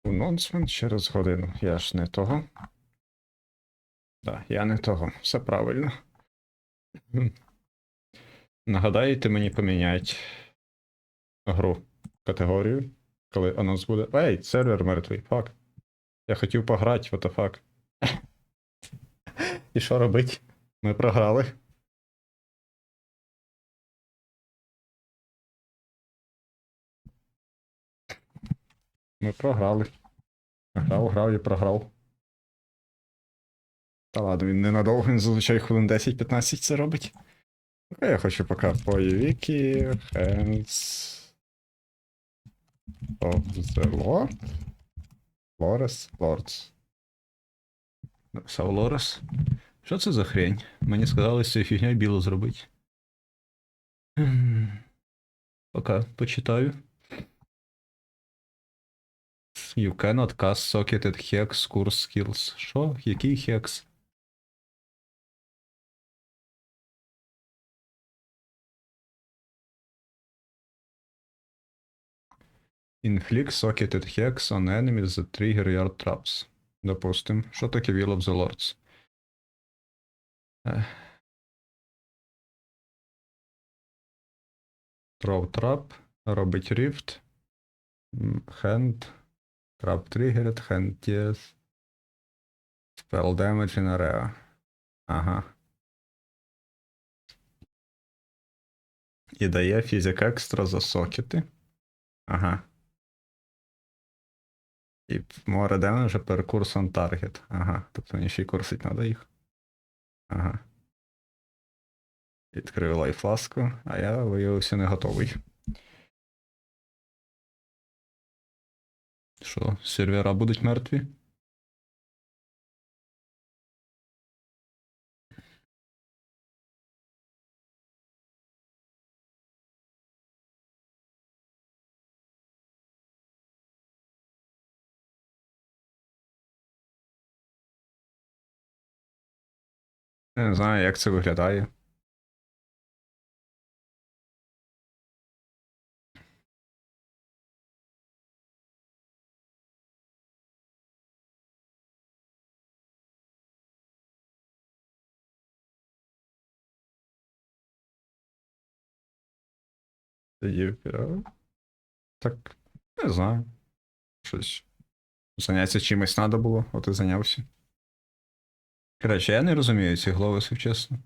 Анонсмент через годину. Я ж не того. Так, я не того. Все правильно. Нагадаєте мені поміняти гру категорію, коли анонс буде. Ей, сервер мертвий, фак. Я хотів пограти, what the fuck. І що робить? Ми програли. Ми програли. Грав і програв. Та ладно, він ненадовго, він зазвичай хвилин 10-15 це робить. Я хочу поки бойовики, Hands of the Lord. Lords. Написав Лорес. Що це за хрень? Мені сказали, з цією фігньою біло зробити. Поки почитаю. You cannot cast socketed hex course skills. Що? Який хекс? Inflict socketed hex on enemies that trigger your traps. Допустим. Що таке Will of the Lords? Throw trap. Робить rift. Hand. Trap triggered. Hand tears. Spell damage in area. Ага. І дає фізик екстра за сокети. Ага. І more damage per course on target. Ага. Тобто мені ще й курсить треба їх. Ага. Відкрив лайфласку, а я виявився не готовий. Що, сервера будуть мертві? Я не знаю, як це виглядає. Тоді, так, не знаю. Щось. Зайнятися чимось треба було, от і зайнявся. Коротше, я не розумію ці гловиси, чесно.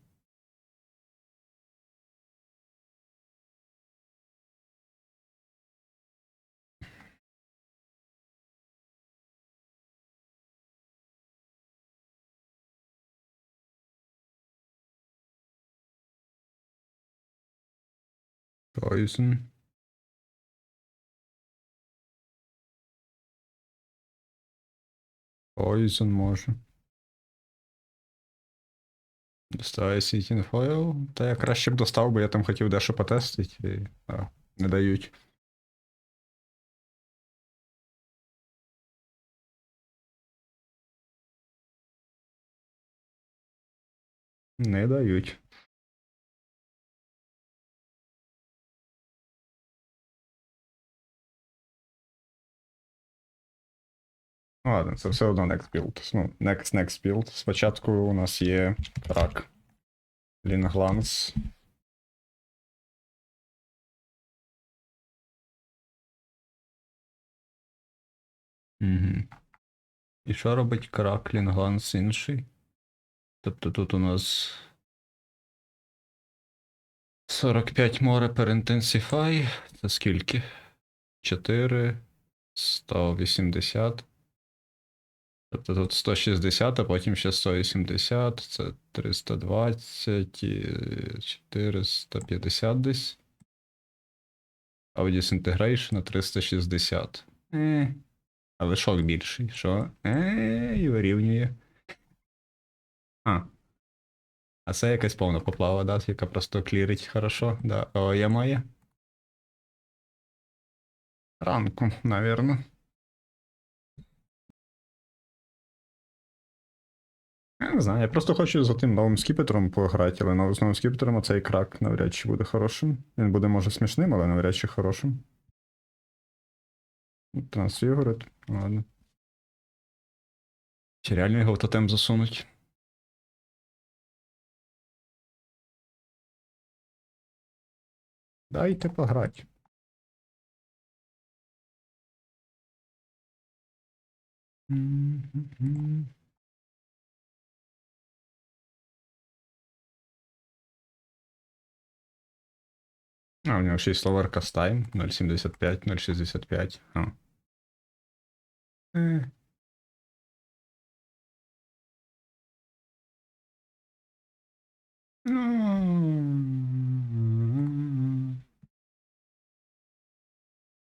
Poison. Poison може. Доставай Seeking Foil. Та я краще б достав, бо я там хотів дещо потестити. І... не дають. Не дають. Ну ладно, це все одно next build. Ну, next build. Спочатку у нас є рак. Лінгланс. Угу. І що робить крак Лінгланс інший? Тобто тут у нас 45 море per intensify. Це скільки? 4, 180. Тобто тут 160, а потім ще 180, це 320 і 450 десь. А у Disintegration 360. Але шок більший. Що? І вирівнює. А це якась повна поплава, да, яка просто клірить хорошо. Да. О, я має. Ранку, навірно. Я не знаю, я просто хочу за тим новим скіпетром пограти, але з новим скіпетром оцей крак навряд чи буде хорошим. Він буде, може, смішним, але навряд чи хорошим. Трансфігурит. Ладно. Чи реально його в тотем засунуть? Дайте пограти. А, у нього ще й словар кастайм 0.75, 0.65. А. Е. Ну.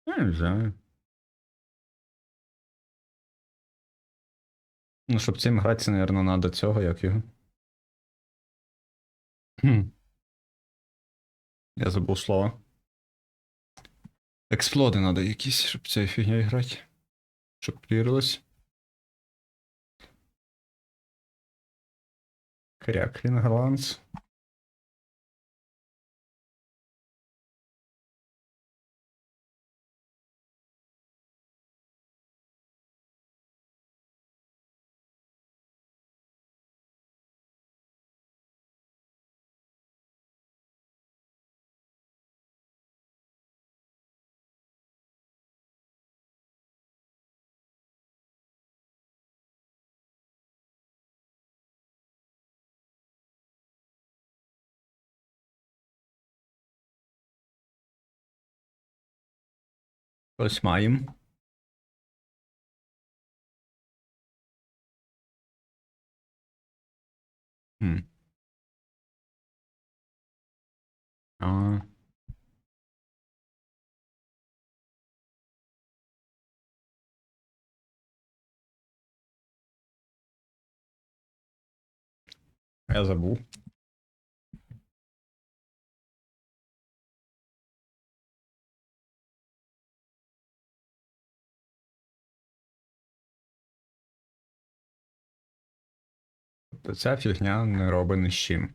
Я не знаю. Ну, щоб цим гратися, наверное, надо цього, як його. Я забув слово. Експлоди надо якісь, щоб цією фігньою грати. Щоб клірилось. Кряклін гланс. Ось маємо. Хм. А. Я забув. Тобто ця фігня не робить ні з чим.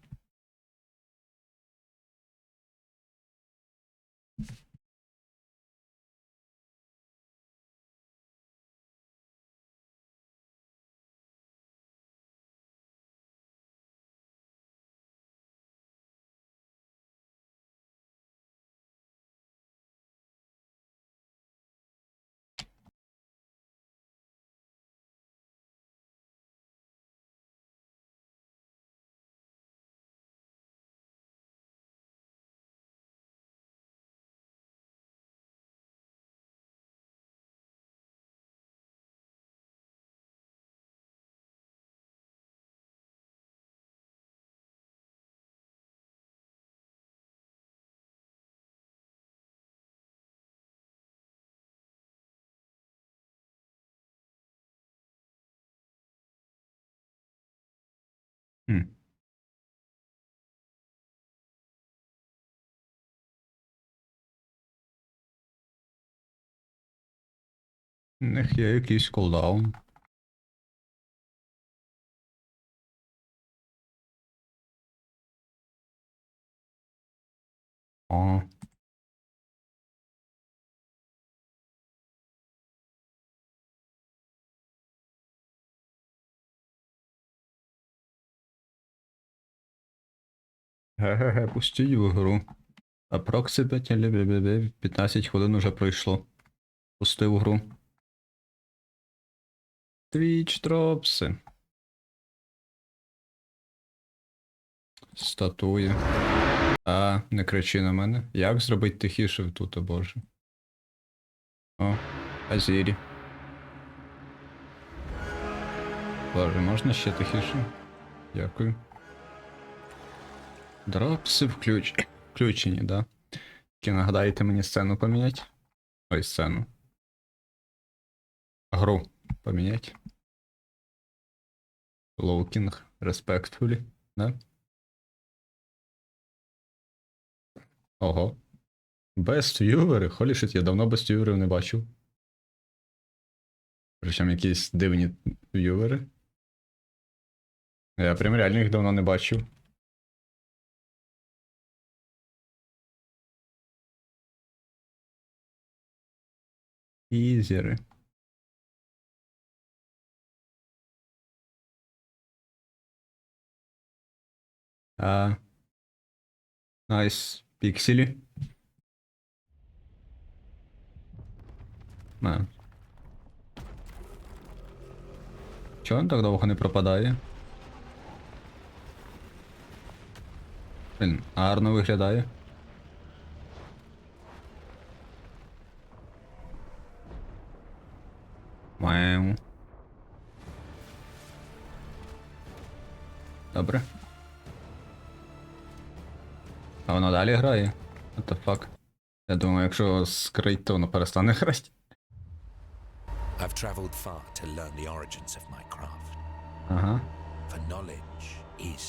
Хм. У них є якийсь кулдаун. О. Ге-ге-ге, пустіть в гру. Approximately 15 хвилин уже пройшло. Пустив гру. Твіч тропси. Статуї. А, не кричи на мене. Як зробити тихіше тут, о боже. О, Азірі. Боже, можна ще тихіше? Дякую. Дропси включені, да? Тільки нагадайте мені сцену поміняти. Ой, сцену. Гру поміняти. Лоукінг, respectfully, да? Ого. Best viewer? Холі шит, я давно best viewerів не бачив. Причому якісь дивні в'ювери. Я прям реально їх давно не бачив. Ізери. Найс. Пікселі. Чого він так довго не пропадає? Він гарно виглядає. Мяу. Добре. А воно далі грає? What the fuck? Я думаю, якщо скрить, то воно перестане грати. I've traveled far to learn the origins of my craft. Ага. For knowledge is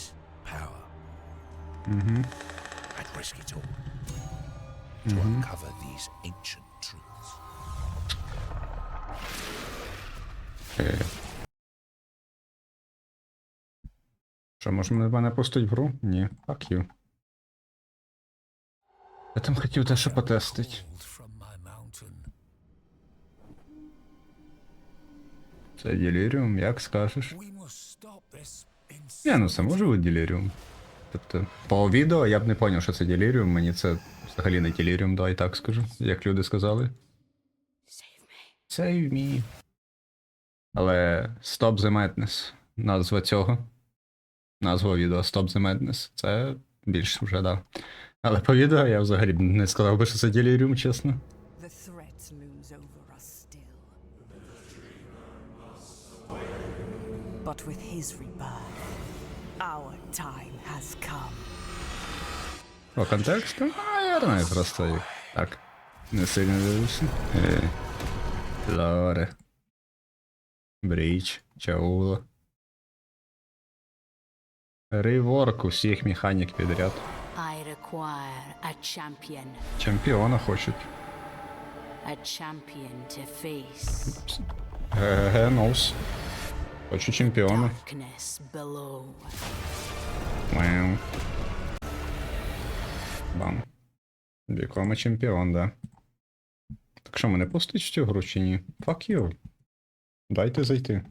power. I'd risk it all to uncover these ancient truths. Що, може мене пустить в гру? Ні, fuck you. Я там хотів дещо потестить. Це деліріум, як скажеш. Ну це може бути деліріум. Тобто, по відео я б не поняв, що це деліріум, мені це взагалі не деліріум, давай так скажу, як люди сказали. Save me. Але Stop the Madness. Назва цього. Назва відео Stop the Madness. Це більш вже, да. Але по відео я взагалі б не сказав би, що це деліріум, чесно. But with his rebirth, our time has come. По контексту? Я знаю просто їх. Так. Не сильно дивився. Лоре. Бріч. Чаула. Реворк усіх механік підряд. I require a champion. Чемпіона хочуть. A champion to face. Ноус. Хочу чемпіона. Darkness below. Мяу. Бам. Become чемпіон, да. Так що, мене пустить в цю гру чи ні? Fuck you. Дайте зайти.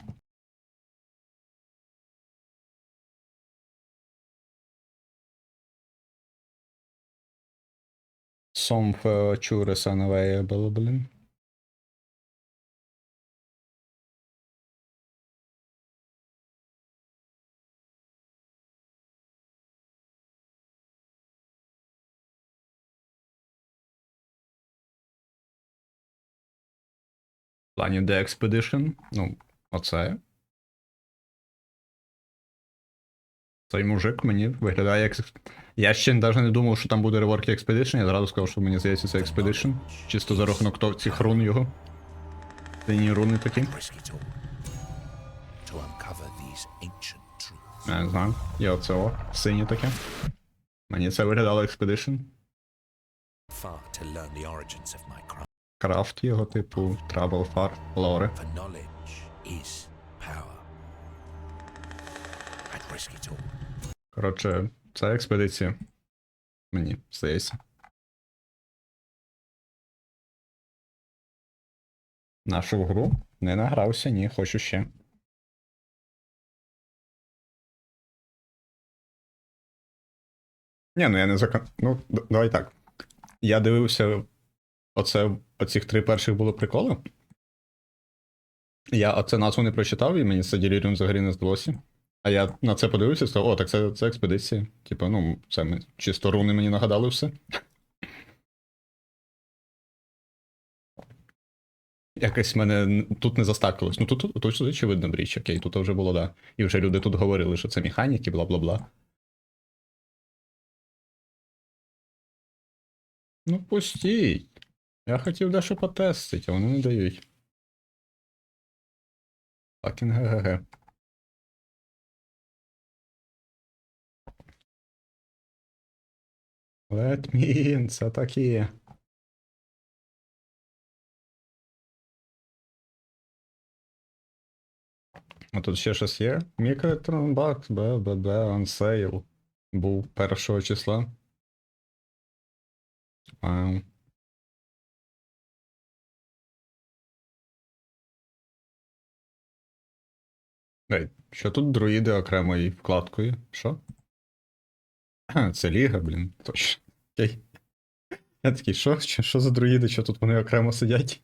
Some features unavailable, блін. В плані The Expedition, ну, оце. Цей мужик мені виглядає як... Я ще навіть не думав, що там буде реворк Expedition, я зразу сказав, що мені здається це Expedition. Чисто за рахунок цих рун його. Сині руни такі. Я не знаю, є оце о, синє таке. Мені це виглядало Expedition. Крафт його, типу, Travel Far, Lore. Коротше, це експедиція. Мені здається. Нашу гру не награвся, ні, хочу ще. Ні, ну я не закон... Ну, давай так. Я дивився оцих 3 перших було приколи. Я оце назву не прочитав, і мені це деліріум взагалі не здалося. А я на це подивився і сказав, о, так це експедиція. Типа, ну, це ми чисто руни мені нагадали все. Якось мене тут не застакалось. Ну тут очевидно бріч, окей, тут вже було, да. І вже люди тут говорили, що це механіки, бла-бла-бла. Ну пустіть. Я хотів дещо потестити, а вони не дають. Fucking ГГГ. Let me in, це такі. А тут ще щось є. Мікротранбакс, БББ, on sale. Був 1 числа. Ей, що тут друїди окремою вкладкою? Що? Це ліга, блін, точно. Окей. Я такий, що за друїди, що тут вони окремо сидять?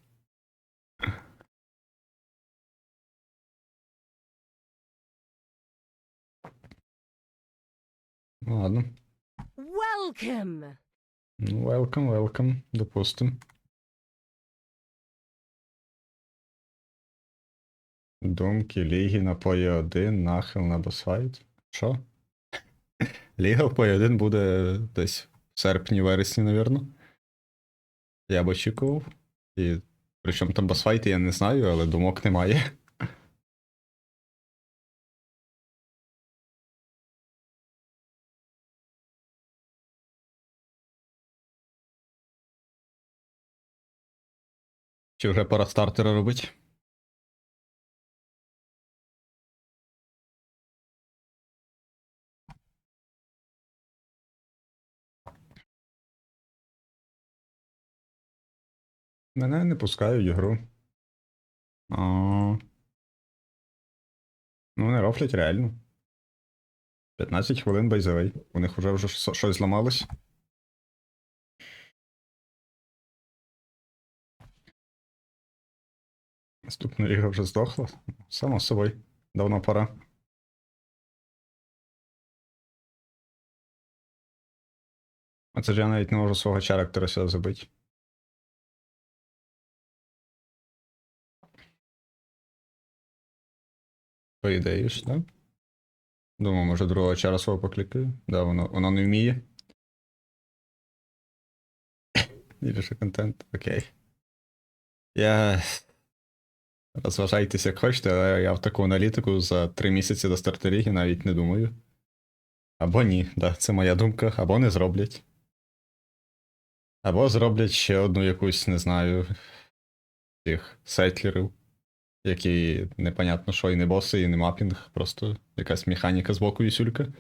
Ну ладно. Welcome! Ну, welcome, допустим. Думки, ліги на пої 1, нахил на босфайт. Що? Ліга в пої 1 буде десь в серпні-вересні, навірно. Я б очікував. І причому там босфайти я не знаю, але думок немає. Чи вже пора стартера робити? Мене не пускають в гру. А, ну, не рофлять реально. 15 хвилин байзевей. У них вже щось зламалось. Наступна ліга вже здохла. Само собою. Давно пора. А це ж я навіть не можу свого charactера сюди забити. По ідеї ж, так? Думаю, може другого чара свого поклікаю. Да, воно не вміє. Більше контент, окей. Я. Розважайтеся як хочете, але я в таку аналітику за 3 місяці до стартеріги навіть не думаю. Або ні, да, це моя думка, або не зроблять. Або зроблять ще одну якусь, не знаю, тих сетлерів, які непонятно що, і не боси, і не мапінг, просто якась механіка з боку вісюлька.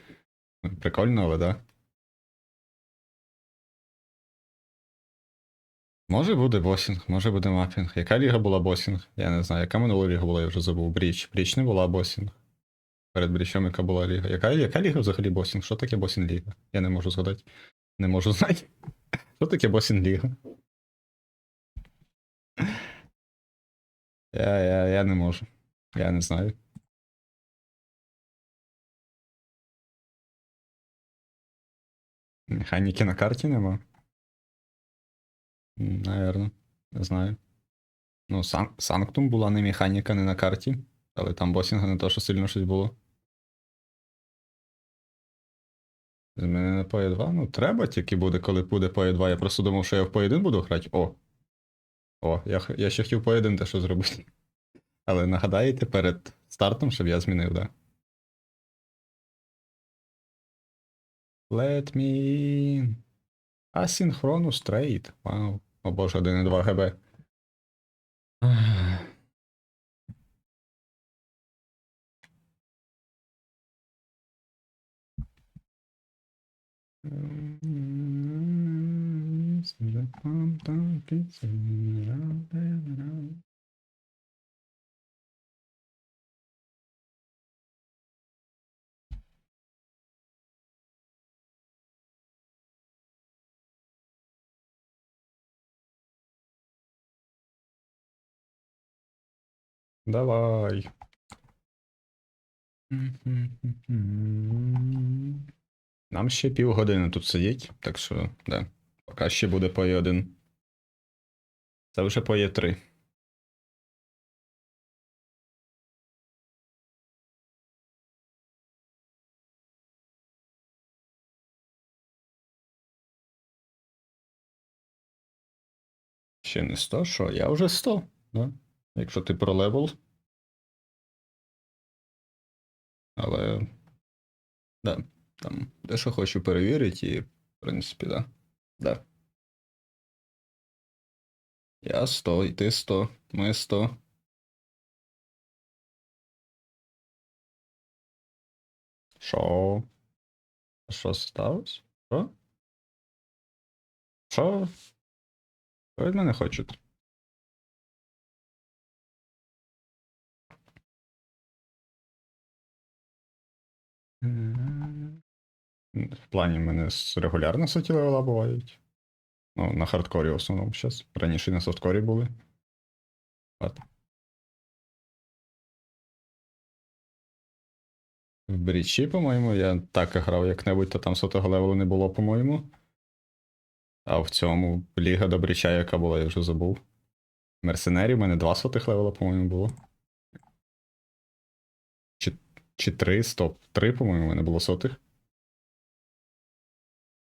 Прикольно, але да. Може буде босінг, може буде мапінг. Яка ліга була босінг? Я не знаю, яка минула ліга була, я вже забув. Бріч. Бріч не була босінг. Перед брічом яка була ліга. Яка ліга взагалі босінг? Що таке босінг ліга? Я не можу згадати. Не можу знати. Що таке босінг ліга? Я не можу. Я не знаю. Механіки на карті нема? Наверно. Не знаю. Ну, Санктум була не механіка, не на карті. Але там босінга не то, що сильно щось було. Змінили по Е2? Ну, треба тільки буде, коли буде по Е2. Я просто думав, що я в по 1 буду грати. О, я ще хотів по 1 те що зробити. Але нагадаєте перед стартом, щоб я змінив, да? Let me in. Асінхронус трейд. Вау. О боже, 1,2 ГБ. Давай. Нам ще півгодини тут сидіть, так що, да. Поки ще буде по Е1. Це вже по Е3. Ще не 100, що? Я вже 100, да? Якщо ти про левел. Але. Да. Там дещо хочу перевірити і, в принципі, да. Да. Я 100, і ти 100, ми 100. Що? Що сталося? Що? Що? Що від мене хочуть? В плані в мене регулярно соті левела бувають. Ну, на хардкорі в основному зараз. Раніше і на софткорі були. От. В брічі, по-моєму, я так грав як-небудь, то там сотого левелу не було, по-моєму. А в цьому ліга до бріча, яка була, я вже забув. Мерсенерів в мене 2 сотих левела, по-моєму, було. Чи 3, стоп. 3, по-моєму, в мене було сотих.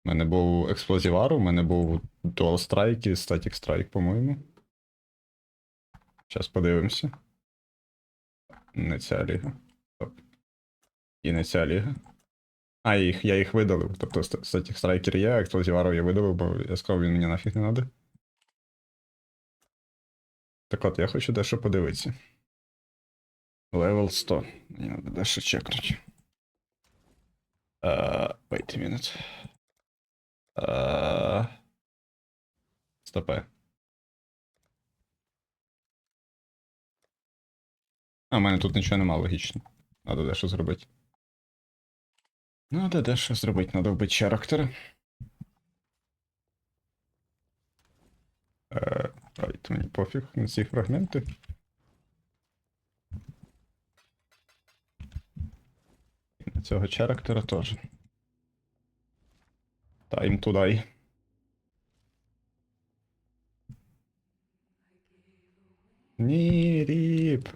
У мене був експлозівар, у мене був Dual Strike і Static Strike, по-моєму. Зараз подивимося. Не ця ліга. Стоп. І не ця ліга. А, я їх видалив. Тобто Static Striker є, а експлозівару я видалив, бо я сказав, він мені нафіг не надо. Так от, я хочу дещо подивитися. Левел 100. Мені треба дещо чекнути. Wait a minute. Стопе. А, в мене тут нічого нема логічно. Надо дещо зробити. Надо дещо зробити, надо вбити характери. Right, мені пофіг на ці фрагменти. І на цього характера теж. Time to die. Ні, ріп.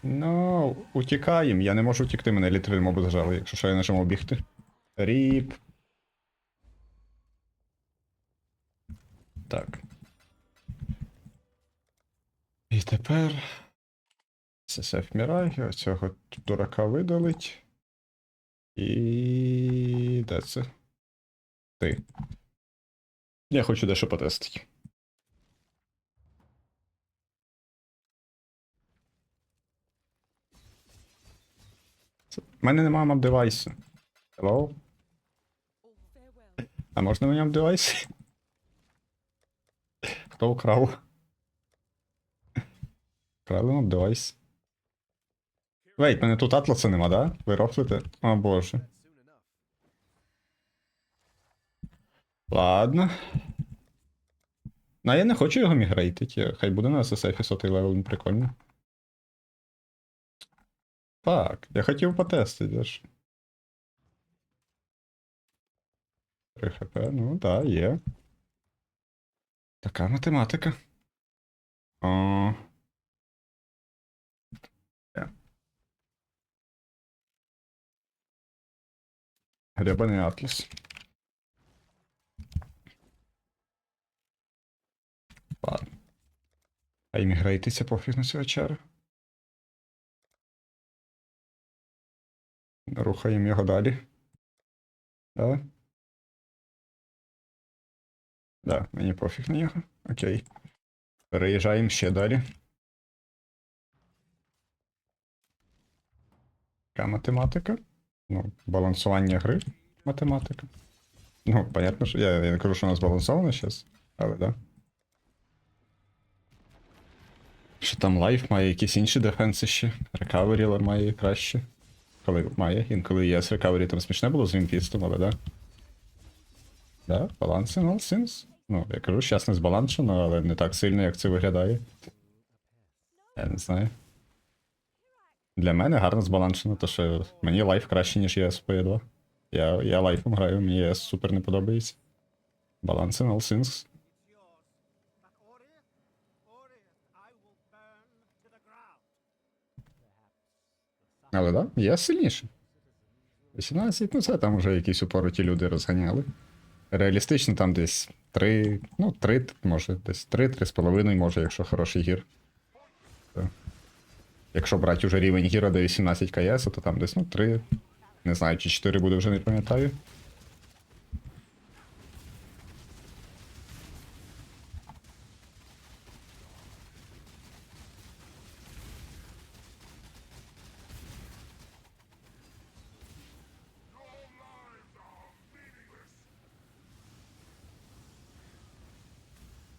Ну, утікаємо. Я не можу утікти, мене літрин моби зажали, якщо що я нажимав бігти. Ріп. Так. І тепер ССФ вмирає, оцього дурака видалить. І... де це? Ти. Я хочу дещо потестити. У мене немає мап-девайсу. Hello? А можна мені мап-девайс? Хто украв? Вкрали мап-девайс. Вейт, мене тут атласа нема, да? Ви рофлите? О боже. Ладно. Ну, я не хочу його мігрейтити. Хай буде на SSF 100 левел, він прикольний. Так, я хотів потестити, ж. 3 хп, ну да, є. Така математика. О. Гребаний атлас. Ладно. А іммігрейтися пофіг на цього чара. Рухаємо його далі. Да? Да, мені пофіг на нього. Окей. Переїжджаємо ще далі. Яка математика? Ну, балансування гри. Математика. Ну, понятно, що я не кажу, що у нас балансовано зараз, але да. Що там лайф має якісь інші дефенси ще. Рекавері має краще. Коли має. Інколи є з рекавері там смішне було з вімпістом, але да. Да, баланс in all things. Ну, я кажу, зараз не збалансовано, але не так сильно, як це виглядає. Я не знаю. Для мене гарно збалансовано, то що мені лайф краще, ніж ЄС по Е2. Я лайфом граю, мені ЄС супер не подобається. Баланс in all things. Але да, ЄС сильніше. 18, ну це там вже якісь упороті люди розганяли. Реалістично там десь 3, ну 3, може, десь 3-3,5, може, якщо хороший гір. То. Якщо брати вже рівень гіра до 18 КС, то там десь, ну, 3, не знаю, чи 4 буде, вже не пам'ятаю.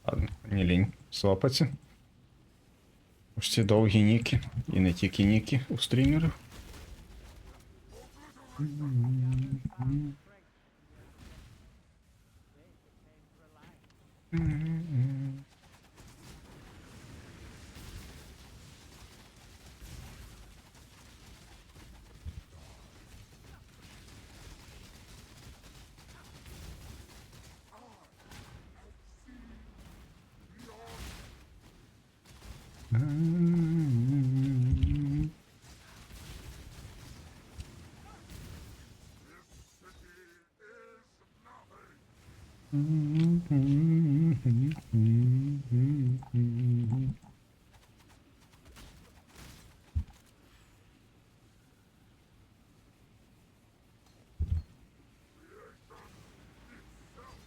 Ладно, не лінь свапаться. Ось ці довгі ніки, і не тільки ніки у стрімерів.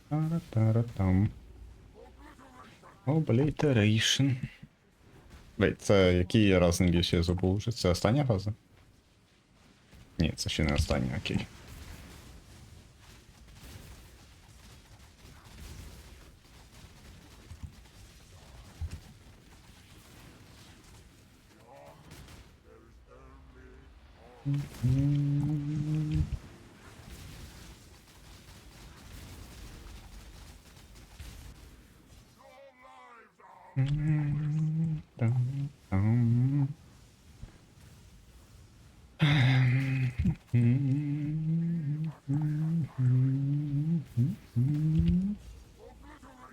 Тара-тара-там. Obliteration. Вейт, це який раз не більше я забув вже? Це остання фаза? Ні, це ще не остання, окей.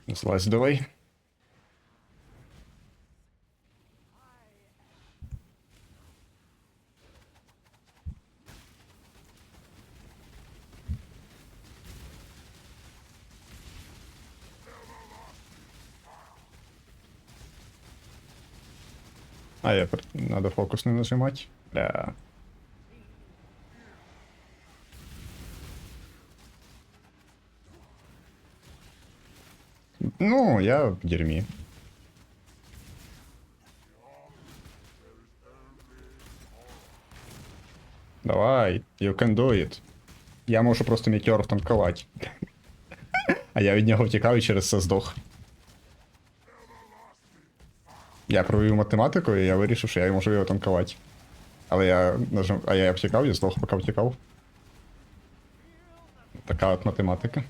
Злазь давай. Надо фокус не нажимать. Бля. Ну, я в дерьмі. Давай, you can do it. Я можу просто метеор танкувати. А я від нього втікав і через це здох. Я провів математику і я вирішив, що я можу його танкувати. Але я втікав і здох, поки втікав. Така от математика.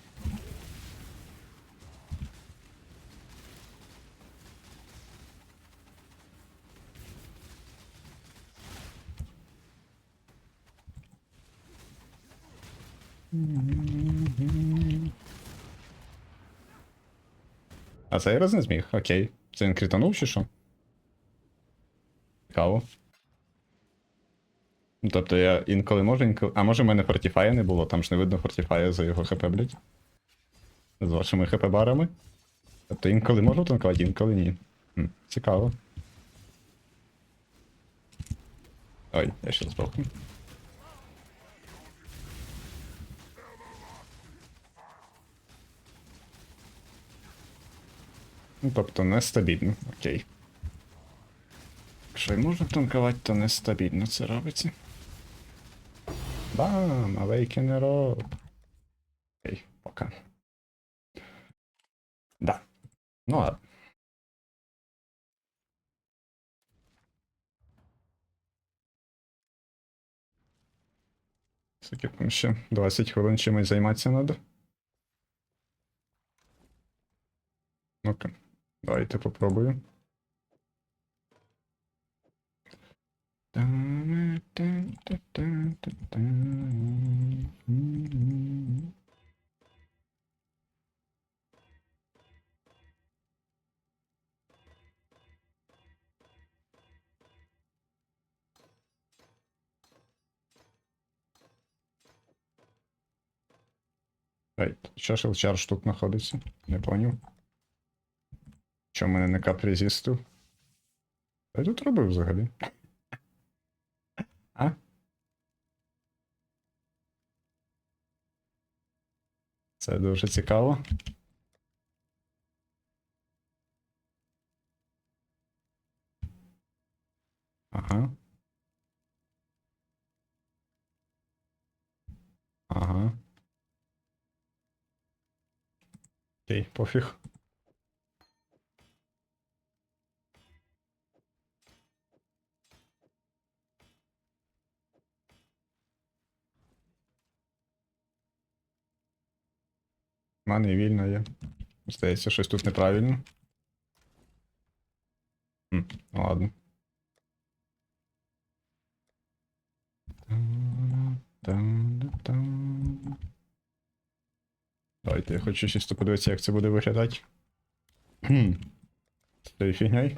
А цей раз не зміг, окей. Це він кританув чи що? Цікаво. Тобто я інколи можу, інколи... А може в мене фортіфая не було, там ж не видно фортіфая за його хп, блядь. З вашими хп-барами. Тобто інколи можу танкувати, інколи ні. Цікаво. Ой, я ще здохну. Ну, тобто нестабільно, окей. Якщо я можу танкувати, то нестабільно це робиться. Бам! Awaken Rob. Окей, пока. Да. Ну ладно. Таки там ще 20 хвилин чимось займатися треба. Ну-ка, давайте попробую. Що шелчарж тут знаходиться? Не поняв. Чому мене не капрезістив? Що я тут робив взагалі? А? Це дуже цікаво. Ага. Ага. Окей, пофіг. У мене і вільно є. Здається, щось тут неправильно. Ладно. Давайте, я хочу чисто подивитися, як це буде виглядати. З цією фігньою.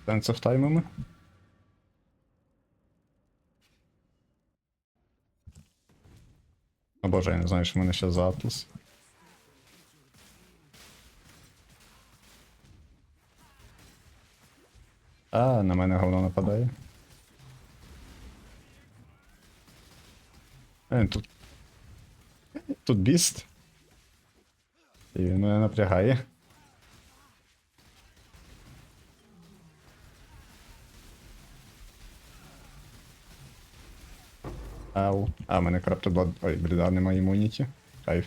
Sense of таймами. О боже, я не знаю, що в мене ще за атлас. А, на мене говно нападає. Тут. Тут біст. І він мене напрягає. Ау. А, в мене краптобот. Ой, бліда, немає імуніті. Кайф.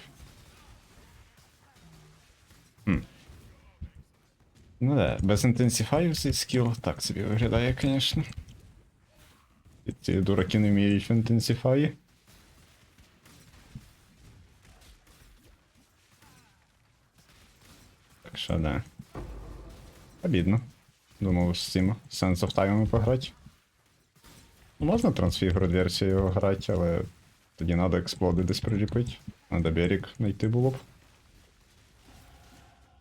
Ну да, без інтенсифаю цей скіл так собі виглядає, звісно. І ці дураки не вміють в інтенсифаї. Так що, да. Обідно. Думав з цим Sense of Time пограти. Ну, можна трансфігуру версію його грати, але тоді треба експлоди десь приліпити. Надо берег знайти було б.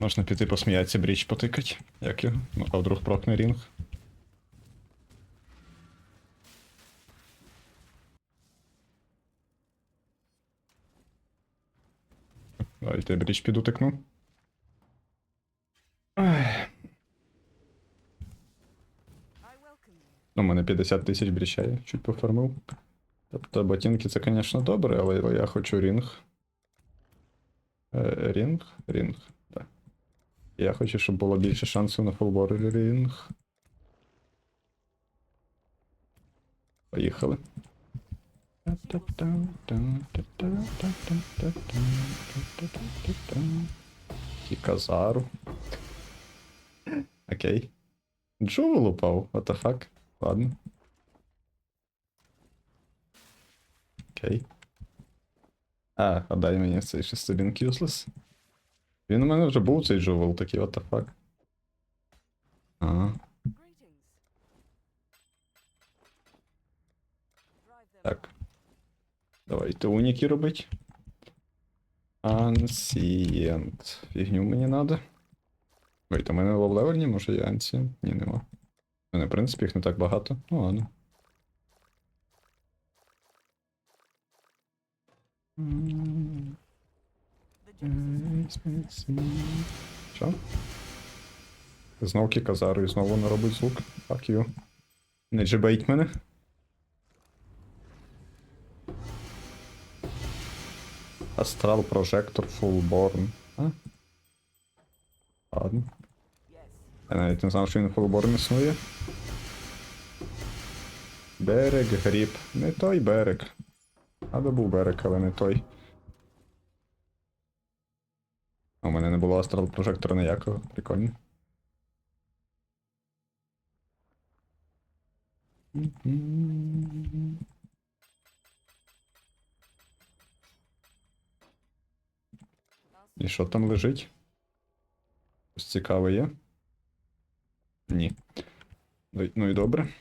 Можна піти посміятися, бріч потикати. Як його? Ну, а вдруг прокне рінг. Давайте бріч піду тикну. Ай. Ну, у мене 50 тисяч бріча, я чуть пофармив. Тобто ботинки це, звісно, добре, але я хочу рінг. Рінг, так. Я хочу, щоб було більше шансів на фулбор рінг. Поїхали. Кіказару. Окей. Джувел упав, what the fuck? Ладно. Окей. А дай мені цей шестерінг useless. Він у мене вже був цей джувел, такий what the fuck. Ага. Так. Давайте уніки робить. Ancient. Фігню мені надо. Ой, то в мене ловлевельні, може є Ancient? Ні, нема. У мене, в принципі, їх не так багато. Ну ладно. Що? Знов кіказару і знову не робить звук. Fuck you. Не джебейт мене. Астрал прожектор фулборн. А? Ладно. Я навіть не знав, що він фулборн існує. Берег, гріб. Не той берег. Надо був берег, але не той. У мене не було астрал прожектора ніякого. Прикольно. І що там лежить? Щось цікаве є? Ні. Ну і добре.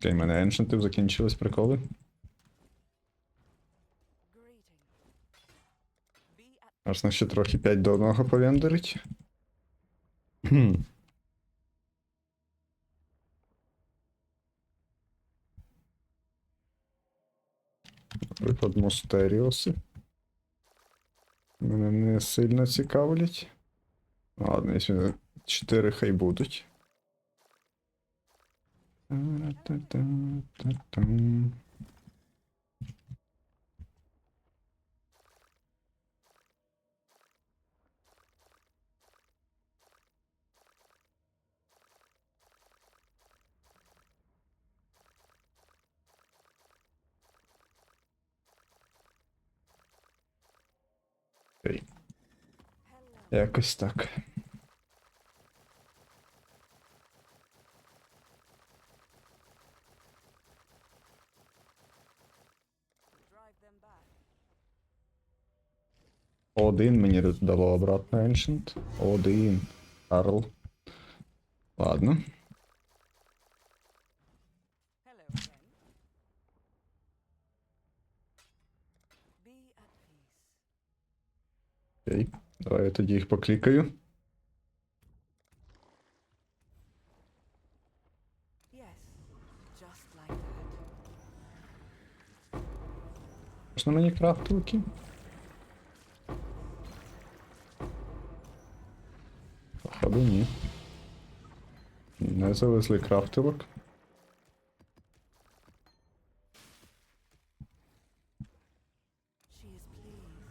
Окей, в мене еншентів закінчились приколи. Можна ще трохи 5 до 1 повендерить. Випад Мостеріоси. Мене не сильно цікавлять. Ладно, якщо 4 хай будуть. Окей. Якось так. Один мені дало обратно Ancient. Один. Карл. Ладно. Hello again. Be at peace. Окей. Давай я тоді їх поклікаю. Yes, just like that. Можна мені крафтовки? Походу ні. Не завезли крафтовок. She is pleased.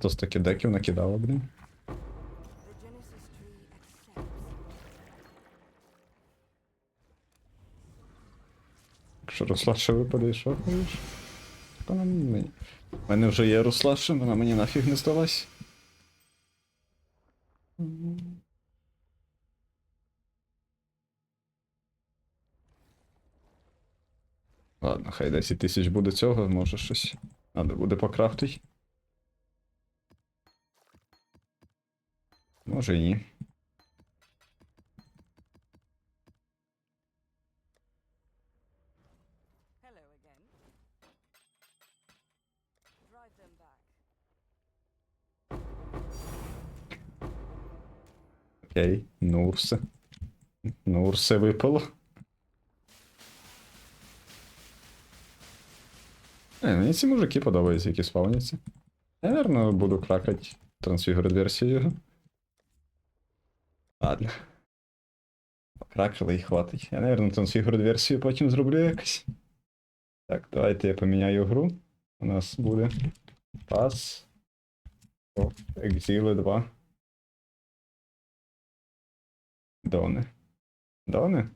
Ото з таки деків накидало, блін. The Genesis tree accepts. Якщо Руслаша випаде, що ходиш? Вона мені. У мене вже є Руслаша, вона мені нафіг не здалась. Ладно, хай 10 тисяч буде цього, може щось. Надо буде покрафтити. Може і ні. Hello again. Drive them back. Окей, Нурсе. Нурсе випало. Мені ці мужики подобаються, які спавняться. Наверно, буду кракати трансфігуред версію його. Ладно. Покракали і хватить. Я, наверно, трансфігуред версію потім зроблю якось. Так, давайте я поміняю гру. У нас буде Pass of Exile 2. Дони. Дони?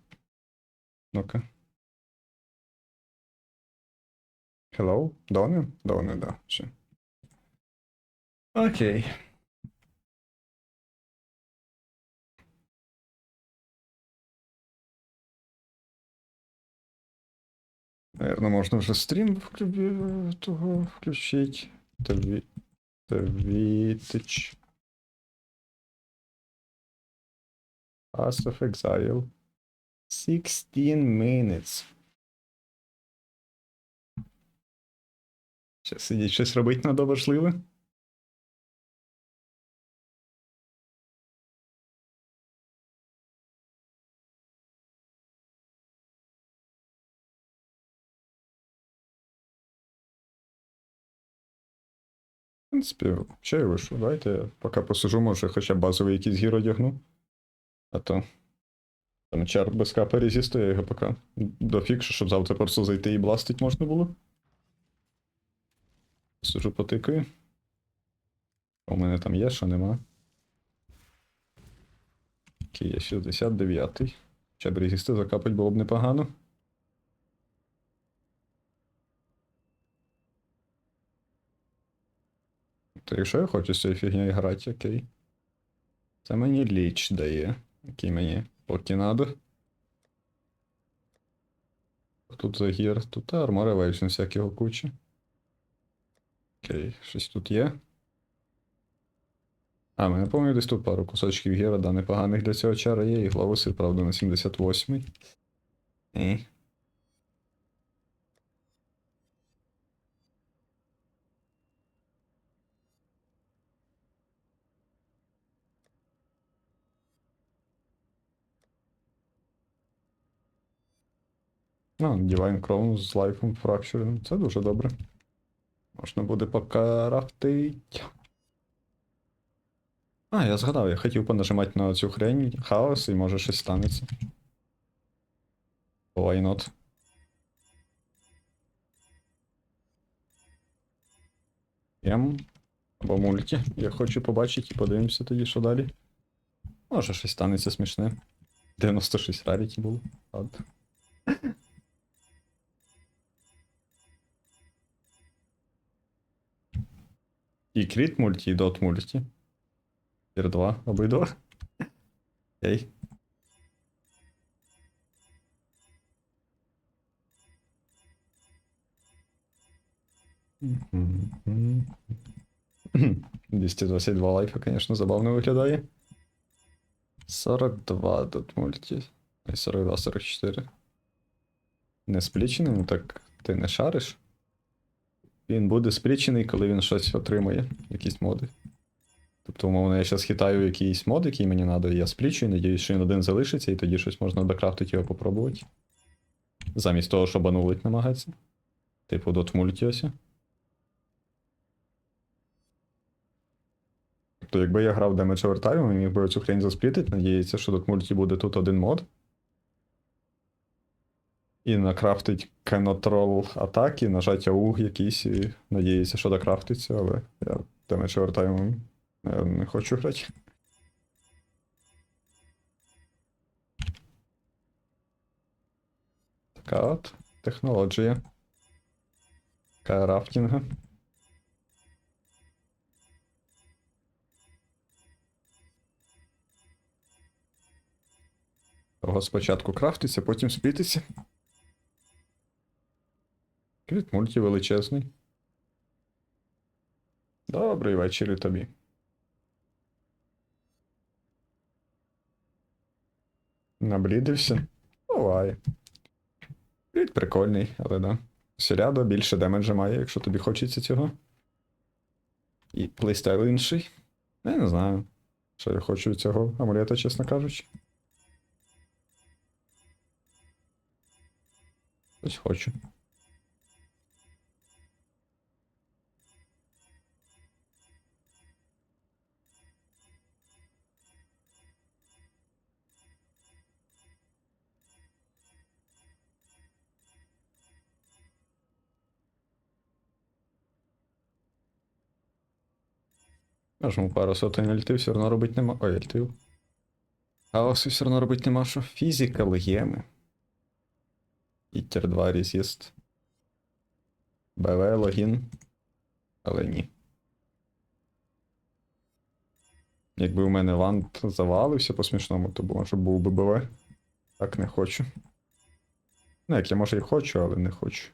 Ну-ка. Hello? Дони? Дони, да. Все. Окей. Наверно, можна вже стрім того включить. Твітич. Pass of Exile. 16 minutes. Ще сидіть, щось робить надо важливе. В принципі, ще й вийшов. Давайте я поки посижу, може хоча б базовий якийсь гір одягну. А то там чар без капа резісту, я його поки дофікшу, щоб завтра просто зайти і бластить можна було. Сижу потикаю. У мене там є, що нема. Окей, є 69-й. Хоча б резісти закапать було б непогано. То якщо я хочу з цією фігнею грати, окей. Це мені ліч дає, який мені поки надо. Тут загір, тут армори вейшн всякого куча. Окей, щось тут є. А, мене пам'ятаю, десь тут пару кусочків гіра, да, непоганих для цього чара є, і главуси, правда, на 78-й. Divine Crown з лайфом Fracturing. Це дуже добре. Можна буде покрафтить. Я згадав, я хотів понажимати на цю хрень хаос і може щось станеться. Why not? Або мульті. Я хочу побачити і подивимося тоді, що далі. Може щось станеться смішне. 96 раріті було. Ладно. І кріт мульті, і дот мульті. Тір 2, обидва. Окей. Мгм. 222 лайка, звісно, забавно виглядає. 42 тут мульті. 42, 44. Не сплічений, ну так ти не шариш. Він буде сплічений, коли він щось отримає, якісь моди. Тобто, умовно, я зараз хитаю якийсь мод, який мені треба, і я сплічую, надіюсь, що він один залишиться, і тоді щось можна докрафтити його попробувати. Замість того, щоб анулить намагатися. Типу, дот мульті ось. Тобто, якби я грав Damage Overtime, міг би цю хрень засплітить, надіється, що дот мульті буде тут один мод. І накрафтить cannot атаки, нажать ауг якийсь, і надіється, що докрафтиться, але я Damage Overtime не хочу грати. Така от технологія. Така рафтінга. Того спочатку крафтиться, потім сплітиться. Кріт мульті величезний. Добрий вечір і тобі. Наблідився? Буває. Кріт прикольний, але да. Сірядо більше демеджа має, якщо тобі хочеться цього. І плейстайл інший. Я не знаю, що я хочу від цього амулета, чесно кажучи. Щось хочу. Нажму пару сотень альтів, все одно робить нема. Ой, альтів. Хаосу все одно робить нема що. Фізикал геми. Ітер 2 резіст. БВ, логін. Але ні. Якби у мене вант завалився по-смішному, то може був би БВ. Так не хочу. Ну, як я може і хочу, але не хочу.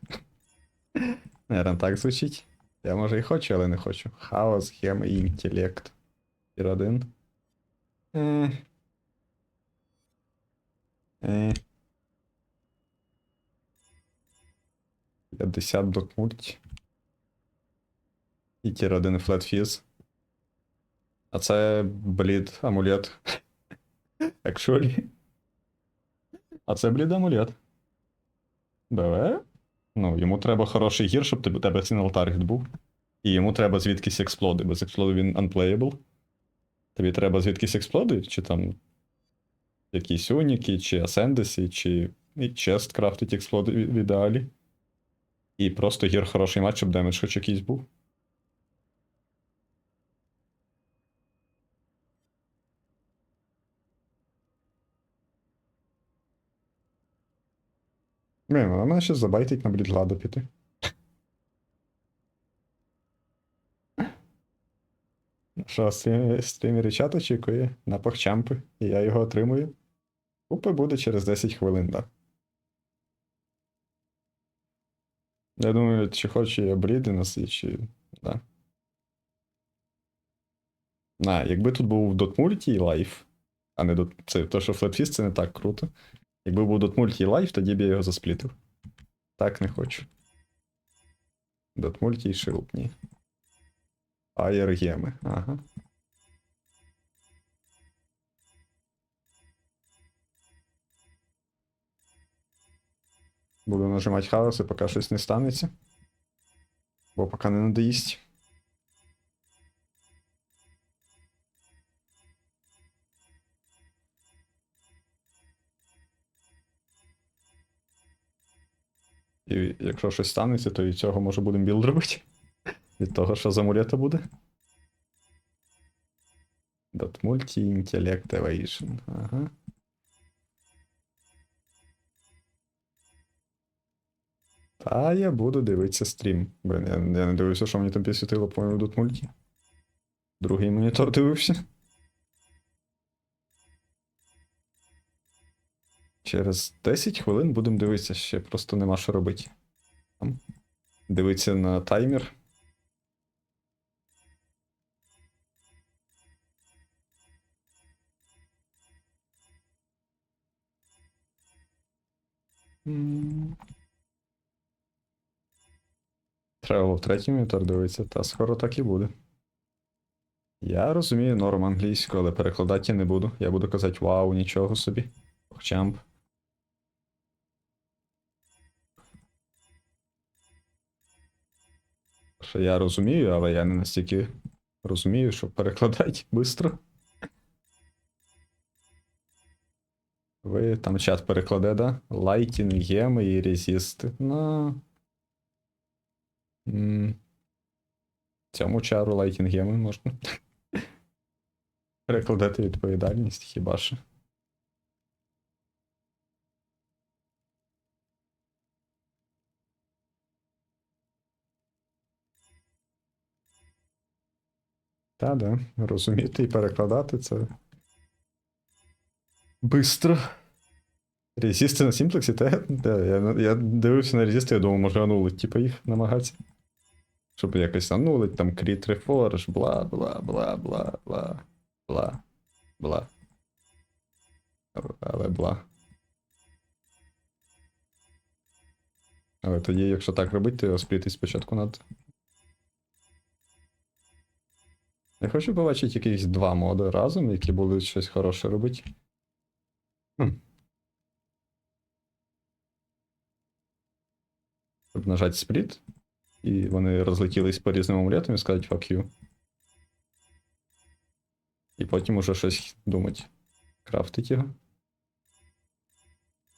Наверно, так звучить. Я може і хочу, але не хочу. Хаос, гем і інтелект. Тір 1. 50 дот мульті. І тір 1 флетфіз. А це блід амулет. Actually. А це блід амулет. БВ? Ну, йому треба хороший гір, щоб у тебе синgle таргет був. І йому треба звідкись експлоди. Без експлоду він unplayable. Тобі треба звідкись експлоди, чи там якісь уніки, чи асендесі, чи чест крафтить експлоди в ідеалі. І просто гір хороший матч, щоб демедж хоч якийсь був. Блін, вона мене ще забайтить на блідладу піти. Що, стрімер чат очікує на похчампи, і я його отримую. Хупе буде через 10 хвилин, так. Я думаю, чи хочу я бліди носити, чи. Да. Якби тут був дотмульті і лайф, а не дот. Це то, що флетфіст, це не так круто. Якби був дотмульті і лайф, тоді б я його засплітив. Так не хочу. Дотмульті і шилд, ні. Айр-геми, ага. Буду нажимати хаоси, поки щось не станеться. Бо поки не надоїсть. І якщо щось станеться, то від цього може будемо білд робити. Від того, що з амулета буде. Dot Multi Intellect Evasion. Ага. Та я буду дивитися стрім. Блин, я не дивився, що мені там підсвітило, по-моєму, Dot Multi. Другий монітор дивився. Через 10 хвилин будемо дивитися, ще просто нема що робити. Там. Дивитися на таймер. Треба було в третій монітор дивитися, та скоро так і буде. Я розумію норм англійську, але перекладати я не буду. Я буду казати вау, нічого собі. Похчамп. Що я розумію, але я не настільки розумію, щоб перекладати швидко. Ви там чат перекладе, да? Лайтінг, геми і резисти. Ну. Цьому чару лайтінг геми можна. Перекладати відповідальність хіба що. Та, розуміти і перекладати це. Бистро. Резисти на сімплексі, я дивився на резисти, я думав, може анулить, типу, їх намагатися. Щоб якось анулить, там кріт рефорж, бла бла бла бла бла бла бла. Але бла. Але тоді, якщо так робити, то його сплітити спочатку надо. Я хочу побачити якісь два моди разом, які будуть щось хороше робити. Щоб нажати спліт, і вони розлетілись по різним амулетам і сказати fuck you. І потім уже щось думати. Крафтить його?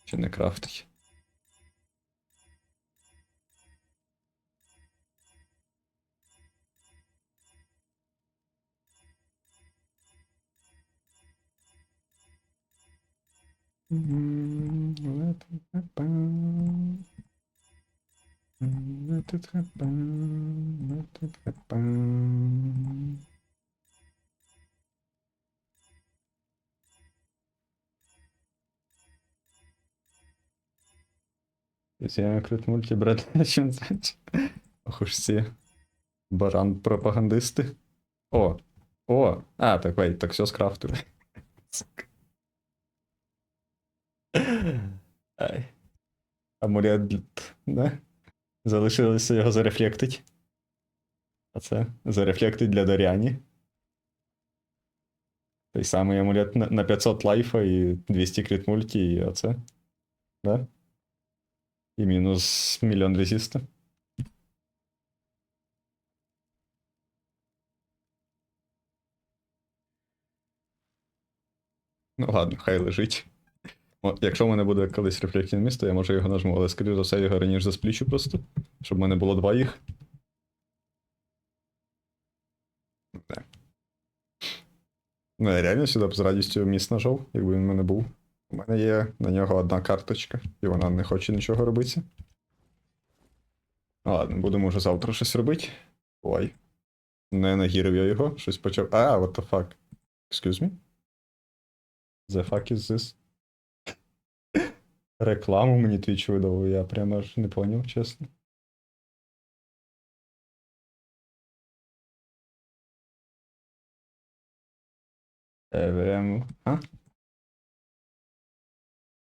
Чи не крафтить? Я крит мультибред, чим це? Ох уж ці баран-пропагандисти. О! О! А, так вейт, так все скрафтили. Ай. Амулет, да? Залишилося його зарефлектить. А це зарефлектить для Даряні. Той самий амулет на 500 лайфа і 200 крит мульті, і оце. Да? І мінус мільйон резиста. Ну ладно, хай лежить. О, якщо в мене буде колись рефлективне місто, я може його нажму, але скоріш за все його раніше засплічу просто, щоб в мене було два їх. Так. Ну, я реально сюди б з радістю міст нажав, якби він в мене був. У мене є на нього одна карточка, і вона не хоче нічого робити. Ну ладно, будемо вже завтра щось робити. Ой. Не нагірив я його, щось почав. А, what the fuck. Excuse me? The fuck is this? Рекламу мені Twitch видав, я прямо аж не поняв, чесно. Беремо. А?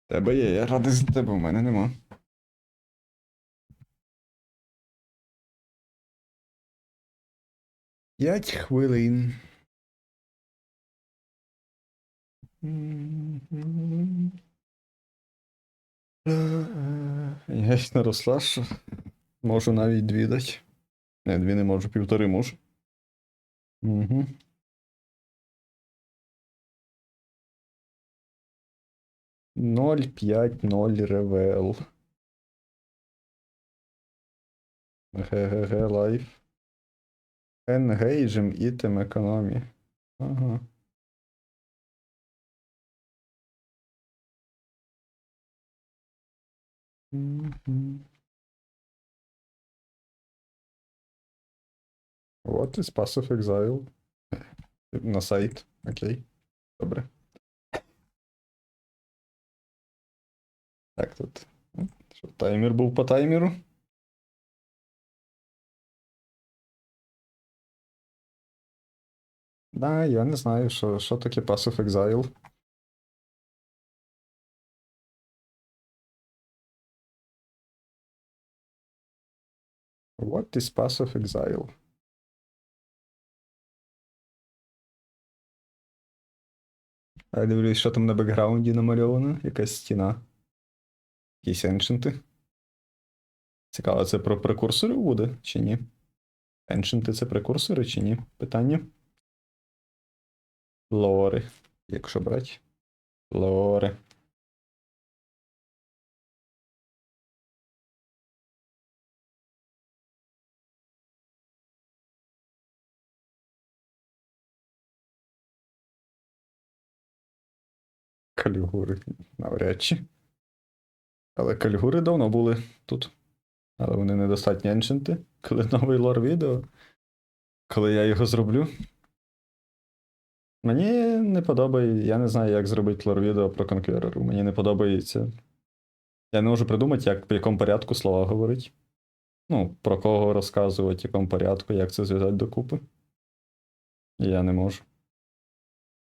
Тебе є, я радий за тебе, у мене нема. П'ять хвилин. Я ж не росла, що можу навіть дві дати. Не, дві не можу, півтори можу. Угу. Ноль, п'ять, ноль, ревел. ГГГ лайф. Engagem item економі. Ага. What is passive exile? На сайт. Окей. Добре. Так, тут. Щоб таймер був по таймеру. Да, я не знаю, що таке Passive Exile. What is Passive Exile? А я дивлюсь, що там на бекграунді намальовано, якась стіна. Якісь еншенти. Цікаво, це про прекурсорів буде, чи ні? Еншенти це прекурсори, чи ні? Питання. Лори. Якщо брати. Лори. Калігури. Навряд чи. Але калігури давно були тут. Але вони недостатньо еншенти. Коли новий лор відео. Коли я його зроблю. Мені не подобається. Я не знаю, як зробити лор відео про конквереру. Мені не подобається. Я не можу придумати, як, в якому порядку слова говорить. Ну, про кого розказувати, в якому порядку, як це зв'язати докупи. Я не можу.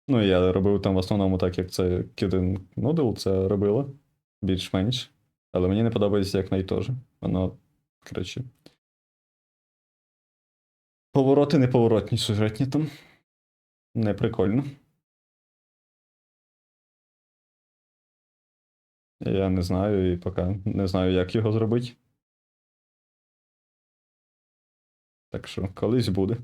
Ну, я робив там в основному так, як це Kid Noodle це робила. Більш-менш. Але мені не подобається, як неї теж. Воно, коротше. Повороти неповоротні сюжетні там. Не прикольно. Я не знаю і поки не знаю, як його зробити. Так що, колись буде.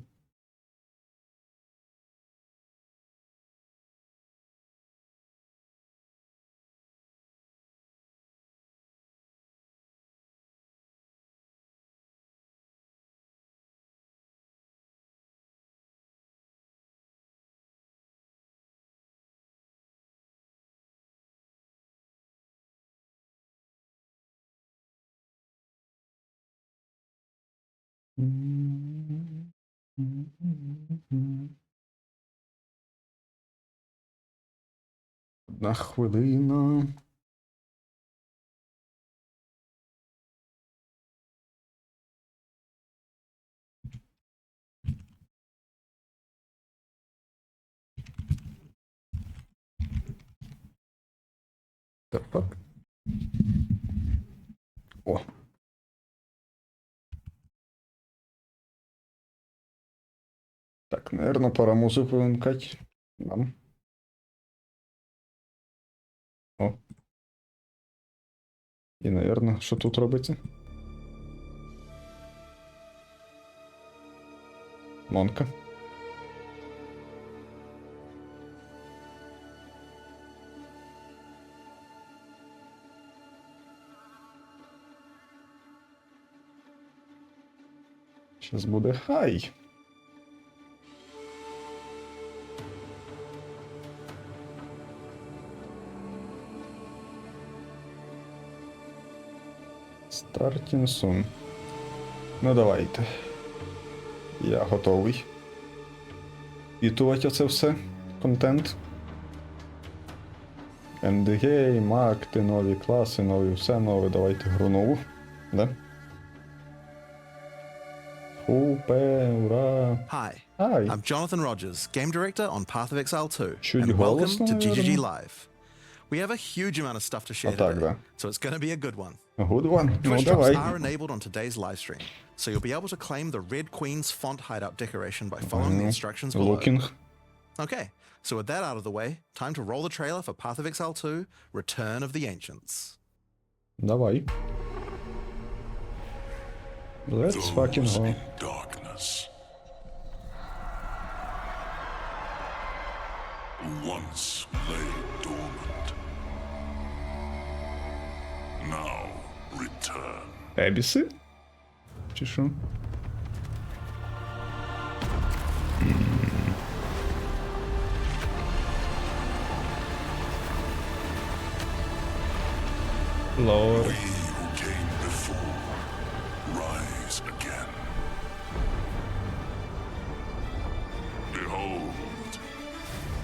Одна хвилина. Так. О. Так, наверное, пора музыку вимкати. Нам. О. І, наверное, що тут робиться? Монка. Щас буде хай. Starting soon. Ну давайте. Я готовий. Вітувати оце все. Контент. Ендгейм, акти, нові класи, нові все нове. Давайте гру нову. Да? Хупе, ура. Hi, Ай. I'm Jonathan Rogers, Game Director on Path of Exile 2, Чуть and welcome голосно, to GGG наверно. Live. We have a huge amount of stuff to share так, today, да. so it's going to be a good one. Good one. Ну Twitch drops давай. are enabled on today's live stream, so you'll be able to claim the Red Queen's font hideout decoration by following the instructions below. Looking. Okay, so with that out of the way, time to roll the trailer for Path of Exile 2, Return of the Ancients. Давай. Let's fucking Those go. in darkness. Once lay dormant. Now return. Ебіси? Чи що? Лор. We who came before rise again. Behold,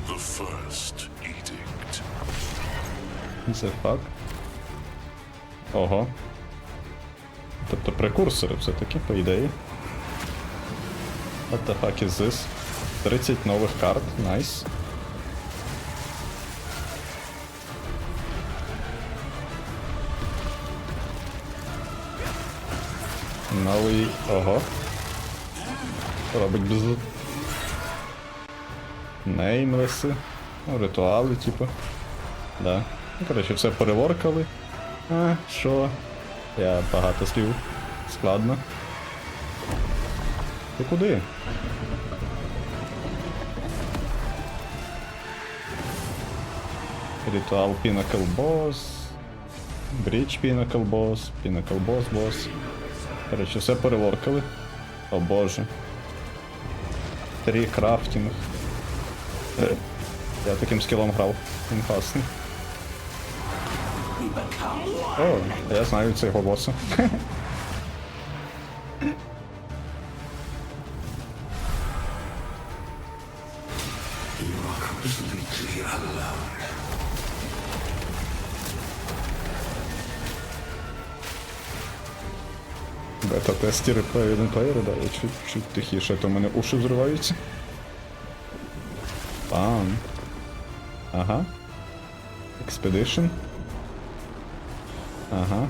the first edict. The fuck? Ого. Тобто прекурсори все-таки, по ідеї. What the fuck is this? 30 нових карт, найс. Новий... Ого. Робить без... Неймлеси. Ну, ритуали, типу. Да. Ну, коротше, все переворкали. А, що? Я багато слів. Складно. Ти куди? Ритуал Pinnacle Boss. Bridge Pinnacle Boss. Pinnacle Boss Boss. Коротше, все переворкали. О боже. 3 крафтінг. Я таким скілом грав. Він класний. О, я знаю цього боса. Бета-тестери, плеєри, да, я чуть тихіше, а то в мене уші взриваються. Пам. Ага. Expedition. Ага.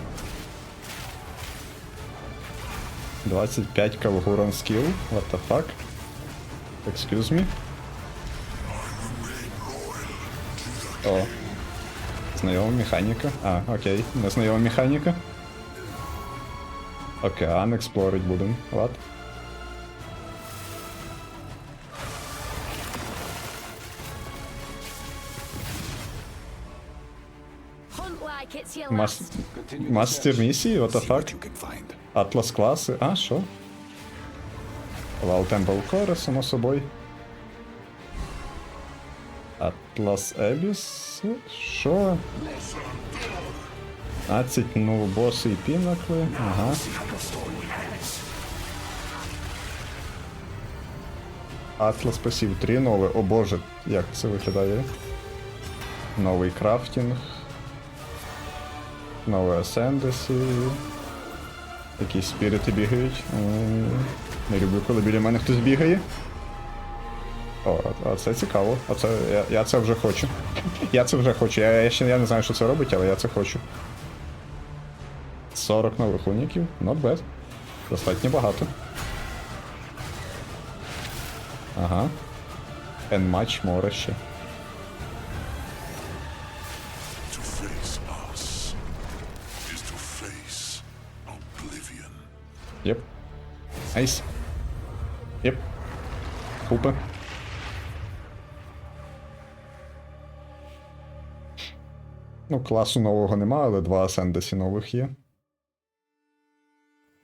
25 кавгурон скіл. What the fuck? Excuse me? О. Знайома механіка. А, окей. Незнайома механіка. Океан експлорить будем. What? Мастер місії? What the fuck? Атлас класи? А, що? Вал Темпл Коре, само собою. Атлас Ебіс? Що? 15 ну боси і пінакли. Ага. Атлас пасів 3 нове. О боже, як це виглядає? Новий крафтінг. Нове асендесі. Якісь спірити бігають. Не люблю, коли біля мене хтось бігає. О, а це цікаво. Я це вже хочу. Я це вже хочу. Я не знаю, що це робить, але я це хочу. 40 нових уніків. Not bad. Достатньо багато. Ага. And much more ще. Єп. Найс. Єп. Хупе. Ну, класу нового нема, але 2 асендесі нових є.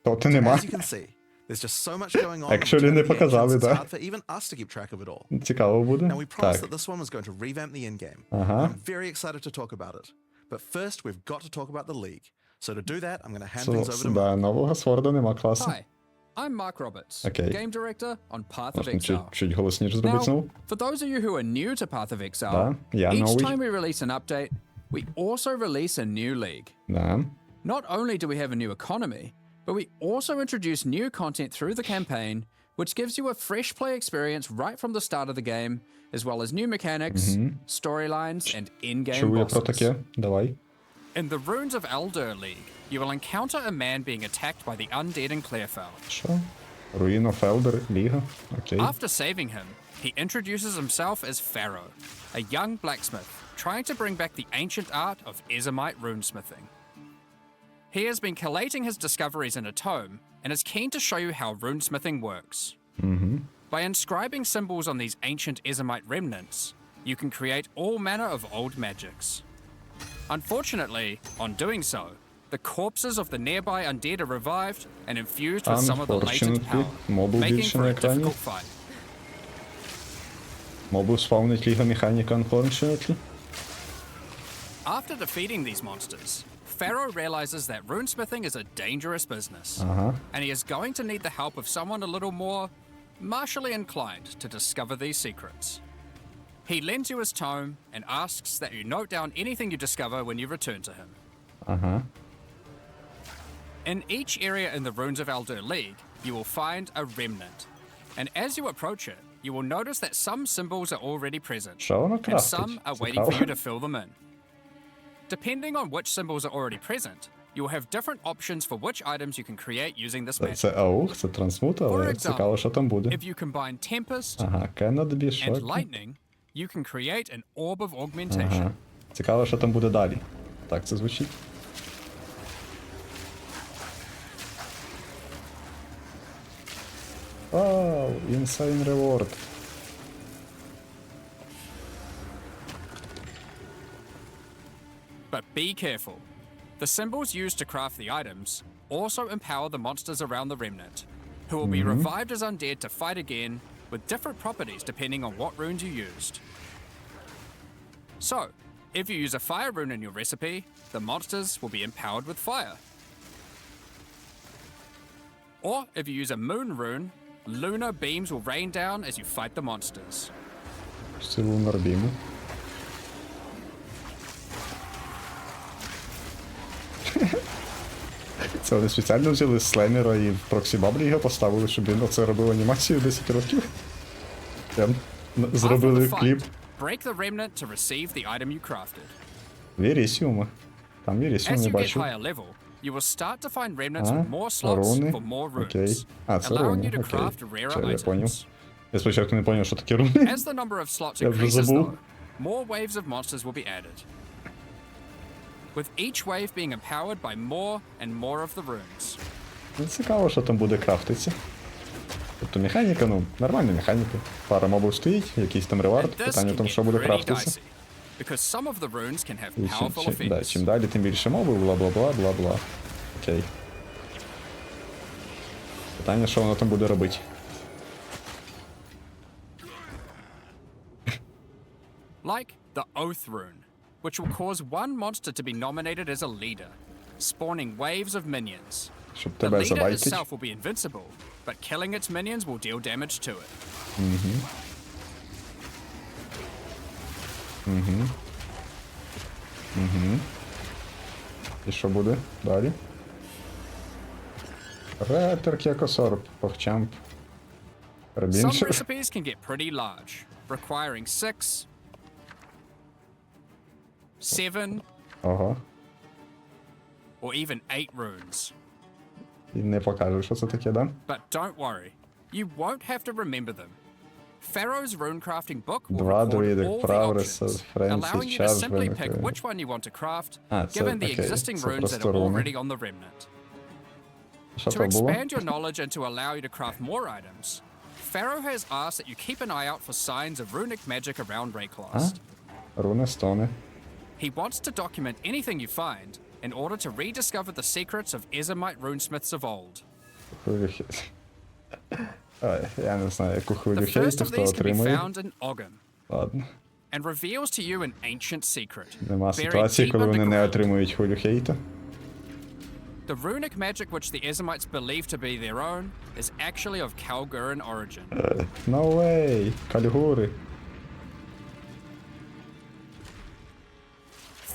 То нема. As you can see, there's just so much going on. Actually, не показали, It's да. hard for even us to keep track of it all. Цікаво буде. Now we promised Так. that this one was going to revamp the in-game. Ага. I'm very excited to talk about it. But first, we've got to talk about the league. So to do that, I'm going to hand things over to Mark. Да, нового сворда нема класу. Hi, I'm Mark Roberts, Okay. game director on Path of Можна Exile. чуть голосніше зробити Now, знову. for those of you who are new to Path of Exile, Да, я each новий. time we release an update, we also release a new league. Да. Not only do we have a new economy, but we also introduce new content through the campaign, which gives you a fresh play experience right from the start of the game, as well as new mechanics, storylines, and in-game Чув я про bosses. таке. Давай. In the Runes of Elder League, you will encounter a man being attacked by the undead in Clearfell. Що? Ruin of Elder, Ліга. Окей. After saving him, he introduces himself as Pharaoh, a young blacksmith trying to bring back the ancient art of Ezomite runesmithing. He has been collating his discoveries in a tome and is keen to show you how runesmithing works. By inscribing symbols on these ancient Ezomite remnants, you can create all manner of old magics. Unfortunately, on doing so, the corpses of the nearby undead are revived and infused with some of the latent power, Mobile making більше for на a екрані. difficult fight. Мобу спавнить Ліга Механіка, unfortunately. After defeating these monsters, Pharaoh realizes that runesmithing is a dangerous business, and he is going to need the help of someone a little more martially inclined to discover these secrets. He lends you his tome and asks that you note down anything you discover when you return to him. In each area in the Runes of Eldur League, you will find a remnant. And as you approach it, you will notice that some symbols are already present, Що воно and крафтить? some are waiting for you to Цікаво. fill them in. Depending on which symbols are already present, you will have different options for which items you can create using this magic. Це аух, це трансмут, For але example, цікаво, що там буде. If you combine Tempest Ага, cannot be and shocked. Lightning, you can create an Orb of Augmentation. Ага. Цікаво, що там буде далі. Так це звучить. Вау, insane reward. But be careful. The symbols used to craft the items also empower the monsters around the remnant, who will be revived as undead to fight again with different properties depending on what runes you used. So, if you use a fire rune in your recipe, the monsters will be empowered with fire. Or if you use a moon rune, lunar beams will rain down as you fight the monsters. Це лунар біму. Це вони спеціально взяли слемера і в проксі-баблі його поставили, щоб він оце робив анімацію 10 років. Прям зробили After the fight, кліп. break the remnant to receive the item you crafted. Вірісіума. Там вірісіум As не you get бачу. higher level, you will start to find remnants А, with more slots руни. for more runes, Окей. А, це allowing руни, you to окей. craft rarer Все, я поняв. items. Я спочатку не зрозумів, що таке руни. As the number of slots Я вже increases, забув. though, more waves of monsters will be added, with each wave being empowered by more and more of the runes. Ну, цікаво, що там буде крафтитися. Тобто механіка, ну, нормальна механіка. Пара мобів стоїть, якийсь там ревард, And this питання в can тому, get що буде pretty крафтитися. dicey, because some of the runes can have І powerful да, effects. чим далі, тим більше мобів, бла-бла-бла, бла-бла. Окей. Питання, що воно там буде робити. Like the Oath rune, which will cause one monster to be nominated as a leader, spawning waves of minions. Щоб The тебе leader забайтить. itself will be invincible, but killing its minions will deal damage to it. І що буде далі? Ретер кекосорб, похчамп. Some Рабіншер. recipes can get pretty large, requiring 6, 7, Ого. or even 8 runes. І не покажу, що це таке, да? But don't worry, you won't have to remember them. Pharaoh's runecrafting book will Два record друїди, all the Праврис, options, Френсі, allowing you to час simply pick виникає. which one you want to craft, А, це, given the окей, existing це runes that просто are руни. already on the remnant. Що To то було? expand your knowledge and to allow you to craft more items, Pharaoh has asked that you keep an eye out for signs of runic magic around А? Rayclast. Руни, стони. He wants to document anything you find in order to rediscover the secrets of Ezemite runesmiths of old. Хвилю хейт. Ой, я не знаю, яку The хвилю first хейту, of хто these can be отримує. found in Ogum, Ладно. and reveals to you an ancient secret, Нема buried ситуації, deep коли вони не underground. отримують хвилю хейта. The runic magic which the Ezemites believe to be their own is actually of Kalguran origin. No way! Кальгури.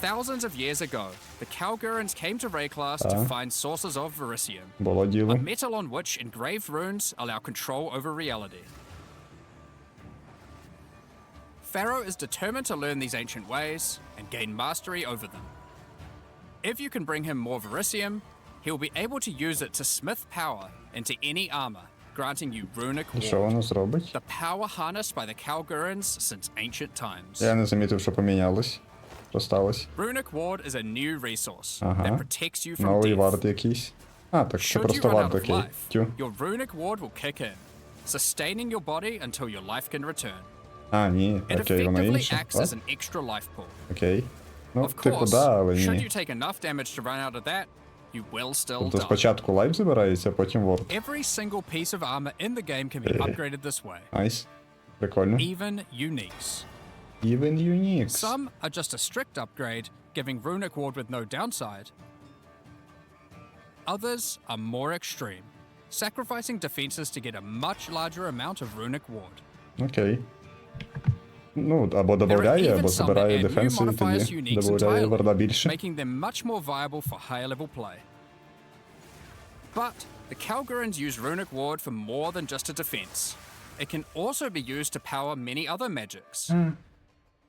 Thousands of years ago, the Kalgurans came to Rayclast to find sources of Verisium, Було a діло. metal on which engraved runes allow control over reality. Pharaoh is determined to learn these ancient ways and gain mastery over them. If you can bring him more Verisium, he will be able to use it to smith power into any armor, granting you runic І що ward, воно зробить? the power harnessed by the Kalgurans since ancient times. Я не замітив, що помінялось. Що сталося? Runic ward is a new resource Ага. that protects you from Новий death. вард якийсь. А, так це Should you просто run вард, out of окей. life, Тю. your runic ward will kick in, sustaining your body until your life can return. А, ні, It окей, воно effectively інше. acts as What? an extra life pool. Окей. Ну, Of типу, course, да, але should ні. you take enough damage to run out of that, you will still Тобто die. спочатку лайф забирається, а потім ворд. Every single piece of armor in the game can be upgraded this way, Найс. Прикольно. even uniques. Even Unix. Some are just a strict upgrade, giving runic ward with no downside. Others are more extreme, sacrificing defenses to get a much larger amount of runic ward. Окей. Ну, або There are додає, even або some that забирає add new дефенси, і modifiers тоді uniques додає entirely, варда більше. making them much more viable for higher level play. But the Kalgurans use Runic Ward for more than just a defense. It can also be used to power many other magics.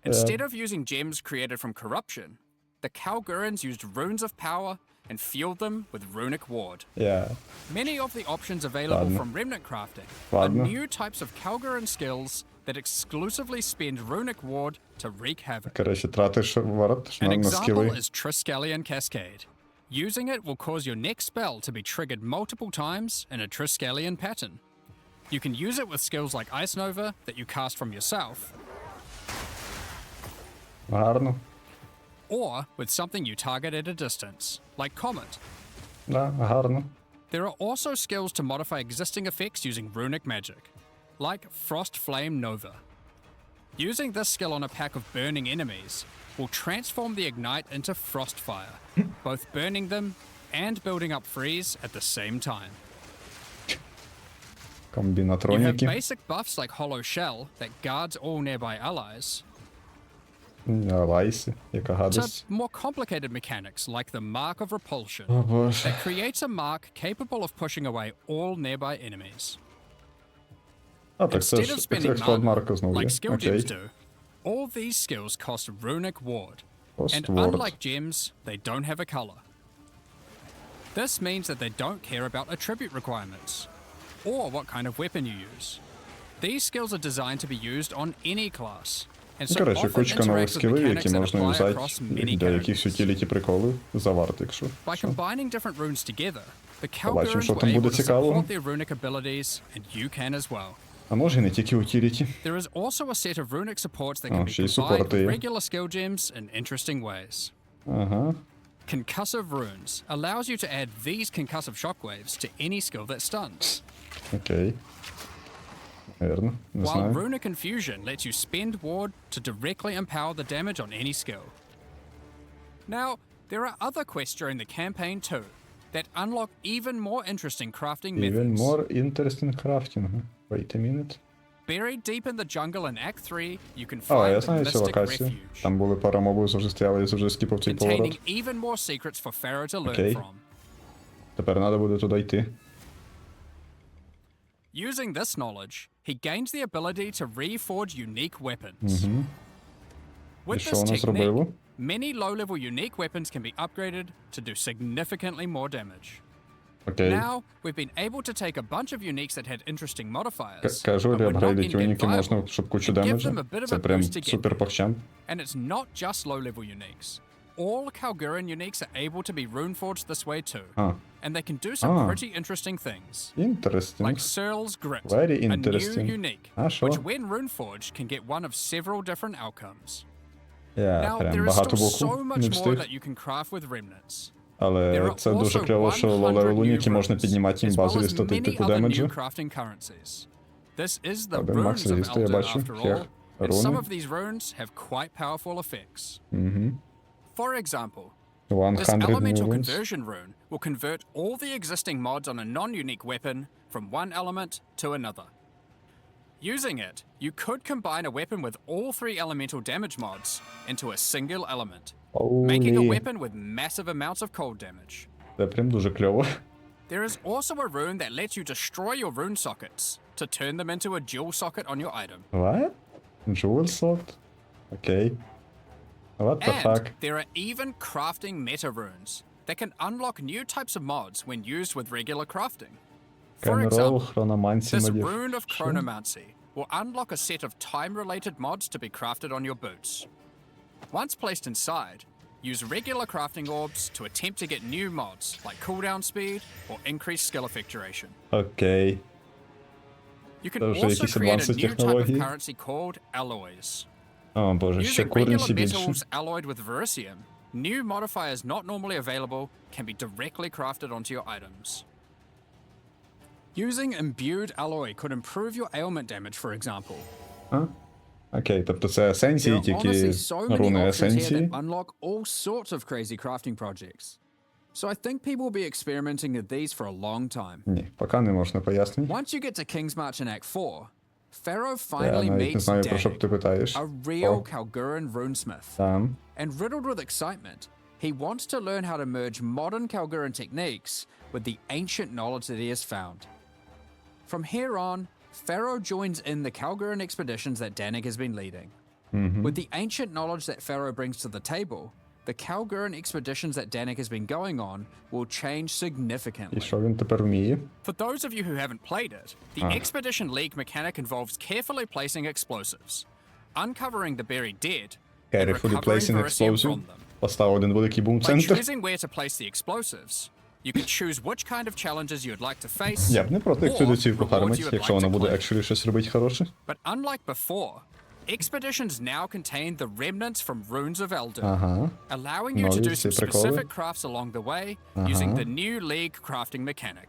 Instead of using gems created from corruption, the Kalgurans used runes of power and fueled them with Runic Ward. Я. Many of the options available Ладно. from remnant crafting Ладно. are new types of Kalguran skills that exclusively spend Runic Ward to wreak havoc. Коротше, тратиш ворот An на example скіли. is Triskelion Cascade. Using it will cause your next spell to be triggered multiple times in a Triskelion pattern. You can use it with skills like Ice Nova that you cast from yourself, Гарно. or with something you target at a distance, like Comet. Да, гарно. There are also skills to modify existing effects using runic magic, like Frost Flame Nova. Using this skill on a pack of burning enemies will transform the Ignite into Frostfire, both burning them and building up freeze at the same time. You have Комбінатроніки. basic buffs like Hollow Shell that guards all nearby allies, Лайси, яка to гадость. more complicated mechanics like the Mark of Repulsion, О боже. that creates a mark capable of pushing away all nearby enemies. А, так це Instead ж of spending експлод mana, марка знову є. like skill gems Окей. do, all these skills cost runic ward. And Post-ward. unlike gems, they don't have a color. This means that they don't care about attribute requirements, or what kind of weapon you use. These skills are designed to be used on any class, and so Коротше, often кучка нових interact with скілів, mechanics які that можна apply юзати across many для якихось characters. утіліті приколів за варт, якщо. By що. combining different runes together, the Побачимо, Kalgurans що were там буде able to цікавого. support their runic abilities, and you can as well. А може і не тільки утіліті. There is also a set of runic supports that Oh, can be ще й combined супорти with є. regular skill gems in interesting ways. Ага. Concussive Runes allows you to add these concussive shockwaves to any skill that stuns, Окей. Наверно, не while знаю. Runic Infusion lets you spend ward to directly empower the damage on any skill. Now, there are other quests during the campaign too that unlock even more interesting crafting Even methods. more interesting crafting. Wait a minute. Buried deep in the jungle in Act 3, you can А, find я the знаю цю Mystic локацію. Refuge, Там були пара мобів, завжди стояли, я завжди скіпав цей containing поворот. even more secrets for Pharaoh to learn Окей. from. Тепер треба буде туди йти. Using this knowledge, he gains the ability to reforge unique weapons. І With що this воно technique, зробило? many low-level unique weapons can be upgraded to do significantly more damage. Окей. Now, we've been able to take a bunch of uniques that had interesting modifiers, Кажу, but were not апгрейдить in-game уніки можна, viable, щоб кучу and give демеджа. them a bit of Це a прям boost to get супер похчам. And it's not just low-level uniques. All Kalguran uniques are able to be runeforged this way too, А, and they can do some Ah. pretty interesting things. interesting. Like Searle's Grit, Very a interesting. new unique, Ah, sure. which when runeforged can get one of several different outcomes. Я Now, прям there is багато still so боку much не more встиг. that you can craft with remnants. There Але are це дуже also кльово, що 100 лоу-левел new уніки можна runes, піднімати їм as well базові as стати many типу other new демеджу. crafting currencies. This is the Один runes макс of резисту я Elder бачу. after all, Хех. and some Руни. of these runes have quite powerful effects. For example, 100 this elemental runes. conversion rune will convert all the existing mods on a non-unique weapon from one element to another. Using it, you could combine a weapon with all 3 elemental damage mods into a single element, making a Holy. weapon with massive amounts of cold damage. Це прям дуже кльово. There is also a rune that lets you destroy your rune sockets to turn them into a dual socket on your item. What? Jewel sword? Окей. What the And fuck? there are even crafting meta runes that can unlock new types of mods when used with regular crafting. For Can roll example, хрономансі this модів. rune of Що? chronomancy will unlock a set of time-related mods to be crafted on your boots. Once placed inside, use regular crafting orbs to attempt to get new mods like cooldown speed or increased skill effect duration. Окей. You can Це вже also якісь create a advanced new type of технології. currency called alloys. О, боже, ще Using regular куренсі більше. metals alloyed with verisium, new modifiers not normally available can be directly crafted onto your items. Using imbued alloy could improve your ailment damage, for example. А? Окей, тобто це есенції, There are honestly тільки so many руни options here есенції. that unlock all sorts of crazy crafting projects. So I think people will be experimenting with these for a long time. Ні, поки не можна пояснити. Once you get to King's March in Act 4, Pharaoh Я finally навіть не meets знаю, про що б ти Dag, питаєш. a real О, Kalguran runesmith. там. And riddled with excitement, He wants to learn how to merge modern Kalguran techniques with the ancient knowledge that he has found. From here on, Pharaoh joins in the Kalguran expeditions that Danik has been leading. With the ancient knowledge that Pharaoh brings to the table, the Kalguran expeditions that Danik has been going on will change І significantly. що він тепер вміє? For those of you who haven't played it, the Expedition League mechanic involves carefully placing explosives, uncovering the buried dead, and Carefully recovering placing Verisium explosive. from them. Поставив один великий By бум-центр. choosing where to place the explosives, you can choose which kind of challenges you'd like to face, Я б не проти or експедицію rewards похармить, you would якщо like вона to буде claim. actually щось робити хороше. But unlike before, expeditions now contain the remnants from Runes of Eldur, Ага. allowing you to Нові do ці some приколи. specific crafts along the way using the new League crafting mechanic.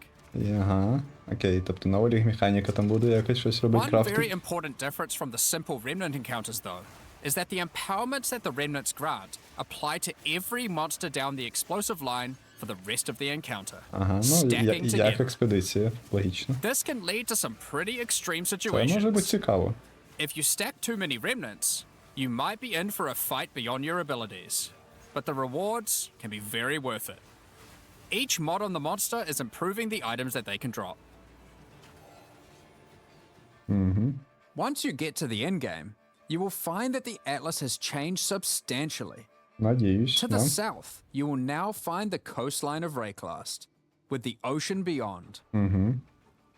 Ага. Окей, тобто нова ліг-механіка там буде якось щось робити One крафти. very important difference from the simple remnant encounters, though, is that the empowerments that the remnants grant apply to every monster down the explosive line for the rest of the encounter, Ага, ну stacking як together. експедиція, логічно. This can lead to some pretty extreme Це може бути situations. цікаво. If you stack too many remnants, you might be in for a fight beyond your abilities, but the rewards can be very worth it. Each mod on the monster is improving the items that they can drop. Once you get to the endgame, you will find that the Atlas has changed substantially. Надіюсь, To да. the south, you will now find the coastline of Rayclast, with the ocean beyond.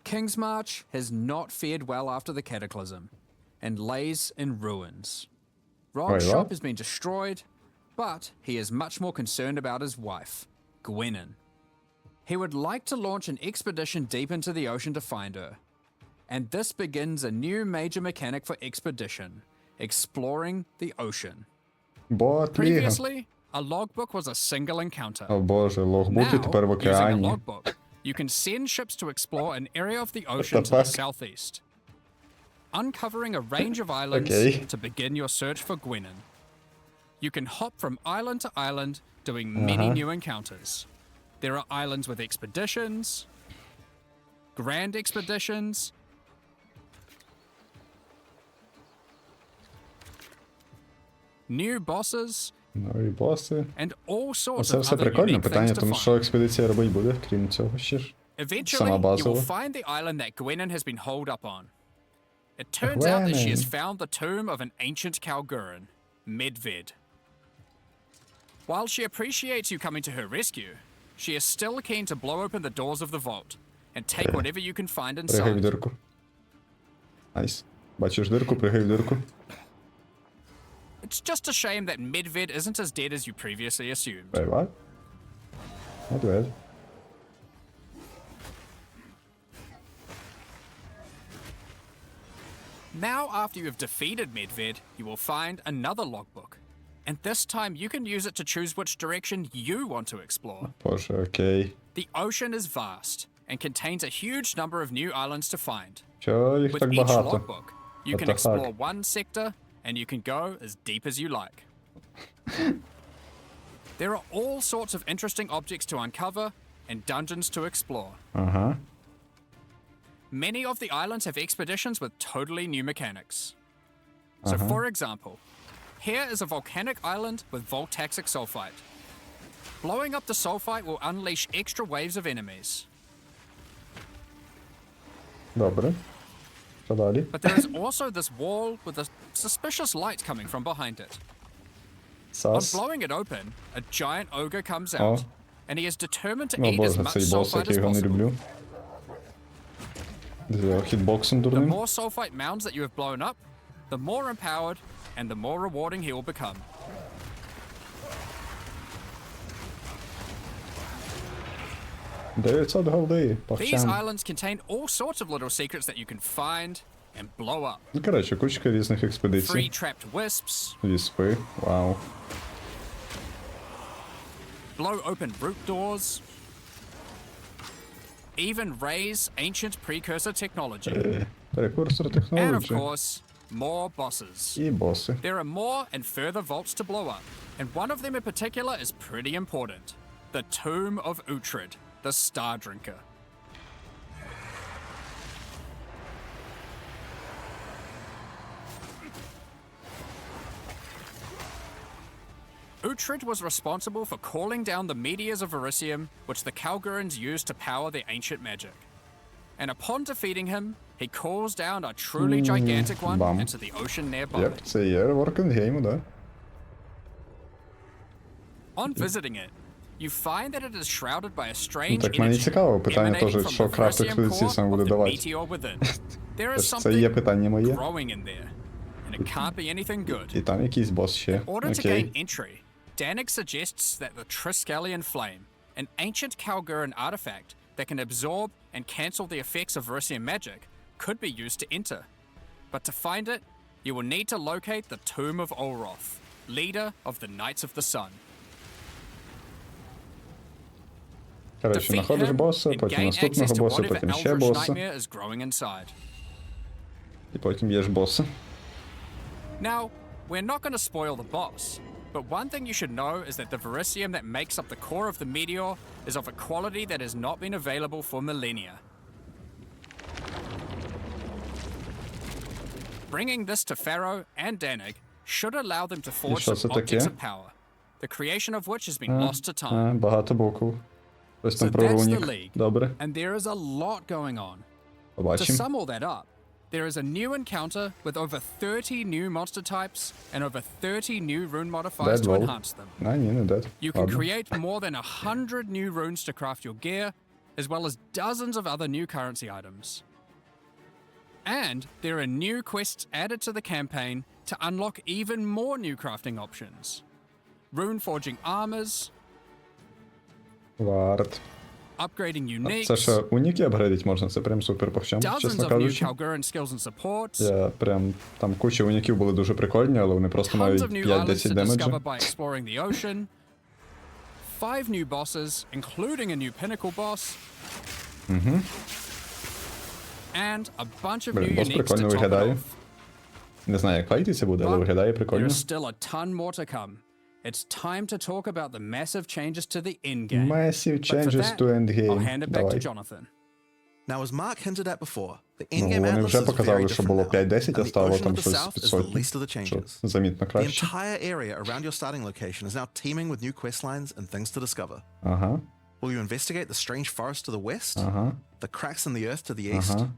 King's March has not fared well after the Cataclysm, and lays in ruins. Ron's Wait, shop what? has been destroyed, but he is much more concerned about his wife, Gwenin. He would like to launch an expedition deep into the ocean to find her. And this begins a new major mechanic for expedition, exploring the ocean. Бот ліга. Previously, a logbook was a single encounter. О боже, логбуки тепер в Now, using a океані. logbook, you can send ships to explore an area of the ocean to the fuck? southeast, uncovering a range of islands Okay. to begin your search for Gwenin. You can hop from island to island, doing many new encounters. There are islands with expeditions, grand expeditions, new bosses, Нові боси. and all sorts Це of все other прикольно. unique Питання things в to тому, find. що експедиція робить буде, крім цього ще ж. Eventually, Сама you will базова. find the island that Gwenin has been holed up on. It turns out that she has Gwenin. found the tomb of an ancient Kalguran, Medved. While she appreciates you coming to her rescue, she is still keen to blow open the doors of the vault and take whatever you can find Пригай в inside. дирку. Найс. Бачиш дирку, пригай в дирку. It's just a shame that Medved isn't as dead as you previously assumed. Wait, what? Медведь. Now, after you have defeated Medved, you will find another logbook. And this time you can use it to choose which direction you want to explore. Боже, окей. The ocean is vast and contains a huge number of new islands to find. Чого їх With так each багато? logbook, you What can the explore fuck? one sector and you can go as deep as you like. There are all sorts of interesting objects to uncover and dungeons to explore. Ага. Many of the islands have expeditions with totally new mechanics. So, for example, here is a volcanic island with voltaxic sulfite. Blowing up the sulfite will unleash extra waves of enemies. Добре. Що далі? But there is also this wall with a suspicious light coming from behind it. On Сас. blowing it open, a giant ogre comes out, Oh. and he is determined to О eat as боже, much цей босс, sulfite як as я його не possible. люблю. З його хітбоксом The дурним. more sulfite mounds that you have blown up, the more empowered and the more rewarding he will become. $900 голди. These Пахчам. islands contain all sorts of little secrets that you can find and blow up. Ну, коротше, кучка різних Free експедицій. trapped wisps, Віспи. Вау. blow open root doors, even raise ancient precursor technology, Прекурсор and of технології. course, more bosses. І боси. There are more and further vaults to blow up, and one of them in particular is pretty important. The Tomb of Uhtred, the Star Drinker. Uhtred was responsible for calling down the meteors of Verisium, which the Kalgurans used to power their ancient magic. And upon defeating him, he calls down a truly gigantic one Bam. into the ocean nearby. Єп, це є working game, да. On visiting it, you find that it is shrouded by a strange Так мені energy цікаво, питання emanating теж, from що the крафт Verisium експедиції core сам of буде the давати. meteor within. There is Це є something питання моє. growing in there, and it can't be anything good. І там якийсь бос ще. In order to Окей. gain entry, Danik suggests that the Triskelion Flame, an ancient Kalguran artifact that can absorb and cancel the effects of Verisium magic, could be used to enter. But to find it, you will need to locate the Tomb of Olroth, leader of the Knights of the Sun. Коротше, Defeat знаходиш him боса, and потім gain наступного access to боса, whatever потім ще eldritch боса. nightmare is growing inside. І потім б'єш боса. Now, we're not going to spoil the boss, but one thing you should know is that the Verisium that makes up the core of the meteor is of a quality that has not been available for millennia. Bringing this to Pharaoh and Danik should allow them to forge що some це objects таке? of power, the creation of which has been lost to time. Багато букв. Ось So там про that's the рунік. League, Добре, and there is a lot going on. To побачимо. sum all that up, there is a new encounter with over 30 new monster types and over 30 new rune modifiers Dead to roll. enhance them. А, ні, не дед. You can Ладно. create more than 100 new runes to craft your gear, as well as dozens of other new currency items. And there are new quests added to the campaign to unlock even more new crafting options. Rune forging armors, Варт. upgrading Це uniques, що, уніки апгрейдить можна? Це прям супер повчем, dozens чесно of new кажучи. Kalguran skills and supports, Я прям, там куча уніків були дуже прикольні, але вони просто tons мають of new islands 5-10 to discover демеджа. by exploring the ocean, 5 new bosses, including a new pinnacle boss, and a bunch of Блін, new бос uniques to прикольно top it виглядає. off. Не знаю, як файтиться буде, але But виглядає there прикольно. is still a ton more to come. It's time to talk about the massive changes to the endgame. Massive But for changes that, to endgame. I'll hand it back to Давай. Jonathan. Now, as Mark hinted at before, the Ну, endgame вони atlas вже is very показали, що different було now, 5-10, а and the стало ocean там of the щось south під is the сотню, least of the що changes. замітно The краще. entire area around your starting location is now teeming with new questlines and things to discover. Ага, Will you investigate the strange forest to the west, ага, the cracks in the earth to the east, ага.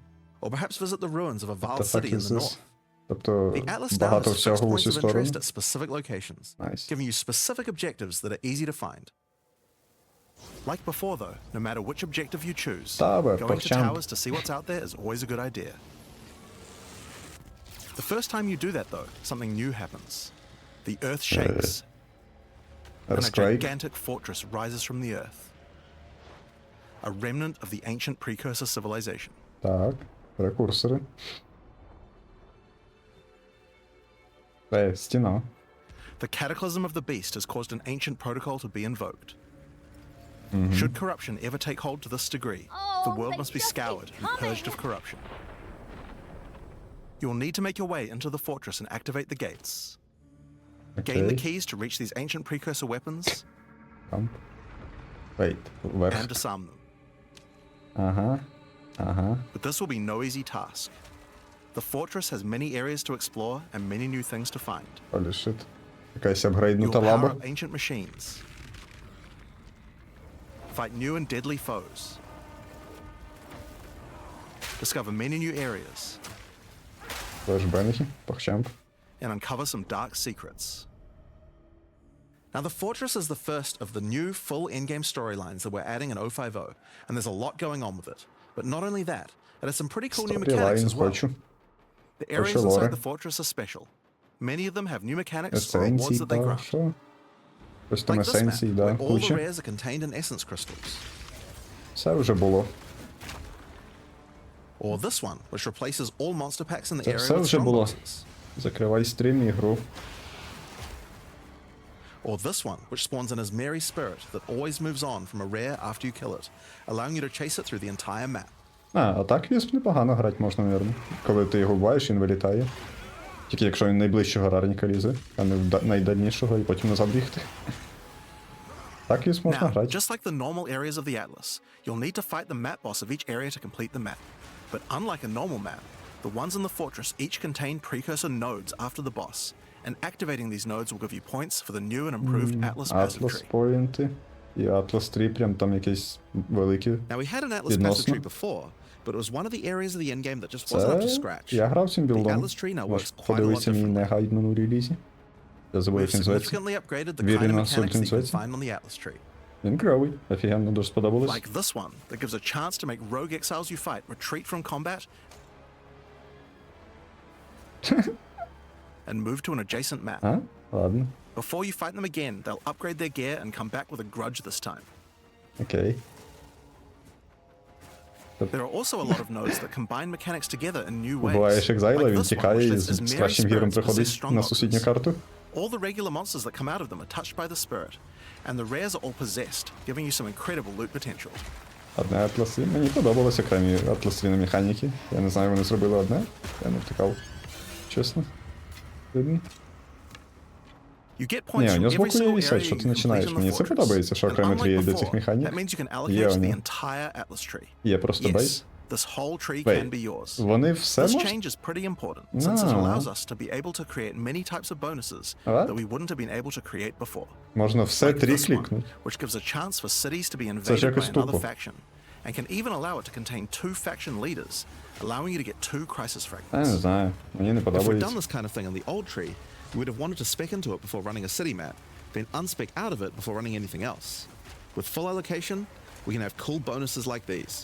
or perhaps visit the ruins of a What vile the fuck city in is the this? north? Тобто, The atlas down багато has fixed всього в points усі of сторони. interest at specific locations, Nice. giving you specific objectives that are easy to find. Like before, though, no matter which objective you choose, Та, бе, going to почам. towers to see what's out there is always a good idea. The first time you do that, though, something new happens. The earth shakes, and a Earthquake. gigantic fortress rises from the earth. A remnant of the ancient precursor civilization. Так, рекурсори. Стіна. The cataclysm of the beast has caused an ancient protocol to be invoked. Should corruption ever take hold to this degree, the world must be scoured and purged of corruption. You will need to make your way into the fortress and activate the gates. Gain the Окей. keys to reach these ancient precursor weapons Камп. Вейт, and вверх. disarm them. Ага, ага. But this will be no easy task. The fortress has many areas to explore and many new things to find. Holy shit. Якась You will апгрейднута power лаба. up ancient machines, fight new and deadly foes, discover many new areas, Флешбенги, похчамп. and uncover some dark secrets. Now, the Fortress is the first of the new full endgame storylines that we're adding in 050, and there's a lot going on with it. But not only that, it has some pretty cool new mechanics Storylines as well. хочу. The areas Хочу inside лора. the fortress are special. Many of them have new mechanics or Есенції, rewards that they та grant. що? Ось там Like this map, есенції, да, where all the куча. rares are contained in essence crystals. Все вже було. Or this one, which replaces all monster packs in the Це area все with вже strong було. bosses. Закривай стрім і гру. Or this one, which spawns an Asmeri spirit that always moves on from a rare after you kill it, allowing you to chase it through the entire map. А так вісп непогано грати можна, мабуть. Коли ти його вбиваєш, він вилітає. Тільки якщо він найближчого рарника лізе, а не в найдальнішого і потім назад бігти. Так вісп можна Now, грати. just like the normal areas of the Atlas, you'll need to fight the map boss of each area to complete the map. But unlike a normal map, the ones in the fortress each contain precursor nodes after the boss, and activating these nodes will give you points for the new and improved Atlas passive Atlas tree. Pointi. І Atlas Tree прям там якісь великі. Now we had an Atlas passive Відносно. tree before, but it was one of the areas of the endgame that just wasn't up to Це... scratch. Я грав цим The білдом. Atlas tree now Можеш works quite a lot подивитися мій differently. негайдному релізі. Я забув, We've як він зветься. significantly upgraded the Вірі kind of на mechanics that you can сольтинцвеці. find on the Atlas tree. Він кльовий. Офігенно, дуже сподобалось. Like this one, that gives a chance to make rogue exiles you fight retreat from combat and move to an adjacent map. А? Ладно. Before you fight them again, they'll upgrade their gear and come back with a grudge this time. Окей. There are also a lot of nodes that combine mechanics together in new ways. Буваєш Exile, Like він this one, тікає which і lists as з Mary кращим гіром spirits приходить possess strong на сусідню bonds. карту. All the regular monsters that come out of them are touched by the spirit, and the rares are all possessed, giving you some incredible loot potential. Одне Атласи. Мені подобалось окремі атластріни механіки. Я не знаю, вони зробили одне. Я не втикав. Чесно. Видно. You get Ні, points у from нього every збоку є single вісять, area що you ти complete починаєш. in the Мені це fortress. подобається, що And окремі трі є unlike до цих before, механік. that means you can Є allocate у the нього. entire Atlas tree. Є просто Yes, бейс. this whole tree Wait, can be yours. Вони все This можуть? change is pretty important, since it No. allows us to be able to create many types of bonuses What? that we wouldn't have been able to create before. Можна все Like трі this one, клікнути. which gives a chance for cities to be ж invaded by якось another тупо. faction, and can even allow it to contain 2 faction leaders, allowing you to get 2 crisis Я не fragments. знаю, мені не If we'd done подобається. this kind of thing in the old tree, we would have wanted to spec into it before running a city map, then unspec out of it before running anything else. With full allocation, we can have cool bonuses like these.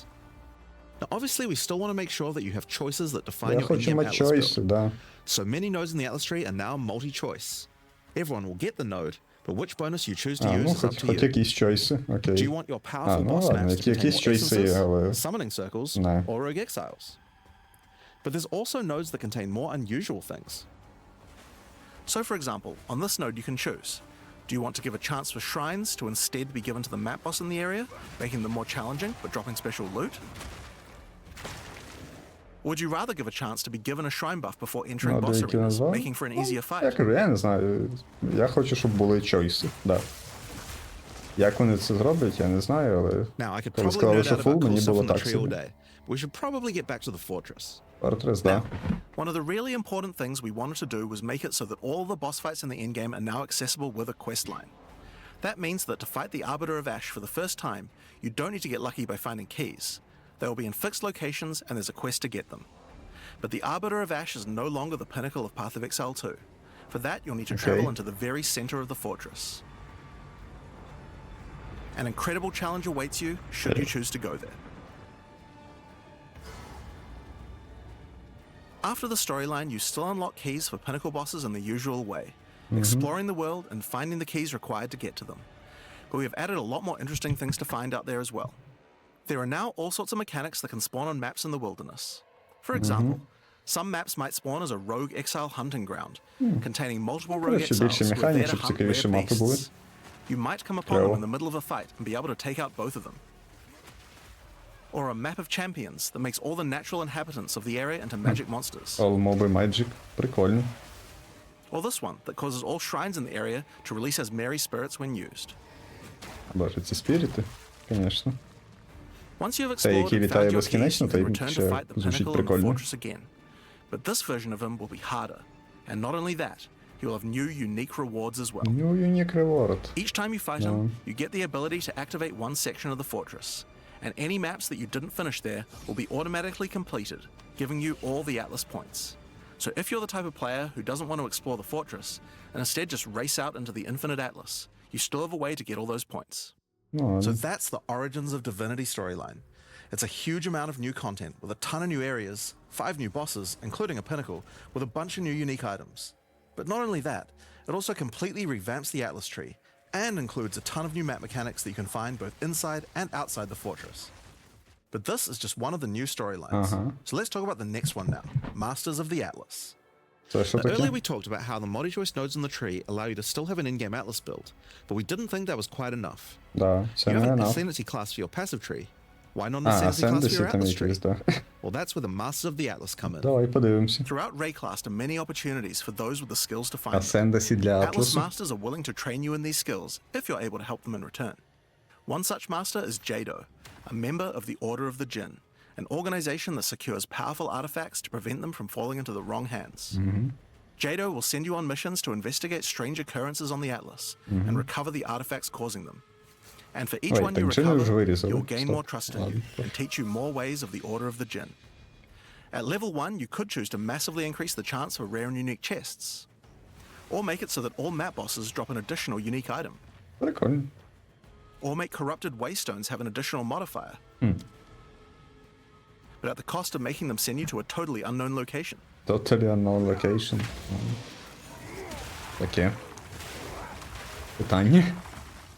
Now obviously we still want to make sure that you have choices that define Я your хочу in-game мати Atlas чойси, build. да. So many nodes in the Atlas tree are now multi-choice. Everyone will get the node, but which bonus you choose to А, use ну, is up to хоч you. якісь чойси, Do you окей. want your powerful no, boss ладно, maps to contain якісь more чойси є, essences, але- summoning circles, Не. or rogue exiles? But there's also nodes that contain more unusual things. So for example, on this node you can choose. Do you want to give a chance for shrines to instead be given to the map boss in the area, making them more challenging but dropping special loot? Or would you rather give a chance to be given a shrine buff before entering Ну, boss деякі arenas, назвав. making for an easier Я fight? кажу, я не знаю. Я хочу, щоб були чойси, да. Як вони це зроблять, я не знаю, але Now I could коли probably сказали, nerd що out about фул, cool мені stuff було in the так tree all собі. day. We should probably get back to the fortress. Фортрес, да. One of the really important things we wanted to do was make it so that all the boss fights in the endgame are now accessible with a quest line. That means that to fight the Arbiter of Ash for the first time, you don't need to get lucky by finding keys. They will be in fixed locations and there's a quest to get them. But the Arbiter of Ash is no longer the pinnacle of Path of Exile 2. For that, you'll need to travel into the very center of the fortress. An incredible challenge awaits you should you choose to go there. After the storyline, you still unlock keys for pinnacle bosses in the usual way, exploring the world and finding the keys required to get to them. But we have added a lot more interesting things to find out there as well. There are now all sorts of mechanics that can spawn on maps in the wilderness. For example, some maps might spawn as a rogue exile hunting ground, containing multiple rogue Коротше, більше exiles who are механік, there to щоб hunt цікавіші rare мапи були. beasts. You might come upon them in the middle of a fight and be able to take out both of them. Or a map of champions that makes all the natural inhabitants of the area into magic monsters. All моби Magic. Прикольно. Or this one that causes all shrines in the area to release as merry spirits when used. Боже, ці спірити, звісно. Once you have Та, explored який and літає found your keys, безкінечно, you та can й return to ще fight the звучить pinnacle and the прикольно. fortress again. But this version of him will be harder. And not only that, he will have new unique rewards as well. Ну, Unique Reward. Each time you fight him, you get the ability to activate one section of the fortress. And any maps that you didn't finish there will be automatically completed, giving you all the Atlas points. So if you're the type of player who doesn't want to explore the fortress, and instead just race out into the infinite Atlas, you still have a way to get all those points. Ну, So ладно. that's the Origins of Divinity storyline. It's a huge amount of new content with a ton of new areas, 5 new bosses, including a pinnacle, with a bunch of new unique items. But not only that, it also completely revamps the Atlas tree and includes a ton of new map mechanics that you can find both inside and outside the fortress. But this is just one of the new storylines. So let's talk about the next one now, Masters of the Atlas. Це що Now, earlier таке? we talked about how the multi-choice nodes in the tree allow you to still have an in-game Atlas build, but we didn't think that was quite enough. Да, це You have не an enough. Ascendancy class for your passive tree. Why not an А, Ascendancy class for Ascendancy your там Atlas tree? якийсь, да. Well, that's where the Masters of the Atlas come in. Давай подивимося. Throughout Rayclass are many opportunities for those with the skills to find them. Ascendancy для Atlas Атласу. Masters are willing to train you in these skills if you're able to help them in return. One such master is Jado, a member of the Order of the Jinn, an organization that secures powerful artifacts to prevent them from falling into the wrong hands. Jado will send you on missions to investigate strange occurrences on the Atlas and recover the artifacts causing them. And for each Wait, one you так Джина ж recover, вирізали. you'll gain Стоп. more trust in you Ладно. and teach you more ways of the Order of the Jinn. At level 1, you could choose to massively increase the chance for rare and unique chests. Or make it so that all map bosses drop an additional unique item. Прикольно. Or make corrupted waystones have an additional modifier. But at the cost of making them send you to a totally unknown location. Totally unknown location. Таке. Питання?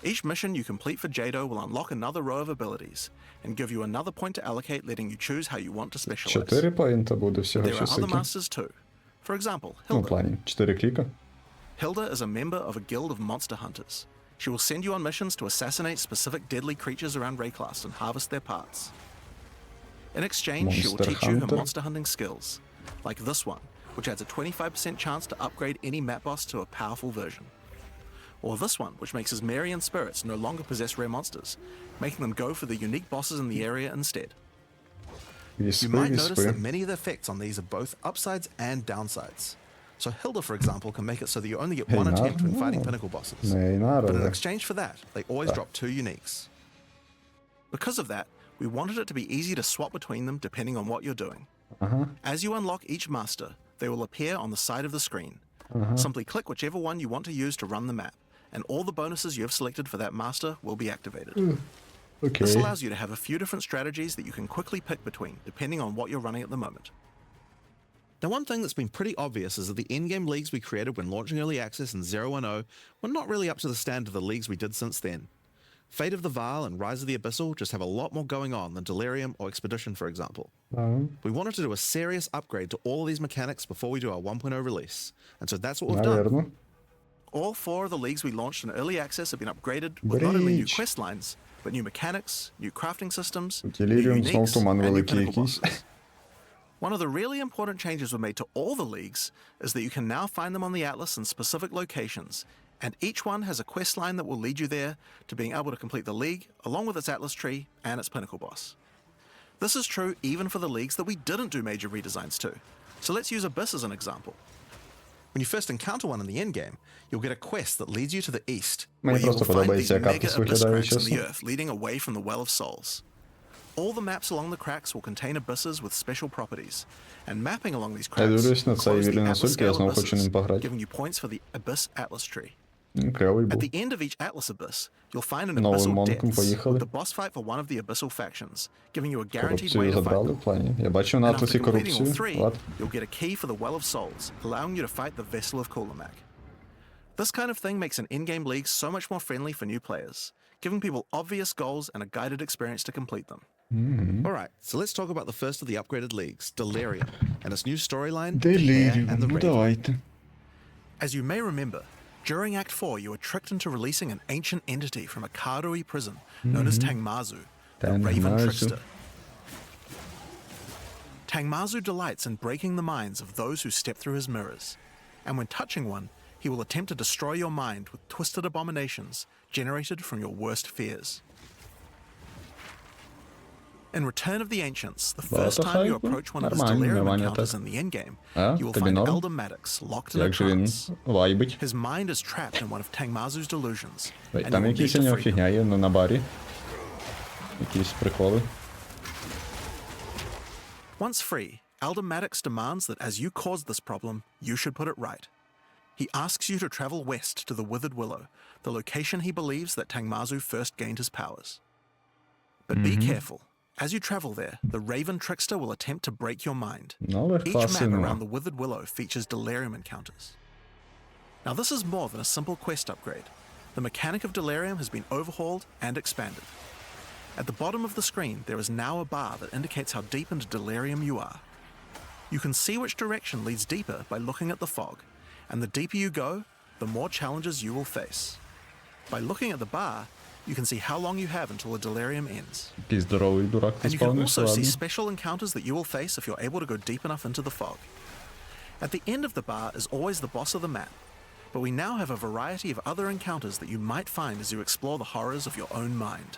Each mission you complete for Jado will unlock another row of abilities and give you another point to allocate, letting you choose how you want to specialize. 4 поінта буде всього There are other часики. masters too. For example, Ну, в Hilda. плані, 4 кліка. Hilda is a member of a guild of monster hunters. She will send you on missions to assassinate specific deadly creatures around Rayclass and harvest their parts. In exchange, she will Monster teach you her hunter. monster hunting skills, like this one, which adds a 25% chance to upgrade any map boss to a powerful version. Or this one, which makes Asmerian spirits no longer possess rare monsters, making them go for the unique bosses in the area instead. You Віспи, might notice that віспи. many of the effects on these are both upsides and downsides. So Hilda, for example, can make it so that you only get one Hey, attempt when no. fighting pinnacle bosses. Не надо. But in exchange for that, they always drop 2 uniques. Because of that, we wanted it to be easy to swap between them depending on what you're doing. As you unlock each master, they will appear on the side of the screen. Simply click whichever one you want to use to run the map, and all the bonuses you have selected for that master will be activated. This Окей. allows you to have a few different strategies that you can quickly pick between, depending on what you're running at the moment. Now, one thing that's been pretty obvious is that the in-game leagues we created when launching Early Access in 010 were not really up to the standard of the leagues we did since then. Fate of the Vaal and Rise of the Abyssal just have a lot more going on than Delirium or Expedition, for example. We wanted to do a serious upgrade to all of these mechanics before we do our 1.0 release, and so that's what we've done. Наверно. All 4 of the leagues we launched in Early Access have been upgraded with not only new Breach. quest lines, but new mechanics, new crafting systems, new Delirium, знов uniques, туман and new великий pinnacle якийсь. bosses. One of the really important changes we made to all the leagues is that you can now find them on the Atlas in specific locations, and each one has a quest line that will lead you there to being able to complete the league, along with its Atlas tree and its pinnacle boss. This is true even for the leagues that we didn't do major redesigns to. So let's use Abyss as an example. When you first encounter one in the endgame, you'll get a quest that leads you to the east, Мені where you просто will find these подобається, як mega Аптис abyss виглядає, cracks in the чесно. earth leading away from the Well of Souls. All the maps along the cracks will contain abysses with special properties, and mapping along these cracks дивлюсь на цей close the вільний Atlas насильки, я scale знову хочу ним abysses, пограти. giving you points for the Abyss Atlas tree. Кльовий At був. the end of each Atlas Abyss, you'll find an Новим Abyssal монком Depths поїхали. with the boss fight for one of the Abyssal factions, giving you a guaranteed way Корупцію to fight забрали them. в плані. Я бачив на And after Атласі completing all корупцію. 3, Лад. you'll get a key for the Well of Souls, allowing you to fight the Vessel of Kulamak. This kind of thing makes an in-game league so much more friendly for new players, giving people obvious goals and a guided experience to complete them. Alright, so let's talk about the first of the upgraded leagues, Delirium, and its new storyline, The Hare and the Ну Raven. давайте. As you may remember, during Act 4 you were tricked into releasing an ancient entity from a Karui prison known as Tangmazu, the Raven Tangmazu. Trickster. Tangmazu delights in breaking the minds of those who step through his mirrors, and when touching one, he will attempt to destroy your mind with twisted abominations generated from your worst fears. In Return of the Ancients, the first time you approach one of his Нормально, delirium нормально encounters так. in the endgame, А, you will тобі find норм? Elder Maddox locked in a Як же він trance. вайбить? His mind is trapped in one of Tangmazu's delusions, Ой, and там you will якісь need у to нього free him. фігня є, ну на барі. Якісь приколи. Once free, Elder Maddox demands that as you caused this problem, you should put it right. He asks you to travel west to the Withered Willow, the location he believes that Tangmazu first gained his powers. But be careful. As you travel there, the Raven Trickster will attempt to break your mind. Ну, але Each класи map нема. around the Withered Willow features delirium encounters. Now this is more than a simple quest upgrade. The mechanic of delirium has been overhauled and expanded. At the bottom of the screen, there is now a bar that indicates how deep into delirium you are. You can see which direction leads deeper by looking at the fog, and the deeper you go, the more challenges you will face. By looking at the bar, you can see how long you have until the delirium ends. Який здоровий дурак And you can заспавнився, also see ладно. special encounters that you will face if you're able to go deep enough into the fog. At the end of the bar is always the boss of the map, but we now have a variety of other encounters that you might find as you explore the horrors of your own mind.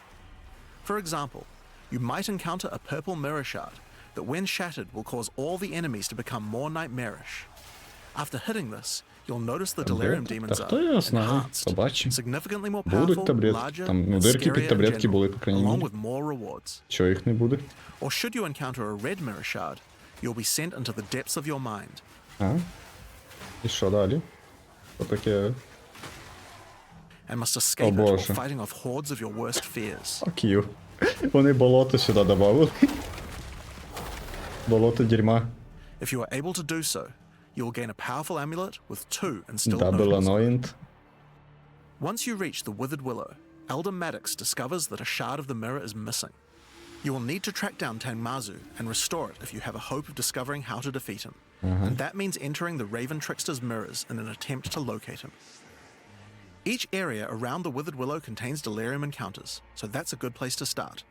For example, you might encounter a purple mirror shard that when shattered will cause all the enemies to become more nightmarish. After hitting this, you'll notice the delirium demons Та хто are його знає? enhanced, Побачимо. significantly more Будуть powerful, таблетки. larger, Там, ну, and дирки під scarier in таблетки були, по general, крайній along мірі. with more rewards. Чого їх не буде? Or should you encounter a red mirror shard, you'll be sent into the depths of your mind. А? І що далі? Що таке? And must escape it Боже. while fighting off hordes of your worst fears. Fuck you. Вони болото сюди добавили. Болото дерьма. If you are able to do so, you will gain a powerful amulet with 2 instilled Double nodes. annoyant. Once you reach the Withered Willow, Elder Maddox discovers that a shard of the mirror is missing. You will need to track down Tangmazu and restore it if you have a hope of discovering how to defeat him. And that means entering the Raven Trickster's mirrors in an attempt to locate him. Each area around the Withered Willow contains delirium encounters, so that's a good place to start.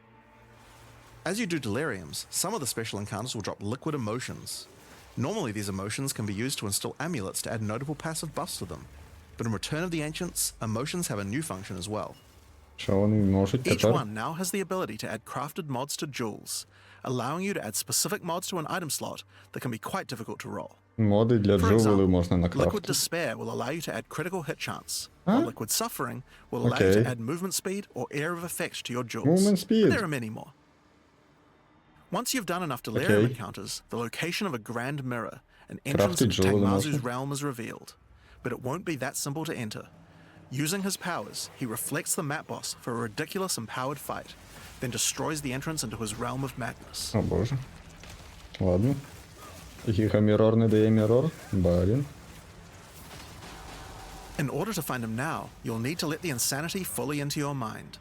As you do deliriums, some of the special encounters will drop liquid emotions. Normally these emotions can be used to install amulets to add notable passive buffs to them, but in Return of the Ancients, emotions have a new function as well. Що вони можуть Each тепер? one now has the ability to add crafted mods to jewels, allowing you to add specific mods to an item slot that can be quite difficult to roll. Моди для For джувелів example, можна Liquid накрафтити. Despair will allow you to add critical hit chance, while Liquid Suffering will allow you Okay. to add movement speed or area of effect to your jewels. Movement speed. And there are many more. Once you've done enough delirium Okay. encounters, the location of a grand mirror, an entrance Crafted into jewel Tangmazu's emotion. realm is revealed. But it won't be that simple to enter. Using his powers, he reflects the map boss for a ridiculous empowered fight, then destroys the entrance into his realm of madness. О боже. Ладно. Гігамірор не дає мірор. Барін. In order to find him now, you'll need to let the insanity fully into your mind.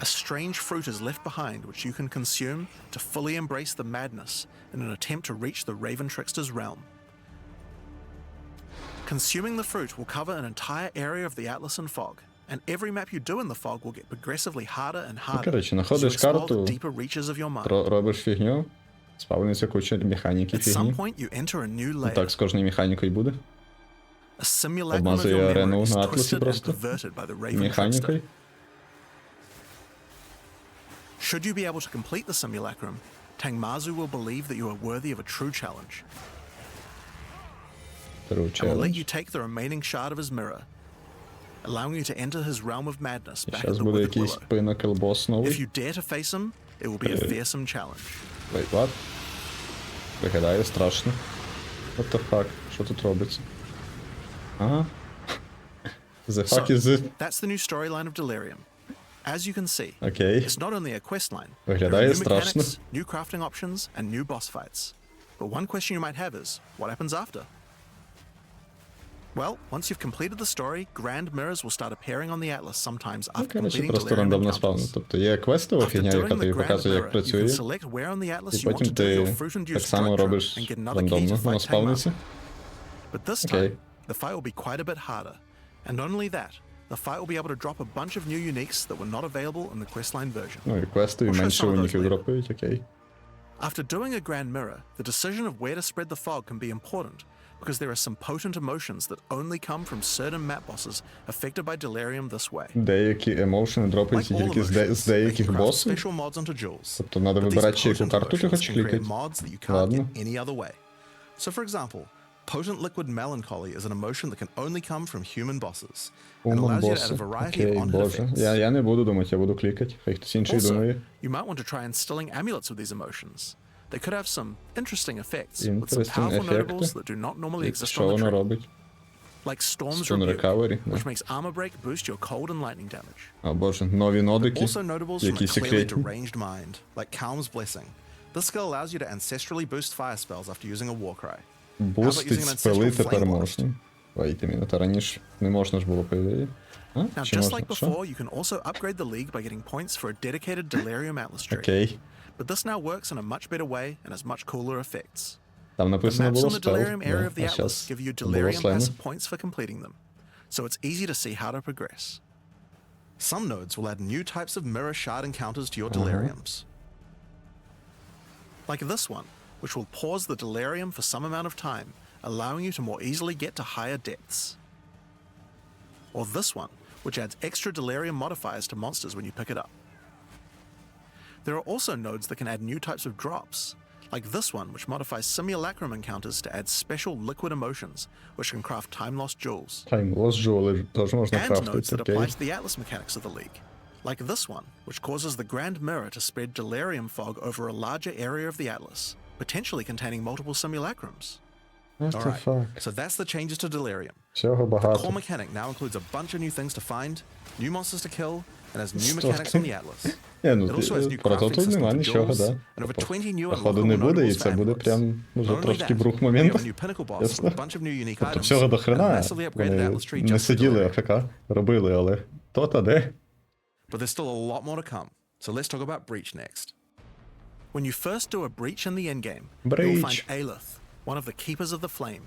A strange fruit is left behind which you can consume to fully embrace the madness in an attempt to reach the Raven Trickster's realm. Consuming the fruit will cover an entire area of the Atlas and Fog, and every map you do in the fog will get progressively harder and harder коротше, as you знаходиш explore карту, the deeper reaches of your mind. Робиш фігню, спавниться куча механіки At some фігні. point you enter a new layer. Так з кожною механікою буде. A simulacrum of Обмазує your арену memory is на Атласі twisted and просто. perverted by the Raven Trickster. Механікою. Should you be able to complete the simulacrum, Tangmazu will believe that you are worthy of a true challenge, True and will let you challenge. take the remaining shard of his mirror, allowing you to enter his realm of madness І back at зараз the буде Withered якийсь Willow. пинакл бос If новий. you dare to face him, it will be a fearsome challenge. Wait, what? Виглядає страшно. What the fuck? Що тут робиться? Ага. The fuck is it? That's the new storyline of Delirium. As you can see, Окей. it's not only a quest line. There are Виглядає new страшно. mechanics, new crafting options, and new boss fights. But one question you might have is, what happens after? Well, once you've completed the story, grand mirrors will start appearing on the Atlas sometimes Ну, after коротше, completing просто Delirium рандомно спавну. encounters. Тобто є квестова After фігня, яка doing the тобі grand показує, як mirror, you працює, can select where on the Atlas і you want потім to do your ти fruit-induced так само strike робиш trip and get another key to рандомно на fight спавниці. Tangmazu. But this Okay. time, the fight will be quite a bit harder. And not only that, the fight will be able to drop a bunch of new uniques that were not available in the questline version. Ну і квестові We'll show менше some of those уніків later. дропають, окей. After doing a grand mirror, the decision of where to spread the fog can be important, because there are some potent emotions that only come from certain map bosses affected by delirium this way. Деякі емоушени Like дропаються all тільки з emotions, they деяких can craft босів. special mods onto jewels. Тобто треба But these вибирати, чи яку potent карту ти emotions хочеш can create клікати. mods that you can't Ладно. get any other way. So for example, potent liquid melancholy is an emotion that can only come from human bosses and Human allows you to add боси. a variety of Окей, on-hit боже. effects. Я не буду думати, я буду клікати. Хай хтось інший Also, думає. you might want to try instilling amulets with these emotions. They could have some interesting effects with some Interesting powerful ефекти. notables that do not normally exist Що on the воно tree, робить? like Storm's Stun Rebuke, recovery, which да. makes armor break boost your cold and lightning damage. А боже, нові нодики, Also notables from які a clearly секретні. deranged mind, like Calm's Blessing. This skill allows you to ancestrally boost fire spells after using a war cry. Бустить using an спели ancestral тепер flame можна. Wait a minute, а раніше не можна ж було, по ідеї. А? Now, Чи just можна? like Що? before, you can also upgrade the league by getting points for a dedicated Delirium Atlas tree. Окей. But this now works in a much better way and has much cooler effects. Там The написано maps було on the спел. Delirium area of the А Atlas щас give you було Delirium слайно. passive points for completing them, so it's easy to see how to progress. Some nodes will add new types of mirror shard encounters to your Deliriums. Like this one, which will pause the Delirium for some amount of time, allowing you to more easily get to higher depths. Or this one, which adds extra Delirium modifiers to monsters when you pick it up. There are also nodes that can add new types of drops, like this one, which modifies simulacrum encounters to add special liquid emotions, which can craft time-lost jewels. Таймлос джоли теж можна And nodes крафтити, that окей. apply to the Atlas mechanics of the League, like this one, which causes the Grand Mirror to spread delirium fog over a larger area of the Atlas, potentially containing multiple simulacrums. What the Alright, fuck? so that's the changes to delirium. Всього The core багато. mechanic now includes a bunch of new things to find, new monsters to kill, and has new Що mechanics ти? on the Atlas. Ні, ну, It also has new про то crafting тут нема systems for нічого, jewels, да. and over 20 new Походу unlockable не буде, і notables це for буде amulets. прям уже Not only трошки that, брух we have моменту. a new pinnacle boss with Ясно? a bunch of new unique Тобто items, всього до and a хрена, massively upgraded вони Atlas tree не just for сиділи delirium. АФК, робили, але то-то де? But there's still a lot more to come, so let's talk about Breach next. When you first do a Breach in the endgame, you'll find Breach. Aelith, one of the Keepers of the Flame,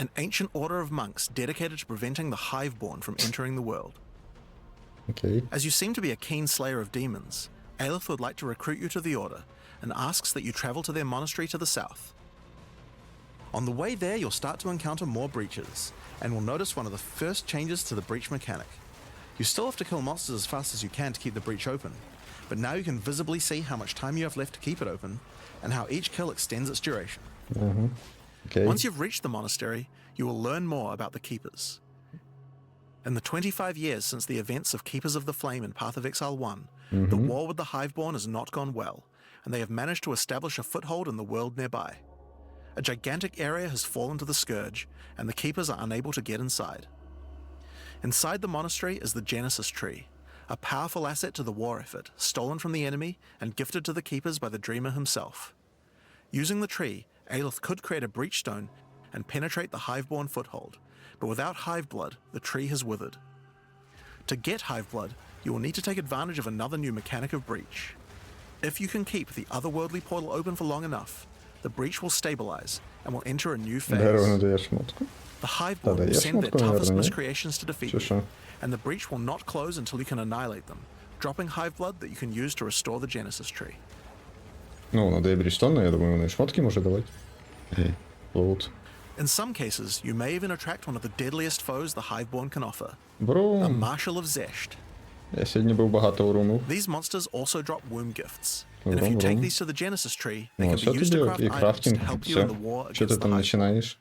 an ancient order of monks dedicated to preventing the Hiveborn from entering the world. Окей. As you seem to be a keen slayer of demons, Aelith would like to recruit you to the Order and asks that you travel to their monastery to the south. On the way there, you'll start to encounter more breaches, and will notice one of the first changes to the breach mechanic. You still have to kill monsters as fast as you can to keep the breach open, but now you can visibly see how much time you have left to keep it open, and how each kill extends its duration. Окей. Once you've reached the monastery, you will learn more about the Keepers. In the 25 years since the events of Keepers of the Flame in Path of Exile 1, the war with the Hiveborn has not gone well, and they have managed to establish a foothold in the world nearby. A gigantic area has fallen to the Scourge, and the Keepers are unable to get inside. Inside the monastery is the Genesis Tree, a powerful asset to the war effort, stolen from the enemy and gifted to the Keepers by the Dreamer himself. Using the tree, Aelith could create a breach stone and penetrate the Hiveborn foothold, but without Hive Blood, the tree has withered. To get Hive Blood, you will need to take advantage of another new mechanic of breach. If you can keep the otherworldly portal open for long enough, the breach will stabilize and will enter a new Дерево не phase. дає шмотку. The Hiveborn will дає send their шмотку, toughest наверное, ні? miscreations to defeat Чи you, що? and the breach will not close until you can annihilate them, dropping Hive Blood that you can use to restore the Genesis Tree. Ну, вона дає брічтон, я думаю, вони шмотки може давати. Лут. In some cases, you may even attract one of the deadliest foes the Hiveborn can offer, a Брум. Marshal of Zesht. Я сьогодні був багато урунув. These monsters also drop womb gifts, and if Vroom, you take vroom. these to the Genesis Tree, they Ну, can все be used to тоді, craft і items to крафтинг, help you in все. the war Що ти against the там Hive. починаєш?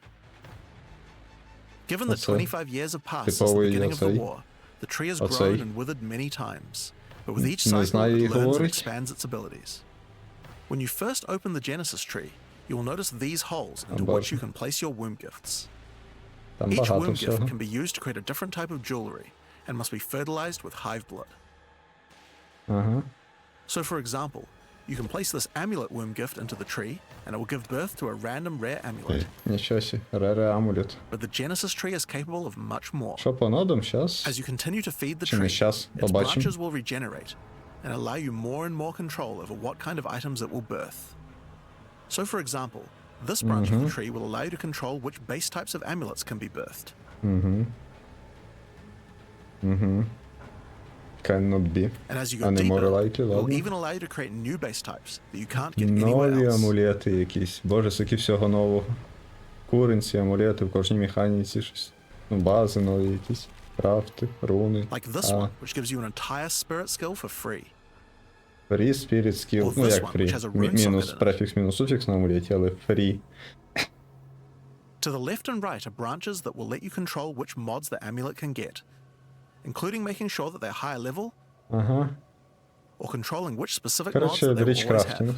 Given that Оце. 25 years have passed since the Типовий beginning of the оцей. war, the tree has Оцей. grown and withered many times, but with each Не cycle знаю, it і learns and говорить. expands its abilities. When you first open the Genesis Tree, you will notice these holes into which you can place your womb gifts. Там Each багато womb gift всього. can be used to create a different type of jewelry and must be fertilized with Hive Blood. Ага. So, for example, you can place this amulet womb gift into the tree, and it will give birth to a random rare amulet. Нічого сі. Рере амулет. But the Genesis Tree is capable of much more. Що по нодам щас? As you continue to feed the Чи не tree, щас? its Побачимо. branches will regenerate and allow you more and more control over what kind of items it will birth. So, for example, this branch of the tree will allow you to control which base types of amulets can be birthed. Cannot be. And as you А go не more deeper, likely, it will ладно. even allow you to create new base types that you can't get anywhere Нові else. амулети якісь. Боже, скільки всього нового. Куренці, амулети в кожній механіці щось. Ну, бази нові якісь. Крафти, руни. Like this one, which gives you an entire spirit skill for free. Free Spirit Skill. Or Ну this як one, free? which has a rune Мінус socket in it. префікс, мінус суфікс на амулеті, але free. To the left and right are branches that will let you control which mods the amulet can get, including making sure that they're higher level, Ага. or controlling which specific mods Коротше, that they will бріч always have. крафтинг.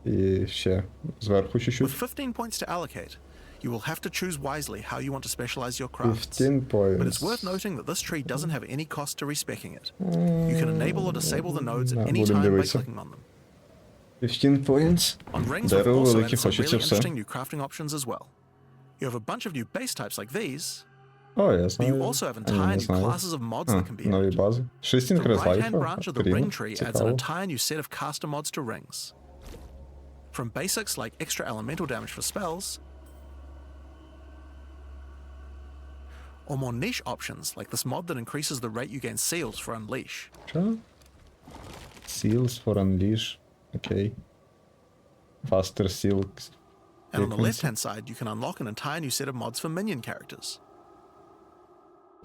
І ще зверху With чуть-чуть. 15 points to allocate, you will have to choose wisely how you want to specialize your crafts. 15 points. But it's worth noting that this tree doesn't have any cost to respecking it. You can enable or disable the nodes at Да, any будемо time by дивитися. clicking on them. 15 points. On rings, we've Дерево also велике, added some хочеться really все. interesting new crafting options as well. You have a bunch of new base types like these, О, я but знаю. you also have А, ні, entire не new знаю. classes of mods that can be Нові added. бази. Шестінг The right-hand Резлайфа. branch of the ring tree adds an Цікаво. entire new set of caster mods to rings. From basics like extra elemental damage for spells, or more niche options like this mod that increases the rate you gain seals for Unleash. Що? Seals for Unleash. Окей. Faster Seals. And on the Frequency. left-hand side, you can unlock an entire new set of mods for minion characters.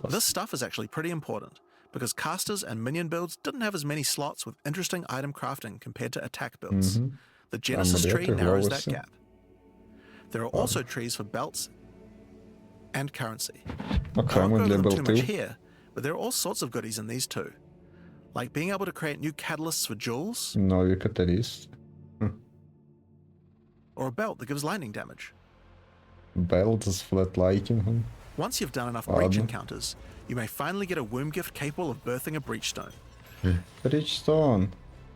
This stuff is actually pretty important, because casters and minion builds didn't have as many slots with interesting item crafting compared to attack builds. The Genesis tree об'єкти, narrows that голоси. gap. There are also trees for belts and currency. I won't Окремо go для over them too much белтів. here, but there are all sorts of goodies in these too. Like being able to create new catalysts for jewels, Нові каталісти. or a belt that gives lightning damage. Белт з флетлайтінгом. Once you've done enough breach Ладно. encounters, you may finally get a womb gift capable of birthing a breach stone. Брічстон.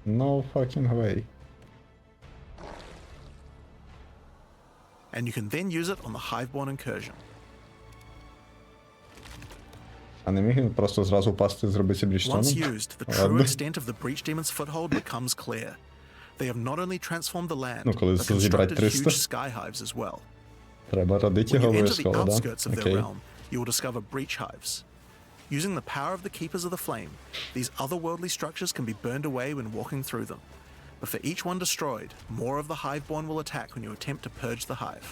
No fucking way. And you can then use it on the Hiveborn incursion. А не міг він просто зразу впасти і зробити брічстоном? Once used, the true Ладно. extent of the breach demon's foothold becomes clear. They have not only transformed the land, Ну, коли but зібрати constructed 300. huge sky hives as well. Треба родити When його you enter the обов'язково, да? outskirts of their Окей. realm, you will discover breach hives. Using the power of the Keepers of the Flame, these otherworldly structures can be burned away when walking through them. But for each one destroyed, more of the Hiveborn will attack when you attempt to purge the hive.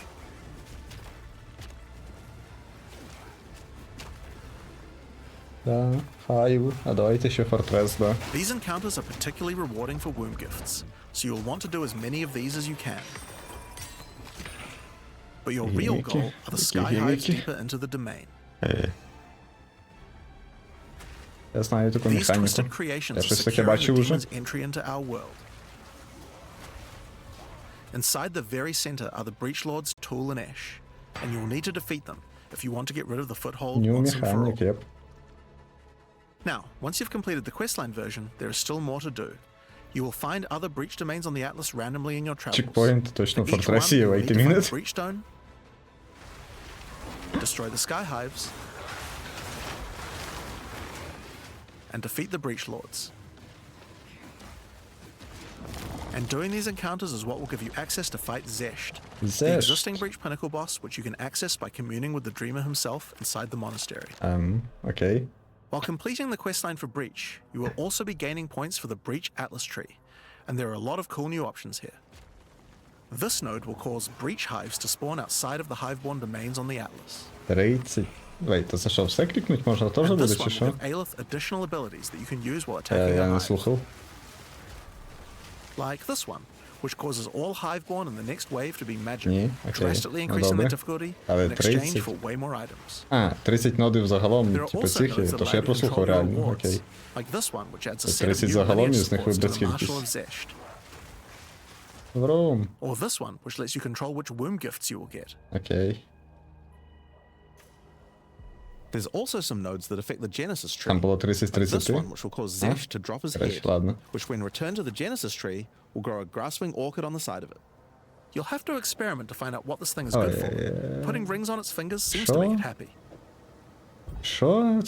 Да, хайв. А давайте ще фортрес, да. These encounters are particularly rewarding for womb gifts, so you'll want to do as many of these as you can. But your real Gimmicky, goal are the sky hives gimmicky. deeper into the domain. Я знаю таку These механіку. twisted creations Я are щось таке securing the бачив уже. demon's entry into our world. Inside the very center are the Breach Lords Tool and Ash, and you will need to defeat them if you want to get rid of the foothold Нью once and for all. механік, єп. Now, once you've completed the questline version, there is still more to do. You will find other breach domains on the Atlas randomly in your travels. Чекпоінт точно в For each фортресі one, є, you wait need a to find minute. the breach stone, destroy the sky hives, and defeat the breach lords. And doing these encounters is what will give you access to fight Zesht, the Zesht. existing breach pinnacle boss, which you can access by communing with the Dreamer himself inside the monastery. Окей. While completing the questline for Breach, you will also be gaining points for the Breach Atlas tree, and there are a lot of cool new options here. This node will cause Breach hives to spawn outside of the Hiveborn domains on the Atlas. 30. Вейт, то це що, все клікнуть можна теж And буде, this чи one will що? give Aelith additional abilities that you can use while attacking Я a не hive. слухав. Like this one, which causes all Hiveborn in the next wave to be magic, Ні, окей. drastically Ну, increasing добре. their difficulty Але in exchange 30. for way more items. А, 30 нодів загалом, There are типу also цих, nodes that то allow ж я you to прослухав control your реально, rewards, окей. like this one, which adds a От set of 30 new загалом, lineage із них supports to вибрати the Marshal of кількість. Zesht. Врум. Or this one, which lets you control which womb gifts you will get. Окей. There's also some nodes that affect the Genesis tree. Там було 30 Like this 30. one, which will cause Zesht to drop his Короче, head, ладно. which when returned to the Genesis tree, will grow a grasping orchid on the side of it. You'll have to experiment to find out what this thing is good for. Putting rings on its fingers seems to make it happy. Що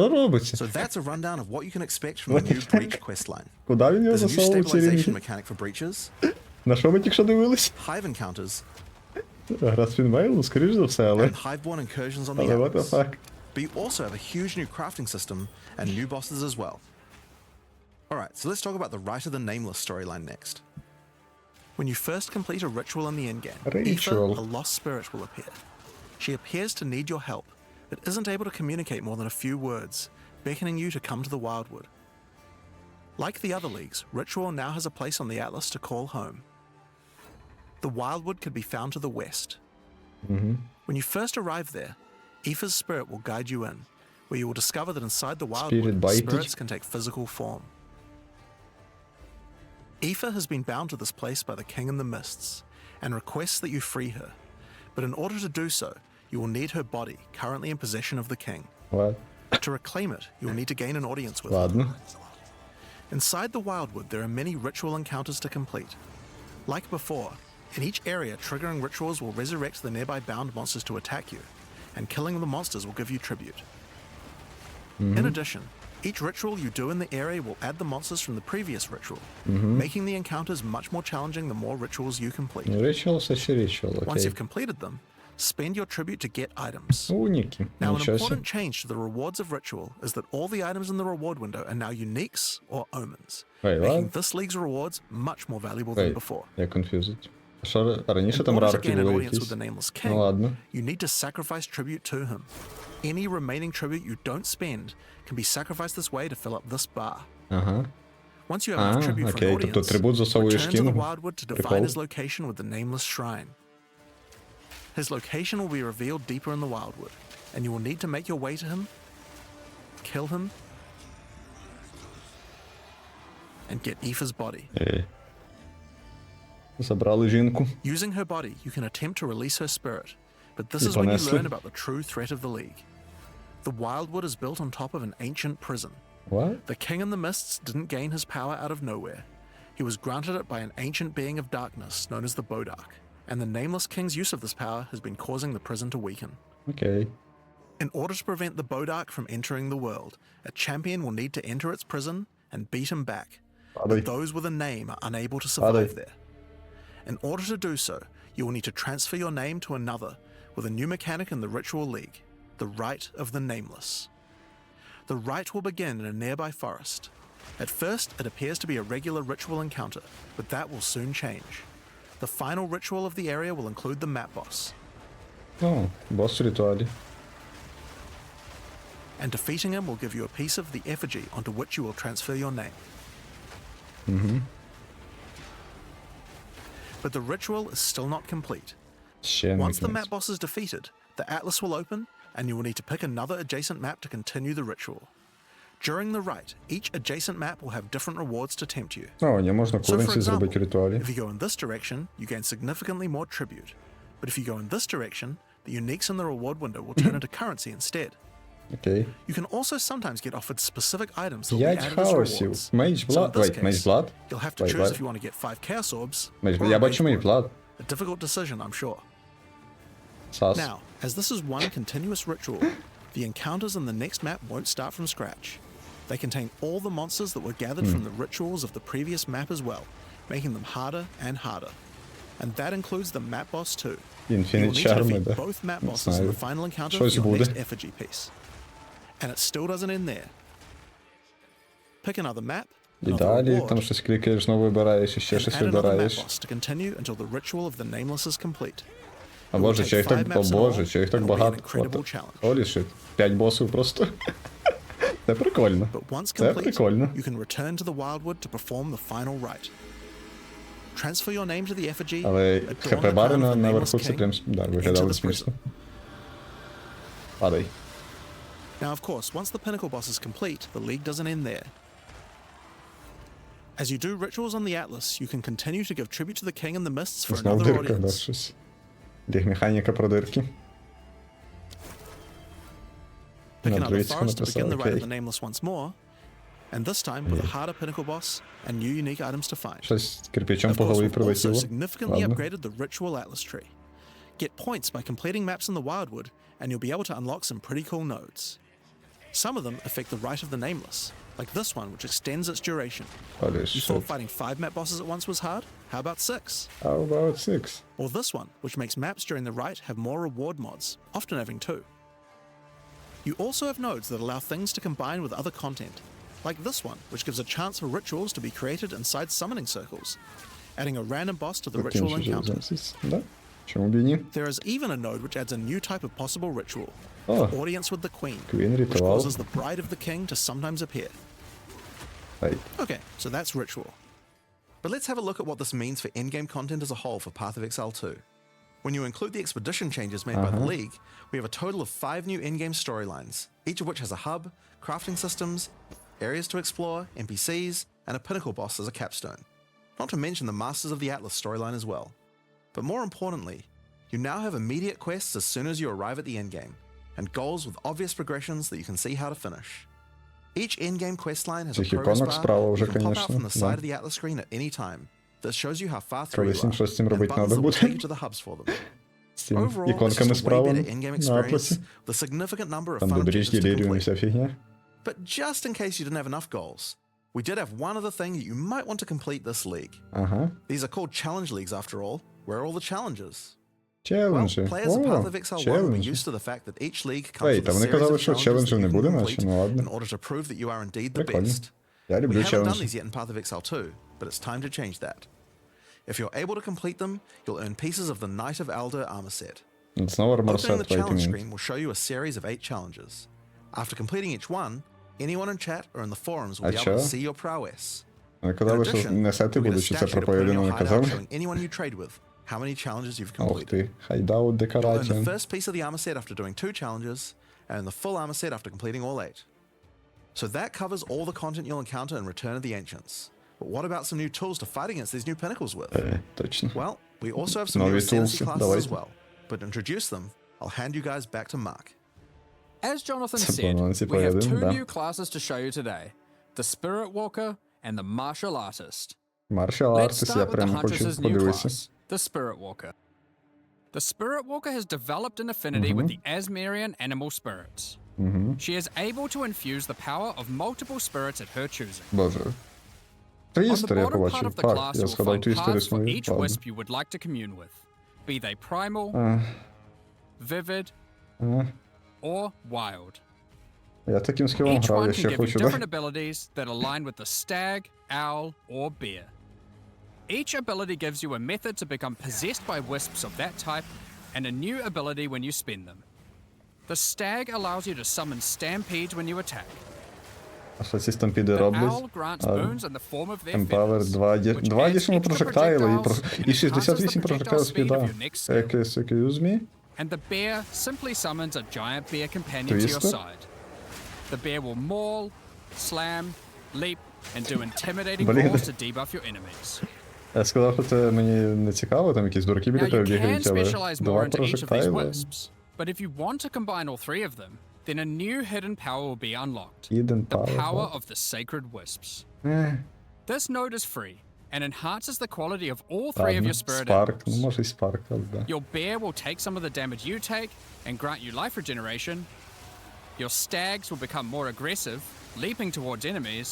робиться? So that's a rundown of what you can expect from the new Breach questline. Куди він його There's a new засовував ці stabilization рінги? mechanic for breaches, На що ми тільки що дивились? hive encounters, Гра спінмейл, ну, скоріш за все, але... and hiveborn incursions on the Але what the Atlas. fuck? But you also have a huge new crafting system and new bosses as well. Alright, so let's talk about the Rite of the Nameless storyline next. When you first complete a ritual in the endgame, Aoife, Ritual. a lost spirit, will appear. She appears to need your help, but isn't able to communicate more than a few words, beckoning you to come to the Wildwood. Like the other leagues, Ritual now has a place on the Atlas to call home. The Wildwood could be found to the west. When you first arrive there, Aoife's spirit will guide you in, where you will discover that inside the Wildwood, bite. spirits can take physical form. Aoife has been bound to this place by the King in the Mists, and requests that you free her. But in order to do so, you will need her body, currently in possession of the King. What? To reclaim it, you will need to gain an audience with her. Ладно. Inside the Wildwood, there are many ritual encounters to complete. Like before, in each area, triggering rituals will resurrect the nearby bound monsters to attack you, and killing the monsters will give you tribute. In addition, each ritual you do in the area will add the monsters from the previous ritual, making the encounters much more challenging the more rituals you complete. Ritual, все ще ritual, Once окей. you've completed them, spend your tribute to get items. Уніки, Now, an нічого important себе. change to the rewards of Ritual is that all the items in the reward window are now uniques or omens, Wait, making what? this league's rewards much more valuable than Wait, before. я confused. Що, раніше In там order to рарки gain an були audience with якісь? the Nameless Ну King, ладно. you need to sacrifice tribute to him. Any remaining tribute you don't spend can be sacrificed this way to fill up this bar. Ага. Once you have enough tribute from an окей, тобто audience, трибут засовуєш return to the кіно. wildwood to Прикол. define his location with the nameless shrine. His location will be revealed deeper in the wildwood, and you will need to make your way to him, kill him, and get Aoife's body. Забрали жінку. Using her body, you can attempt to release her spirit, but this І is when you понесли. learn about the true threat of the League. The wildwood is built on top of an ancient prison. What? The King in the Mists didn't gain his power out of nowhere. He was granted it by an ancient being of darkness known as the Bodark, and the Nameless King's use of this power has been causing the prison to weaken. Окей. In order to prevent the Bodark from entering the world, a champion will need to enter its prison and beat him back. Падай. But those with a name are unable to survive Падай. there. In order to do so, you will need to transfer your name to another with a new mechanic in the Ritual League, the Rite of the Nameless. The rite will begin in a nearby forest. At first, it appears to be a regular ritual encounter, but that will soon change. The final ritual of the area will include the map boss, О, бос в ритуалі. and defeating him will give you a piece of the effigy onto which you will transfer your name. But the ritual is still not complete. Ще не Once the кінець. map boss is defeated, the atlas will open, and you will need to pick another adjacent map to continue the ritual. During the rite, each adjacent map will have different rewards to tempt you. О, не можна So, for куренці зробити в example, ритуалі. if you go in this direction, you gain significantly more tribute. But if you go in this direction, the uniques in the reward window will turn into currency instead. Окей. You can also sometimes get offered specific items that will be 5 added as хаосів. rewards. Мейдж So in Блад. this Вейт, Мейдж case, Блад? you'll have to Wait, choose what? if you want to get 5 Chaos Orbs Мейдж... or Я a бачу Mage Мейдж Blade. Блад. A difficult decision, I'm sure. Сас. Now, as this is one continuous ritual, the encounters in the next map won't start from scratch. They contain all the monsters that were gathered from the rituals of the previous map as well, making them harder and harder. And that includes the map boss too. You will Infinite need to Charm, defeat да. both map Не bosses in знаю. the final encounter Щось for your буде. next effigy piece. And it still doesn't end there. Pick another map, І another далі reward, там щось клікаєш, знову вибираєш, і ще and щось add another map вибираєш. boss to continue until the ritual of the Nameless is complete. А It will боже, take чи їх 5 так... О maps in боже, all, чи їх так and it'll be an багато? incredible challenge. Holy shit. 5 босів просто. Це прикольно. But once Це complete, прикольно. you can return to the Wildwood to perform the final rite. Transfer your name to the effigy, Але adorn the хп-бари crown of the наверху Nameless це King, прям... Да, enter виглядало the смішно. prison. Падай. Now, of course, once the pinnacle boss is complete, the league doesn't end there. As you do rituals on the Atlas, you can continue to give tribute to the King in the Mists for Знов another дирка, да, audience. щось. Механіка про дирки. Pick На another англійську forest to begin написав, the rite of окей. the Nameless once more, and this time with a harder pinnacle boss and new unique items to find. Щось кирпичом Of по course, голові we've also прилетіло. significantly Ладно. upgraded the ritual Atlas tree. Get points by completing maps in the Wildwood, and you'll be able to unlock some pretty cool nodes. Some of them affect the Rite of the Nameless, like this one, which extends its duration. Holy You thought shit. fighting 5 map bosses at once was hard? How about 6? How about 6? Or this one, which makes maps during the Rite have more reward mods, often having 2. You also have nodes that allow things to combine with other content, like this one, which gives a chance for rituals to be created inside summoning circles, adding a random boss to the ritual encounter. Да? Чому б і ні? There is even a node which adds a new type of possible ritual, Oh. the audience with the Queen, Queen which ritual. causes the bride of the king to sometimes appear. Ай. Okay, so that's ritual. But let's have a look at what this means for endgame content as a whole for Path of Exile 2. When you include the expedition changes made by the League, we have a total of 5 new in-game storylines, each of which has a hub, crafting systems, areas to explore, NPCs, and a pinnacle boss as a capstone. Not to mention the Masters of the Atlas storyline as well. But more importantly, you now have immediate quests as soon as you arrive at the endgame, and goals with obvious progressions that you can see how to finish. Each in-game questline has a Цих progress іконок bar справа you вже, can pop out конечно, from the да. side of the Atlas screen at any time that shows you how far through Колись you їм are, щось з цим and робити buttons надо that will буде. take you to the hubs for them. З цим Overall, it's іконками just a way справа better in-game на Атласі. experience with a significant number of Там fun де доріж, objectives to деліріум і complete. вся фігня. But just in case you didn't have enough goals, we did have one other thing that you might want to complete this league. Ага. These are called challenge leagues after all. Where are all the challenges? Well, Челенджі. players of Path О, of Exile 1 will be челенджі. used to the fact that each league comes Wait, with а a вони series казали, of що challenges that челенджів you не can буде, complete наче, ну in ладно. order to prove that you are indeed the Прикольно. best. Я We люблю haven't done челенджі. these yet in Path of Exile 2, but it's time to change that. If you're able to complete them, you'll earn pieces of the Knight of Alder armor set. Знову Opening the арморсет, challenge wait a screen will show you a series of 8 challenges. After completing each one, anyone in chat or in the forums will А be able чё? to see your prowess. Не In казали, що addition, не сети you'll get a будуть, чи це statue про to put on поєдину your не hideout казали? showing anyone you trade with, how many challenges you've Ох completed. ти, хайдаут You'll earn the декоратіон. first piece of the armor set after doing 2 challenges, and the full armor set after completing all 8. So that covers all the content you'll encounter in Return of the Ancients. But what about some new tools to fight against these new pinnacles with? Точно. Well, we also have some Нові new ascendancy tools, classes as давайте. well. But to introduce them, I'll hand you guys back to Mark. As Jonathan Це said, балансі we have поєдин, two да. new classes to show you today. The Spirit Walker and the Martial Artist. Martial Let's Arts, я start with the прямо хочу Huntress's new подивитися. class, the Spirit Walker. The Spirit Walker has developed an affinity with the Asmerian animal spirits. She is able to infuse the power of multiple spirits at her choosing. Боже. On the Твістер я bottom part побачив. of the Так, class, я you'll згадав find твістер paths for існує. each Ладно. wisp you would like to commune with, be they primal, vivid, or wild. Я таким скілом Each грав, one я can ще give you хочу, different да? abilities that align with the stag, owl, or bear. Each ability gives you a method to become possessed by wisps of that type, and a new ability when you spend them. The stag allows you to summon stampedes when you attack. А що ці стампіди The роблять? owl grants boons in the form of their Empower feathers, 2 which два adds additional extra projectile і projectiles and 68 enhances the projectile projectile speed of спіда. your next skill. Excuse me? And the bear simply summons a giant bear companion to your Twister? side. The bear will maul, slam, leap, and do intimidating Блін. rolls to debuff your enemies. Я сказав, що це мені не цікаво, там якісь дураки біля Now тебе you can бігають, але specialize more два into each of these projectile. wisps, but if you want to combine all 3 of them, then a new hidden power will be unlocked. Hidden The power, power huh? of the sacred wisps. Ех, This node is free and enhances the quality of all 3 of ладно, your spirit Spark, ну animals. може і Spark, але да. Your bear will take some of the damage you take and grant you life regeneration. Your stags will become more aggressive, leaping towards enemies.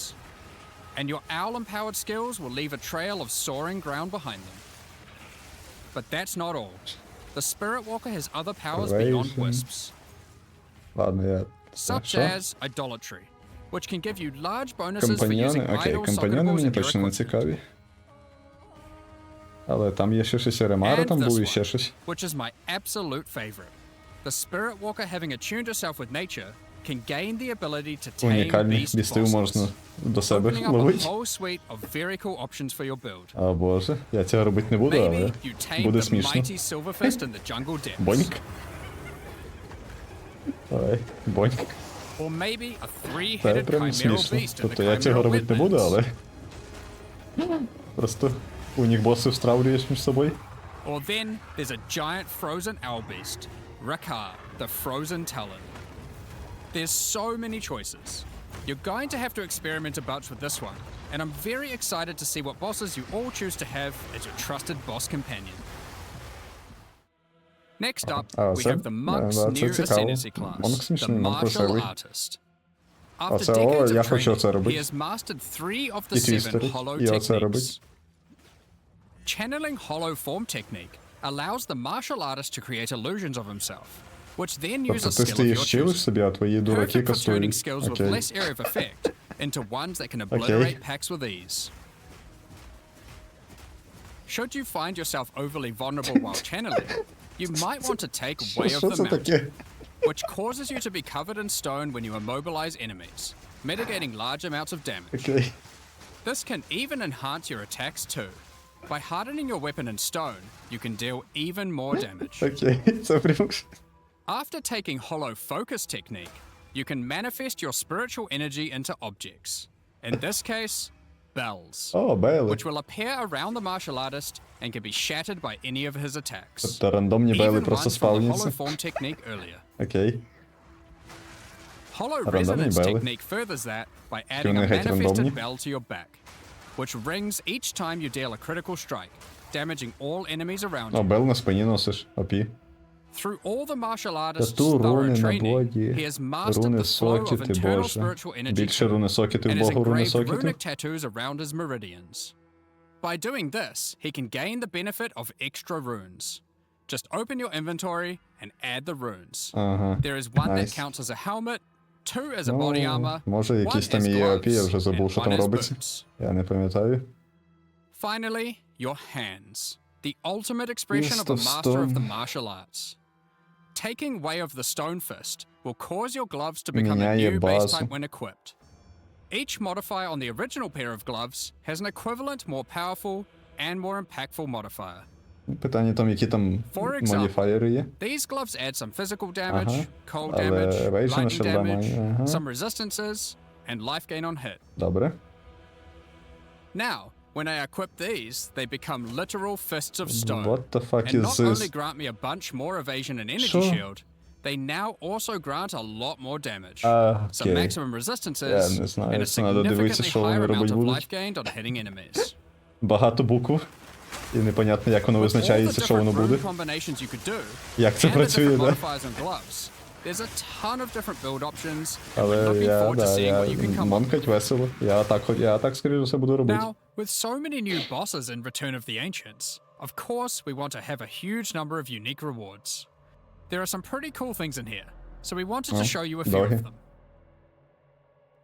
And your owl-empowered skills will leave a trail of soaring ground behind them. But that's not all. The Spirit Walker has other powers beyond Evasion. wisps, Ладно, я... such Що? as idolatry, which can give you large bonuses for using Компаньйони, окей, idol компаньйони sockables мені in your точно не equipment. цікаві. Але там є ще щось Ремара, And там this був і one, ще щось. which is my absolute favorite. The Spirit Walker, having attuned herself with nature, can gain the ability to tame Унікальних beast бістів bosses, можна до себе opening up a ловити. whole suite of very cool options for your build. А боже, я цього робити не буду, Maybe але you tame буде the смішно. mighty Silverfist in the jungle depths. Боньк. Давай, боньк. Or maybe a Це three-headed прям chimeral смішно. beast in the Тобто я цього chimeral робити не буду, wetlands. але... Просто у них босів стравлюєш між собою. Or then there's a giant frozen owl beast, Rakar, the Frozen Talon. There's so many choices. You're going to have to experiment a bunch with this one, and I'm very excited to see what bosses you all choose to have as your trusted boss companion. Next up, we це- have the Monk's це new цікаво. ascendancy class, Монк the смішний, монк Martial красивий. Artist. After Оце, decades я of хочу це training, робити. he has mastered 3 of the І 7 твістерить, hollow і оце робить. techniques. Channeling hollow form technique allows the martial artist to create illusions of himself, which then use Тобто a ти skill of стоїш your чилиш choosing. собі, а твої дураки Perfect for turning кастують. skills with Окей. less area of effect into ones that can obliterate packs with ease. Should you find yourself overly vulnerable while channeling, you might want to take Way of Що the це Mountain, таке? which causes you to be covered in stone when you immobilize enemies, mitigating large amounts of damage. Окей. This can even enhance your attacks too. By hardening your weapon in stone, you can deal even more damage. Окей, це прям... After taking Hollow Focus technique, you can manifest your spiritual energy into objects. In this case, bells, О, Бейли. which will appear around the martial artist and can be shattered by any of his attacks. Тобто рандомні Бейли Even просто ones from the Hollow спавняться. Form technique earlier. Окей. Hollow Рандомні Resonance бели. technique furthers that by adding a вони геть manifested рандомні? bell to your back, which rings each time you deal a critical strike, damaging all enemies around О, you. Бел на спині носиш. Опі. Through all the martial artist's Тату thorough руни на training, боді. he has mastered Руни the flow of сокети, internal боже. spiritual energy Більше руни сокети and в has Богу руни engraved сокети. runic tattoos around his meridians. By doing this, he can gain the benefit of extra runes. Just open your inventory and add the runes. Ага. There is one that Nice. counts as a helmet, 2 as a body armor, Може 1 якісь там as є ОП, я вже gloves, забув, and що 1 там as робиться. boots. Я не пам'ятаю. Finally, your hands, the ultimate expression of a Fist of master of the Stone. martial arts. Taking Way of the Stone Fist will cause your gloves to become a Міняє new base базу. type when equipped. Each modifier on the original pair of gloves has an equivalent, more powerful, and more impactful modifier. Питання там, які там For example, модифаєри є. These gloves add some physical damage, Ага. cold Але damage, rage на lightning шилда damage, має. Ага. some resistances, and life gain on hit. Добре. Now, when I equip these, they become literal fists of stone. What the fuck And is not only this? grant me a bunch more evasion and energy Що? shield, they now also grant a lot more damage. Some Окей. maximum resistances, Я не знаю, and a це надо дивитися, significantly що вони higher amount робити of будуть. life gained on hitting enemies. Багато букв. І непонятно, як воно With all the визначається, що воно different буде. rune combinations you could do, Як це and the працює, different да? modifiers and gloves, there's a ton of different build options, and we're Але looking я, forward to да, seeing what you can я come up with. монкать весело. Я так, скоріше за все, буду робити. Now, with so many new bosses in Return of the Ancients, of course we want to have a huge number of unique rewards. There are some pretty cool things in here, so we wanted to show you a few давай. of them.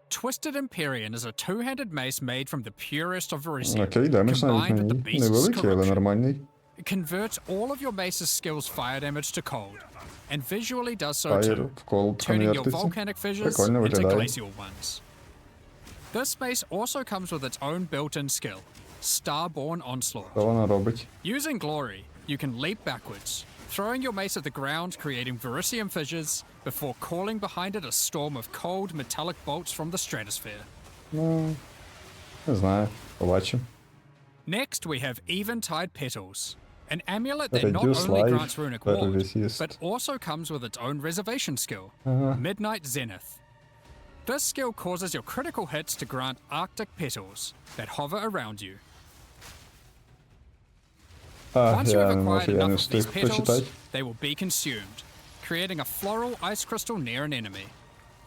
Twisted Empyrean is a two-handed mace made from the purest of Verisium, Окей, демедж навіть combined на with the ній. beast's Невеликий, але corruption. нормальний. It converts all of your mace's skills fire damage to cold, and visually does so Fire too, в cold turning your конвертиться. volcanic fissures Прикольно into виглядає. glacial ones. This mace also comes with its own built-in skill, Starborn Onslaught. Що вона робить? Using Glory, you can leap backwards, throwing your mace at the ground, creating Verisium fissures, before calling behind it a storm of cold metallic bolts from the stratosphere. Ну, не знаю. Побачимо. Next, we have Eventide Petals, an amulet that not Reduce only life, grants runic but ward, resist. but also comes with its own reservation skill, Midnight Zenith. This skill causes your critical hits to grant Arctic petals that hover around you. Once you Я have не acquired можу, я не enough of these встиг petals, почитати. they will be consumed, creating a floral ice crystal near an enemy.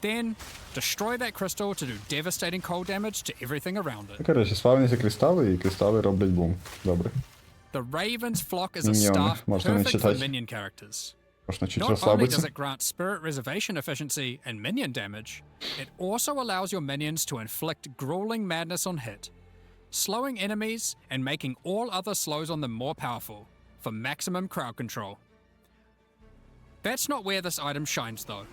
Then, destroy that crystal to do devastating cold damage to everything around it. Коротше, спавняться кристали, і кристали роблять бум. Добре. The Raven's Flock is a Міньйони. staff Можна не perfect for читати. minion characters. Можна чуть Not only does розслабитися. it grant spirit reservation efficiency and minion damage, it also allows your minions to inflict grueling madness on hit, slowing enemies and making all other slows on them more powerful, for maximum crowd control. That's not where this item shines though.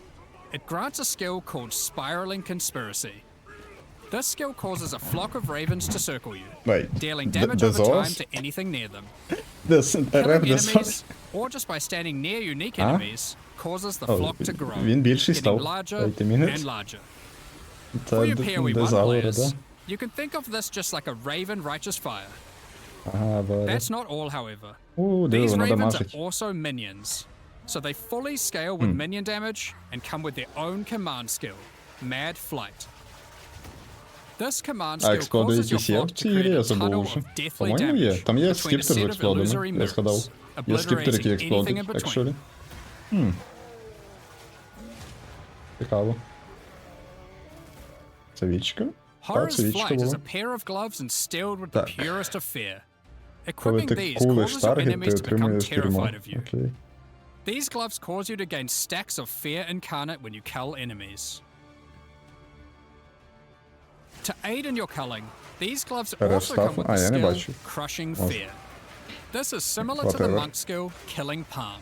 It grants a skill called Spiraling Conspiracy. This skill causes a flock of ravens to circle you, Wait, dealing damage the over time Zos? to anything near them. Реп Killing де enemies, or just by standing near unique enemies, causes the flock to grow, він більший getting став. larger Wait a minute. and larger. Це For you PoE 1 дезаура, players, да? you can think of this just like a raven righteous fire. Ага, добре. That's not all, however. Диви, These воно ravens дамажить. are also minions, so they fully scale with minion damage and come with their own command skill, Mad Flight. This command А skill експлоди causes your якісь є flock в to цій грі? create Я a забув tunnel вже. of deathly По-моєму, є. damage Там є between a скіптер з set of експлодами, illusory я згадав. mirrors, Є скіптер, який obliterating anything експлодить, in between. actually. Цікаво. Це вічка? Так, Horror's це вічка Flight is була. a pair of gloves instilled with the Так. purest of fear. Коли Equipping ти these кулиш causes your таргет, ти enemies to become отримуєш тюрму. terrified of you. Окей. These gloves cause you to gain stacks of fear incarnate when you cull enemies. To aid in your culling, these gloves also Перестав. come with А, the я не skill бачу. Crushing Може. Fear. This is similar to the Whatever. monk skill Killing Palm,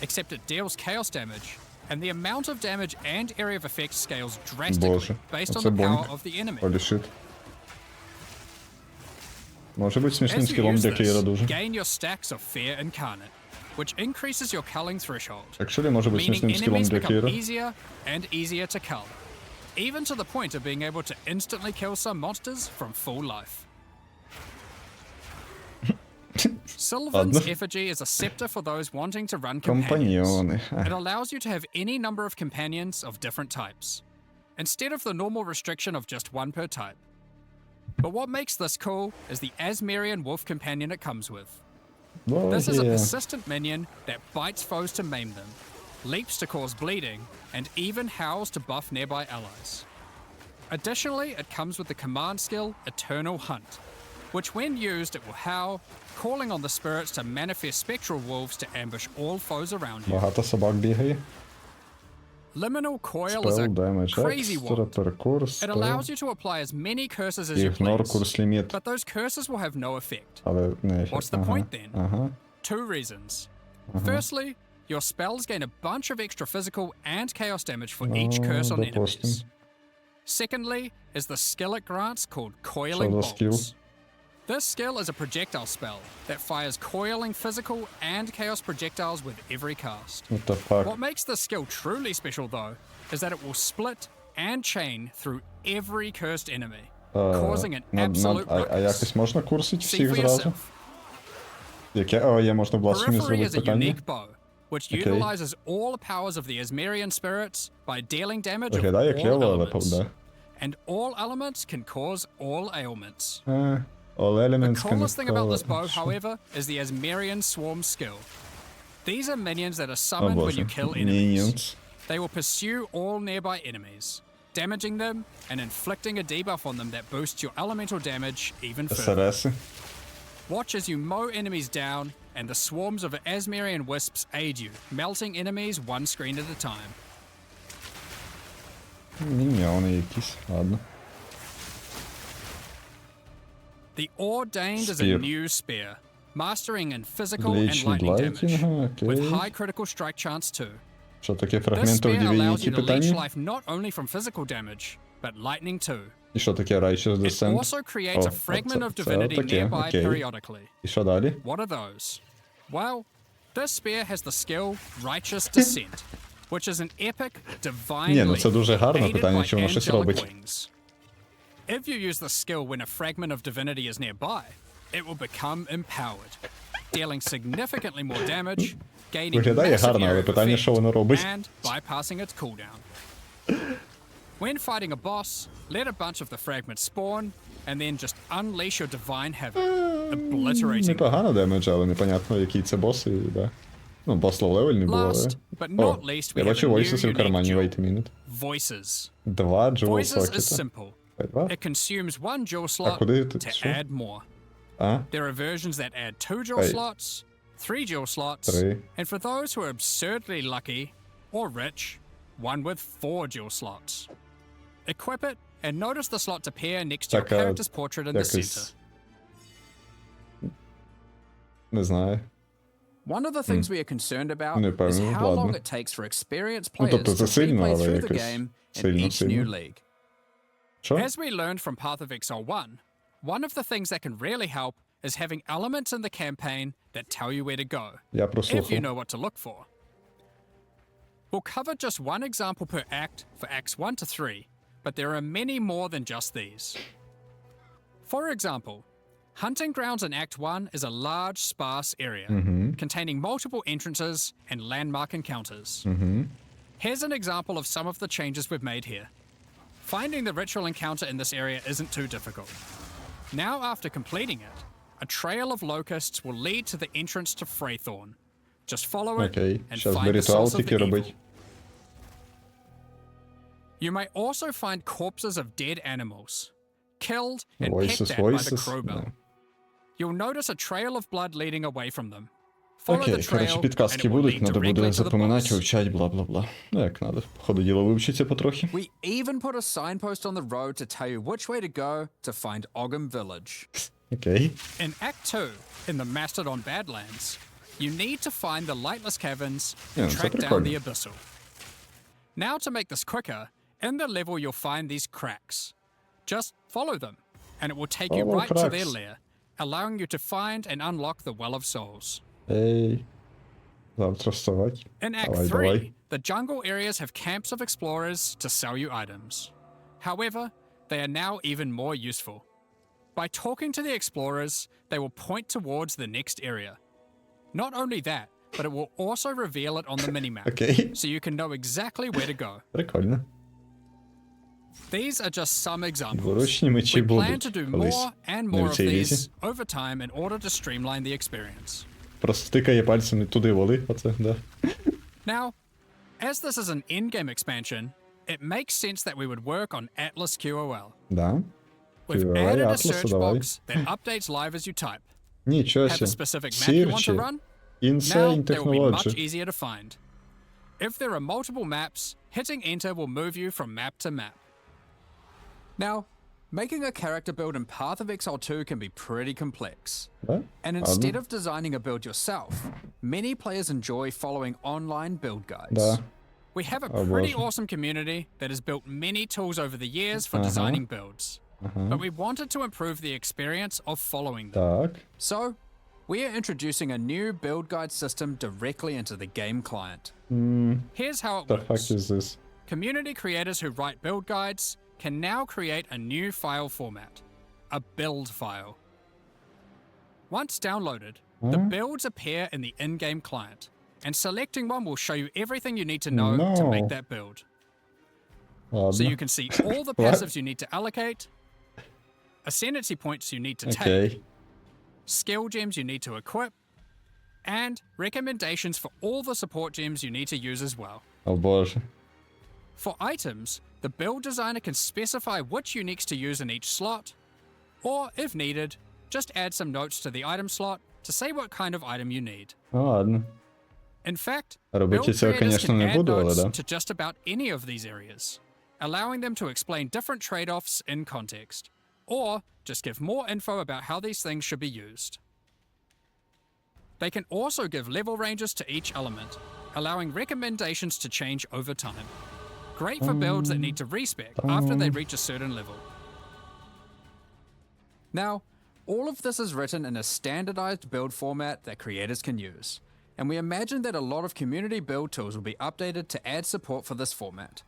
except it deals chaos damage, and the amount of damage and area of effect scales drastically Боже, based on оце the power бомб. of the enemy. Holy shit. Може бути смішним As you скілом use для Кейра this, дуже. gain your stacks of Fear Incarnate, which increases your culling threshold, Actually, може бути meaning смішним скілом enemies для become Кейра. easier and easier to cull, even to the point of being able to instantly kill some monsters from full life. Sylvan's Ладно. effigy is a scepter for those wanting to run companions. Компаньйони. It allows you to have any number of companions of different types, instead of the normal restriction of just one per type. But what makes this cool is the Asmerian wolf companion it comes with. This is a Боже. persistent minion that bites foes to maim them, leaps to cause bleeding, and even howls to buff nearby allies. Additionally, it comes with the command skill Eternal Hunt, which when used it will howl, calling on the spirits to manifest spectral wolves to ambush all foes around you. Багато собак бігає. Liminal Coil is Spell a damage crazy extra, wand. паркурс, It allows you to apply as many curses as you ігнор please, курс ліміт. but those curses will have no effect. Але не ефект. What's the Ага, point then? Ага. 2 reasons. Firstly, your spells gain a bunch of extra physical and chaos damage for each curse on допустим. enemies. Secondly is the skill it grants called Coiling Що за Bolts. скіл? This skill is a projectile spell that fires coiling physical and chaos projectiles with every cast. What the fuck? What makes this skill truly special, though, is that it will split and chain through every cursed enemy, causing an absolute А ruckus. якось можна курсити See всіх for зразу? yourself. Яке? О, є, можна бласфемі Periphery зробити is a питання? unique bow, which Okay. utilizes all the powers of the Asmerian spirits by dealing damage of Виглядає як all лево, але elements. да. And all elements can cause all ailments. All The elements can coolest thing about this bow, call- however, is the Asmerian Swarm skill. These are minions that are О summoned when боже. you kill enemies. Minions. They will pursue all nearby enemies, damaging them and inflicting a debuff on them that boosts your elemental damage even further. СРС. Watch as you mow enemies down, and the swarms of Asmerian wisps aid you, melting enemies one screen at a time. Міньйони якісь, ладно. The Ordained is a Spear. new spear, mastering in physical and Лічні lightning damage, лайтінга, with окей. high critical strike chance too. Що таке This фрагменту spear allows Divinity you to leech питання? life not only from physical damage, but lightning too. І що таке Righteous It Descent? also creates a fragment of це divinity таке, nearby окей. periodically. І що далі? What are those? Well, this spear has the skill Righteous Descent, which is an epic, divine Ні, ну leap це дуже гарне aided питання, by чи воно щось angelic робить. wings. If you use the skill when a fragment of divinity is nearby, it will become empowered, dealing significantly more damage, gaining Виглядає massive гарно, але area of питання, effect, що воно робить. and bypassing its cooldown. When fighting a boss, let a bunch of the fragments spawn, and then just unleash your divine havoc, obliterating them. Непогано демедж, але непонятно, який це бос і, да. Ну, бос лоу-левельний був, але... Last, but О, not least, we я have бачу a new Voices в unique кармані, jewel. wait a minute. Voices. 2 джоул Voices is сокета. simple. Два? It consumes one jewel slot куди ти- to що? add more. А? There are versions that add 2 jewel Hey. slots, 3 jewel slots, 3. and for those who are absurdly lucky or rich, one with 4 jewel slots. Equip it and notice the slots appear next to your Така character's portrait in the center. якось... Не знаю. One of the things we are concerned about Не is певно, how long ладно. it takes for experienced Ну, players тобто to це сильно, replay але through the якось game in сильно, each new сильно. league. Що? As we learned from Path of Exile 1, one of the things that can really help is having elements in the campaign that tell you where to go, Я if you прослухав. know what to look for. We'll cover just one example per act for Acts 1 to 3, but there are many more than just these. For example, Hunting Grounds in Act 1 is a large, sparse area, containing multiple entrances and landmark encounters. Here's an example of some of the changes we've made here. Finding the ritual encounter in this area isn't too difficult. Now, after completing it, a trail of locusts will lead to the entrance to Freythorn. Just follow it Окей, and щас би find the ритуал source of тільки the evil. робить. You may also find corpses of dead animals, killed and Voices, pecked at by the voices. crowbell. Да. You'll notice a trail of blood leading away from them. Follow Окей, the коротше, trail, and підказки it will будуть, lead надо directly буде to the запоминати, boss. вивчати, бла-бла-бла. Ну, як надо. По ходу діла вивчиться потрохи. We even put a signpost on the road to tell you which way to go to find Ogham Village. Окей. In Act 2, in the Mastodon Badlands, you need to find the Lightless Caverns Yeah, and that's track pretty down cool. the Abyssal. Now, to make this quicker, in the level you'll find these cracks. Just follow them, and it will take you Follow right to their cracks. lair, allowing you to find and unlock the Well of Souls. Ей. Завтра вставати. In Act Давай, 3, давай. the jungle areas have camps of explorers to sell you items. However, they are now even more useful. By talking to the explorers, they will point towards the next area. Not only that, but it will also reveal it on the minimap, Окей. so you can know exactly where to go. Прикольно. These are just some examples. Дворучні мечі We plan будуть to do колись. more and Не more в of цій these лізі. over time in order to streamline the experience. Просто тикає пальцем туди воли, оце, да. Now, as this is an in-game expansion, it makes sense that we would work on Atlas QOL. Да. We've QOL, added a Атласу, search давай. box that updates live as you type. Нічого Have a сі. specific map you want to Сірчі. run? Insane Now they will be much technology. easier to find. If there are multiple maps, hitting enter will move you from map to map. Now, making a character build in Path of Exile 2 can be pretty complex. Да? And instead of designing a build yourself, many players enjoy following online build guides. Да. We have a Oh, pretty боже. awesome community that has built many tools over the years for designing builds. But we wanted to improve the experience of following them. Так. So, we are introducing a new build guide system directly into the game client. Here's how it The works. fuck is this? Community creators who write build guides can now create a new file format, a build file. Once downloaded, the builds appear in the in-game client, and selecting one will show you everything you need to know to No. make that build. So Ладно. you can see all the What? passives you need to allocate, ascendancy points you need to take, Окей. skill gems you need to equip, and recommendations for all the support gems you need to use as well. О боже. For items, the build designer can specify which uniques to use in each slot, or if needed, just add some notes to the item slot to say what kind of item you need. Ну ладно. In fact, Робити build цього, creators конечно, can не add буду, але notes да. to just about any of these areas, allowing them to explain different trade-offs in context, or just give more info about how these things should be used. They can also give level ranges to each element, allowing recommendations to change over time. Great for builds that need to respec after they reach a certain level. Now, all of this is written in a standardized build format that creators can use, and we imagine that a lot of community build tools will be updated to add support for this format.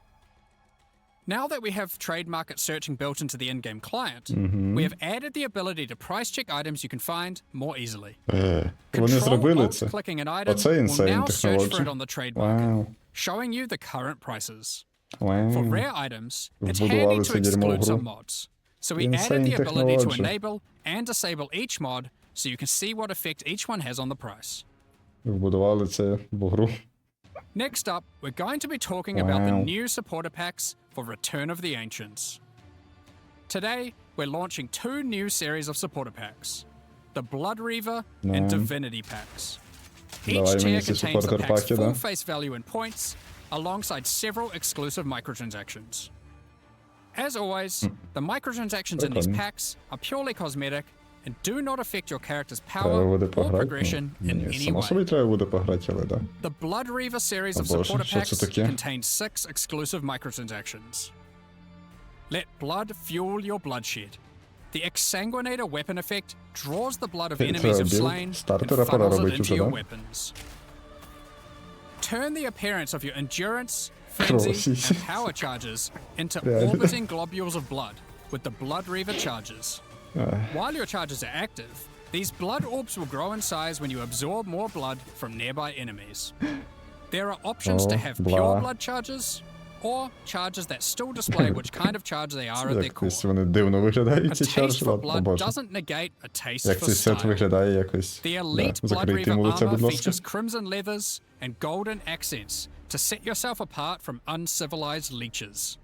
Now that we have trade market searching built into the in-game client, we have added the ability to price check items you can find more easily. Вони Control зробили Alt це. clicking an item Оце will інсейн now search for it технологія. on the trade market, Вау. showing you the current prices. For Вау. rare items, it's Вбудували handy to це дерьмо в exclude some гру. mods. So we Insane added the ability to technology. enable and disable each mod so you can see what effect each one has on the price. Вбудували це в гру. Next up, we're going to be talking about the Wow. new supporter packs for Return of the Ancients. Today, we're launching two new series of supporter packs, the Blood Reaver and Wow. Divinity packs. Each Давай tier мені ці contains the supporter pack's паки, full да? face value in points, alongside several exclusive microtransactions. As always, the microtransactions in these Прикольно. packs are purely cosmetic and do not affect your character's Треба power буде or пограти. progression in Мені any само way. собі треба буде пограти, але да. The Blood Reaver series of Боже, supporter що це packs таке? contains 6 exclusive microtransactions. Let blood fuel your bloodshed. The Exsanguinator weapon effect draws the blood of Це enemies you've білд slain and стартера пора funnels it робити into вже, your да? weapons. Turn the appearance of your endurance, Кровь. frenzy, and power charges into Реально. orbiting globules of blood with the Blood Reaver charges. While your charges are active, these blood orbs will grow in size when you absorb more blood from nearby enemies. There are options to Oh, have blah. pure blood charges, or charges that still display which kind of charge they are at their Якось core. вони дивно A виглядають, ці taste чаржі, for ладно, о blood боже. doesn't negate a taste Як for цей сет style. виглядає якось. The Да. elite Blood Закрийте Reaver йому лице, armor будь ласка. features crimson leathers and golden accents to set yourself apart from uncivilized leeches.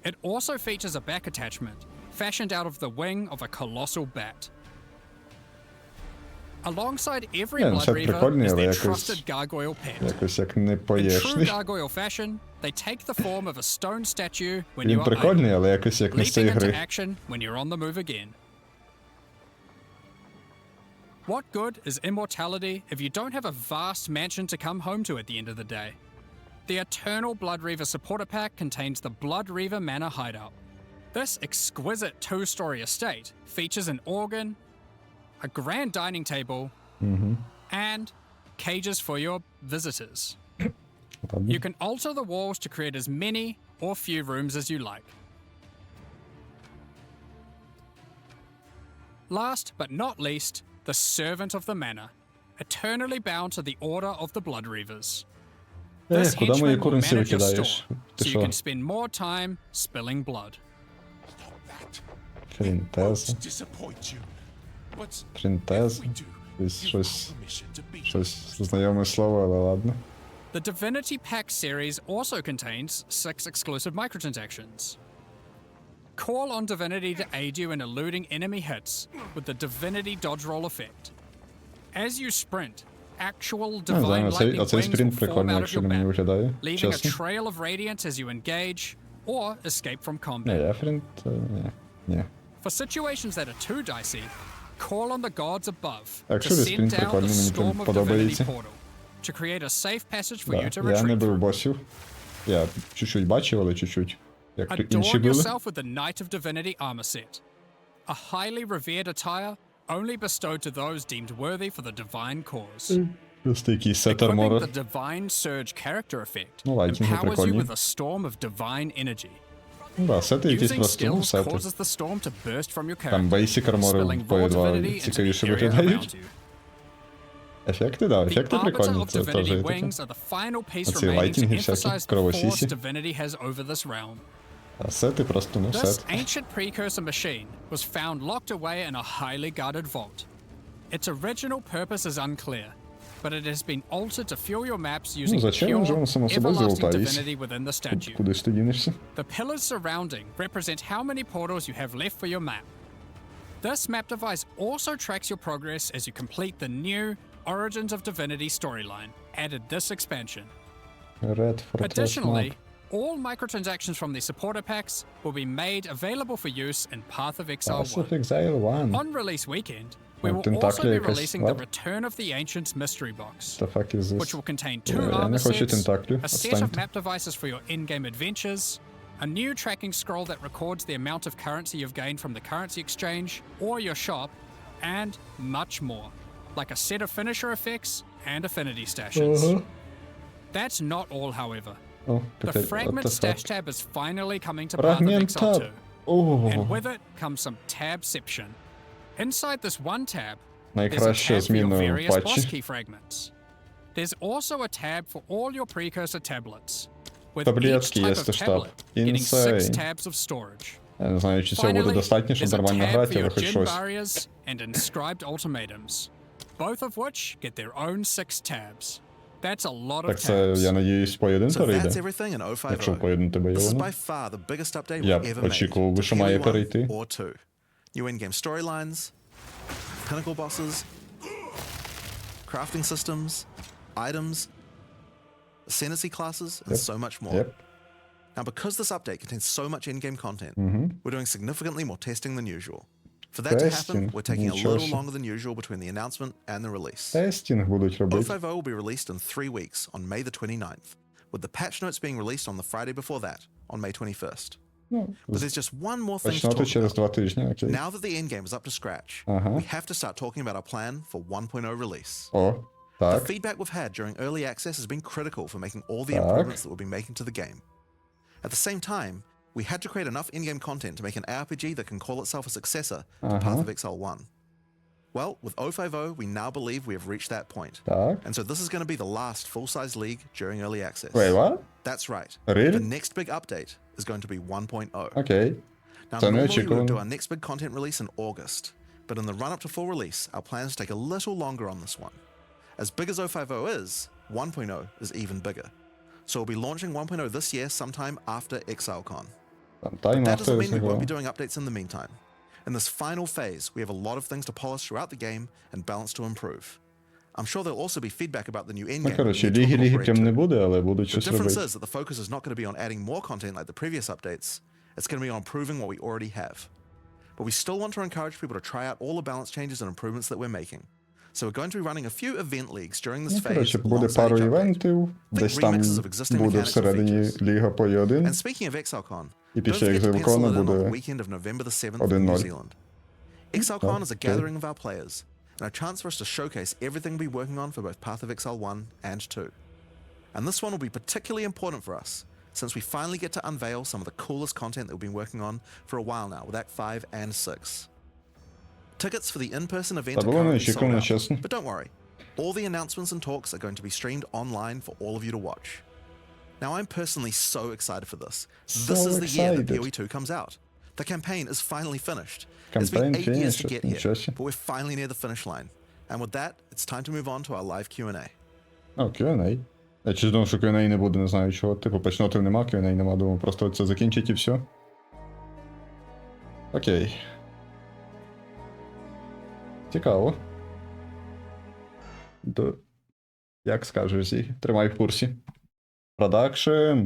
It also features a back attachment, fashioned out of the wing of a colossal bat. Alongside every Yeah, Blood це Reaver прикольно, is але their якось- trusted gargoyle pet. Якось як не In true поєшний. gargoyle fashion, they take the form of a stone statue when Він you are прикольний, able, але якось як не з leaping цієї into гри. action when you're on the move again. What good is immortality if you don't have a vast mansion to come home to at the end of the day? The Eternal Blood Reaver supporter pack contains the Blood Reaver Manor Hideout. This exquisite two-story estate features an organ, a grand dining table, and cages for your visitors. Ладно. You can alter the walls to create as many or few rooms as you like. Last but not least, the Servant of the Manor, eternally bound to the Order of the Blood Reavers. This Куди мої henchman will куренці manage your викидаєш? store, Ти so you що? can spend more time spilling blood. Stop that. Фрінтеза. Won't disappoint you. But Фрінтеза. if we do, Десь you щось, have permission to beat щось знайоме слово, але ладно. The Divinity Pack series also contains 6 exclusive microtransactions. Call on Divinity to aid you in eluding enemy hits with the Divinity Dodge Roll effect. As you sprint, actual Не divine знаю, lightning оцей wings will спринт form прикольний, out of якщо your на мені back, виглядає. leaving a Чесно. trail of radiance as you engage or escape from Не, combat. я фрінт... Ні. Ні. For situations that are too dicey, call on the gods above to Actually, send sprint down the прикольний, мені storm прям of Divinity подобається. Portal to create a safe passage for Да, you to я не retreat бив through. босів. Я чуть-чуть бачив, але чуть-чуть. Як тут інші Adorn були. yourself with the Knight of Divinity armor set, a highly revered attire only bestowed to those deemed worthy for the divine cause. Просто якийсь сетер Equipping море. the Divine Surge character effect Ну, лайтінги empowers you прикольні. with a storm of divine energy. Ну да, сети якісь Using просто, ну, skills сети. causes the storm to burst from your Там character, бейсік армори spilling по raw 2 divinity into цікавіше the area виглядають. around you. Ефекти, да, The ефекти Arbiter прикольні, of це теж Divinity є таке. Wings are the final piece Оці remaining to лайтінги всякі, emphasize the force кровосісі. Divinity has over this realm. А сети просто, ну, This сет. ancient precursor machine was found locked away in a highly guarded vault. Its original purpose is unclear, but it has been altered to fuel your maps using зачем він же pure, воно само собою everlasting золотається? divinity within the statue. Куди ж ти дінешся? The pillars surrounding represent how many portals you have left for your map. This map device also tracks your progress as you complete the new Origins of Divinity storyline, added this expansion. Red Fortress Additionally, Map. all microtransactions from the supporter packs will be made available for use in Path of Exile Path 1. of Exile 1. On release weekend, we Oh, will Tentacle also be якась, releasing the what? Return of the Ancients mystery box, The fuck is this? which will contain 2 Я armor не хочу sets, тентаклі, a set of відстаньте. map devices for your in-game adventures, a new tracking scroll that records the amount of currency you've gained from the currency exchange or your shop, and much more, like a set of finisher effects and affinity stashes. That's not all, however. О, The таке Fragment Stash артефакт. tab is finally coming to Path of Фрагмент Exile 2. таб. О, And with it comes some tabception. Inside this one tab, there's a найкраща tab for your зміна в various boss патчі. key fragments. There's also a tab for all your precursor tablets, with each Таблетки type є of те штаб. tablet getting 6 Insane. tabs of storage. Я не знаю, чи цього буде Finally, достатньо, щоб there's a нормально tab for грати, але your хоч gym щось. barriers and inscribed ultimatums, both of which get their own 6 tabs. That's a lot of Так це, tabs. я надіюсь, поєдин So that's перейде. everything in Якщо 050. поєдин тебе This is його. by far the biggest update Я we've ever б made. очікував би, to що має Heli 1 перейти. or 2. New in-game storylines, pinnacle bosses, crafting systems, items, ascendancy classes, and so much more. Yep. Now, because this update contains so much in-game content, we're doing significantly more testing than usual. For that to happen, Testing? we're taking a Нічого little собі. longer than usual between the announcement and the release. Тестінг будуть робити. 050 will be released in 3 weeks on May the 29th, with the patch notes being released on the Friday before that, on May 21st. Ну, But there's just one more thing to почнути talk через about. 2 тижні, окей. Now that the endgame is up to scratch, Uh-huh. we have to start talking about our plan for 1.0 release. О, The так. feedback we've had during early access has been critical for making all the Tak. improvements that we'll be making to the game. At the same time, we had to create enough in-game content to make an RPG that can call itself a successor to Path of Exile 1. Well, with 050, we now believe we have reached that point. Так. And so this is going to be the last full-size league during early access. Wait, what? That's right. Really? The next big update is going to be 1.0. Окей. Now, Це normally we would неочікувано. do our next big content release in August, but in the run-up to full release, our plans take a little longer on this one. As big as 050 is, 1.0 is even bigger. So we'll be launching 1.0 this year sometime after ExileCon. Там тайм That doesn't mean we автор won't be doing updates in the meantime. In this final phase, we have a lot of things to polish throughout the game and balance to improve. I'm sure there'll also be feedback about the new Ну, endgame. коротше, we need to ліги incorporate прям не too. буде, але будуть The щось difference робити. is that the focus is not going to be on adding more content like the previous updates. It's going to be on improving what we already have. But we still want to encourage people to try out all the balance changes and improvements that we're making. So we're going to be running a few event leagues during this Ну, phase. коротше, буде alongside пару each update. івентів, десь там remixes of existing буде mechanics and всередині features. ліга по Є1. And speaking of ExileCon, І don't після forget to pencil ExileCon it in on the буде weekend of November the 7th in 1-0. New Zealand. ExileCon is a Okay. gathering of our players and a chance for us to showcase everything we'll be working on for both Path of Exile 1 and 2. And this one will be particularly important for us since we finally get to unveil some of the coolest content that we've been working on for a while now with Act 5 and 6. Tickets for the in-person event Та are було currently sold неочікувано, out, чесно. but don't worry. All the announcements and talks are going to be streamed online for all of you to watch. Now, I'm personally so excited for this. This So is the year that excited. PoE 2 comes out. The campaign is finally finished. It's Campaign been 8 years to finished, get here, нічого себе. but we're finally near the finish line. And with that, it's time to move on to our live Q&A. О, Q&A. Я чуть думав, що Q&A не буде, не знаю чого. Типу, почнотив нема, Q&A нема, думав, просто це закінчить і все. Окей. Цікаво. Як скажеш, Зі? Тримай в курсі. Продакшн.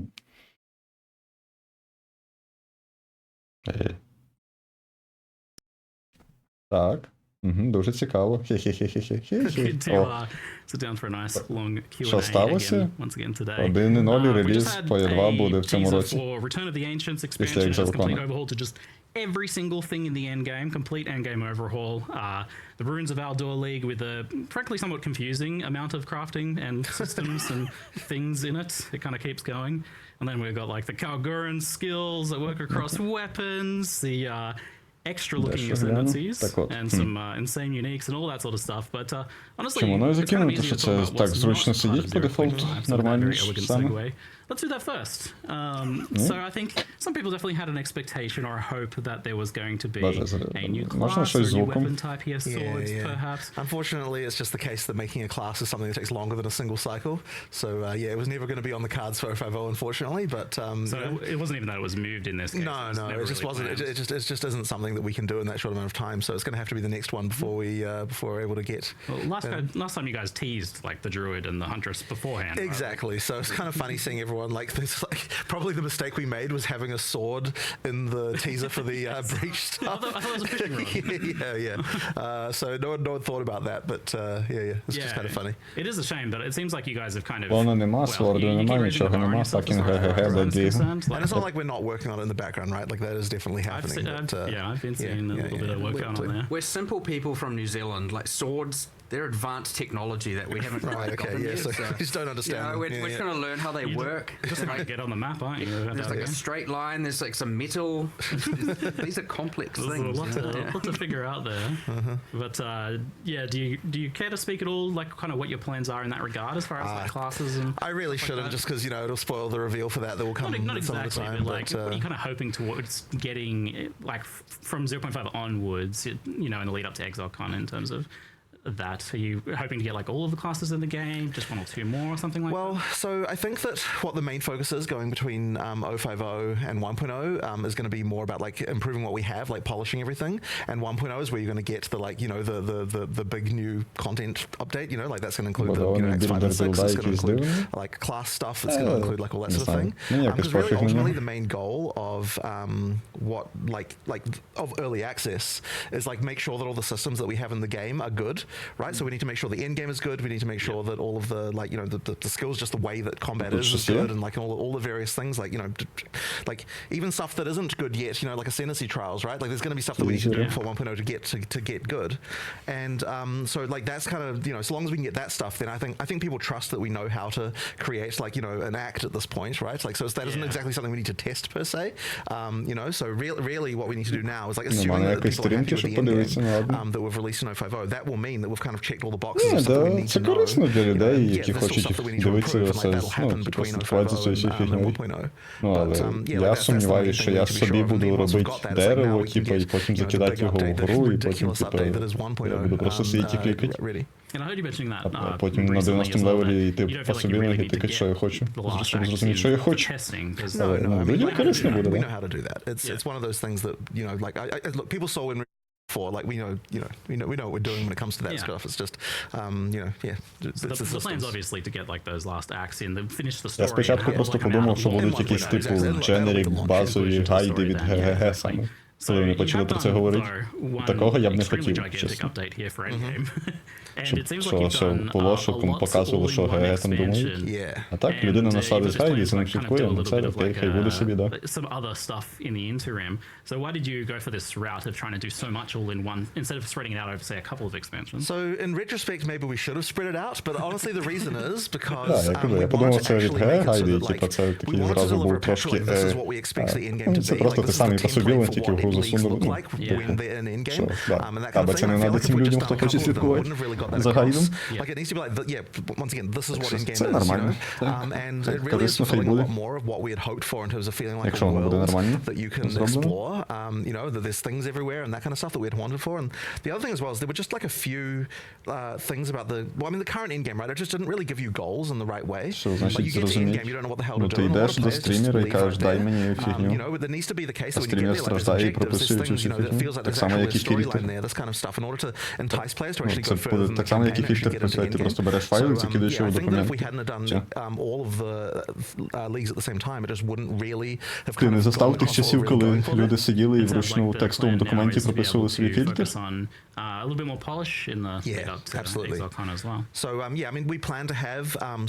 Так. Дуже цікаво. Good to О, sit down for a nice long що Q&A сталося? again once again today. 1.0 We реліз just had по E2 буде в a цьому teaser році. for Return of the Ancients Після expansion, has Exile complete Connor. overhaul to just every single thing in the endgame, complete endgame overhaul. The Runes of Aldor League with a frankly somewhat confusing amount of crafting and systems and things in it. It kind of keeps going. And then we've got like the Kalguran skills that work across weapons, the extra looking Дещо гляну. ascendancies, Так от. and some insane uniques and all that sort of stuff. But honestly, Чому воно і it's kind of закинуто, easy що to talk це about так what's зручно not part сидіть of по 0.5, дефолту, so that нормально very ж elegant саме. segue. Let's do that first. So I think some people definitely had an expectation or a hope that there was going to be a new Можна class or щось a new звуком? weapon type here, swords perhaps. Unfortunately, it's just the case that making a class is something that takes longer than a single cycle. So yeah, it was never going to be on the cards for 050, unfortunately. But So it wasn't even that it was moved in this case. no, was no, never it just really wasn't. planned. It just isn't something that we can do in that short amount of time. So it's going to have to be the next one before we're able to get. Well, last time you guys teased like the druid and the huntress beforehand. right? Exactly. So it's kind of funny seeing everyone like this. Like probably the mistake we made was having a sword in the teaser for the breach I stuff. thought it was a fishing rod. yeah. So no one thought about that, but yeah, it's just kind of funny. It is a shame, but it seems like you guys have kind of. Воно нема, well, сворду you нема, keep raising нічого the bar on нема, yourself as fucking far as ге-ге-ге, that is бебі. concerned. And it's not like we're not working on it in the background, right? Like that is definitely I've happening. seen, but, yeah, I've been seeing a little bit of work going on there. We're simple people from New Zealand. Like swords, they're advanced technology that we haven't Right, quite okay, gotten yeah, yet. so we just don't understand them. we're Yeah, trying to learn how they work. Just about to get on the map, aren't you? There's like a straight line. There's like some metal. These are complex There's a things. lot to figure out there. But yeah, do you care to speak at all, like kind of what your plans are in that regard, as far as like classes and? I really shouldn't, just because it'll spoil the reveal for that will come Not some of the exactly, time. but like, what are you kind of hoping towards getting, like, from 0.5 onwards, you know, in the lead up to ExileCon in terms of that? Are you hoping to get like all of the classes in the game, just one or two more or something like Well, so I think that what the main focus is going between 050 and 1.0 is going to be more about like improving what we have, like polishing everything. And 1.0 is where you're going to get the like, you know, the big new content update, you know, like that's going to include the, you know, X5 and 6, it's going to include like class stuff, it's going to include like all that sort of thing. Because really ultimately the main goal of what like of early access is like make sure that all the systems that we have in the game are good, right? So we need to make sure the end game is good. We need to make sure that all of the like, you know, the skills, just the way that combat is good, and like all the various things, like, you know, like even stuff that isn't good yet, you know, like ascendancy trials, right? Like there's going to be stuff that we need to do for 1.0 to get good. And so like that's kind of, you know, so long as we can get that stuff, then I think people trust that we know how to create like, you know, an act at this point, right? Like so that isn't exactly something we need to test per se. You know, so really what we need to do now is like assuming that people are happy with the end game that we've released in 050, that will mean that we've kind of checked all the boxes of stuff that we need Це to know. корисно для людей, які There's still хочуть stuff that we need to дивитися improve, and like все, that'll happen ну, between спілкуватися з 050 цією and фігнею. 1.0. Ну, але я сумніваюся, що я собі буду робити дерево, типу, і потім закидати його в гру, і потім, типу, я буду просто сидіти і клікати. And I heard you mentioning that. А потім на 90-му левелі йти по собі ноги тикати, що я хочу, щоб зрозуміти, що я хочу. Але, ну, людям корисно буде, We да? know how to do that. It's one of those things that, you know, like look, people saw in for like we know what we're doing when it comes to that stuff. It's just The plan's obviously to get like those last acts in, finish the story. Я спочатку просто подумав, що будуть якісь типу дженерік, базові гайди від ГГГ саме. Коли вони почали про це говорити, такого я б не хотів, чесно. Що було, що показувало, що ГГ там думають. А так, людина насадить гайди, за ним слідкує, ну це окей, хай буде собі, да. Some other stuff in the interim. So why did you go for this route of trying to do so much all in one, instead of spreading it out over, say, a couple of expansions? So in retrospect, maybe we should have spread it out, but honestly the reason is because я подумав, це від ГГ гайди, типу, це такий зразу був трошки, це просто те саме по собі, але тільки в гру засунули, ну, що, да. Або це не треба тим людям, хто хоче слідкувати за гайдом. Це нормально. Корисно хай буде. Якщо воно буде нормально зроблено. You know, that there's things everywhere and that kind of stuff that we had wanted for. And the other thing as well is there were just like a few things about the current in game, right? It just didn't really give you goals in the right way. Like you get to in game, you don't know what the hell to do. Ти йдеш до стрімера і кажеш, дай мені фігню. You know, there needs to be the case А that when you стрімер get there, like there's страждає і objectives прописують things, усю you know, that фігню. feels like Так there's само, actually як a і фільтр. storyline there, this kind of stuff, in order to entice players to actually Це go further буде than the так само, як і campaign and фільтр actually get працює. into Ти the просто endgame. береш файл і So, закидуєш yeah, його I в think that if документ. we hadn't done Все. all of the leagues at the same time, it just wouldn't really have Ти kind не of застав gone тих across what часів, we're really коли going for люди there. сиділи і It sounds вручну like в the текстовому plan now документі is to be прописували able свій to фільтр. focus on a little bit more polish in the lead up to absolutely. ExileCon as well. So yeah, I mean, we plan to have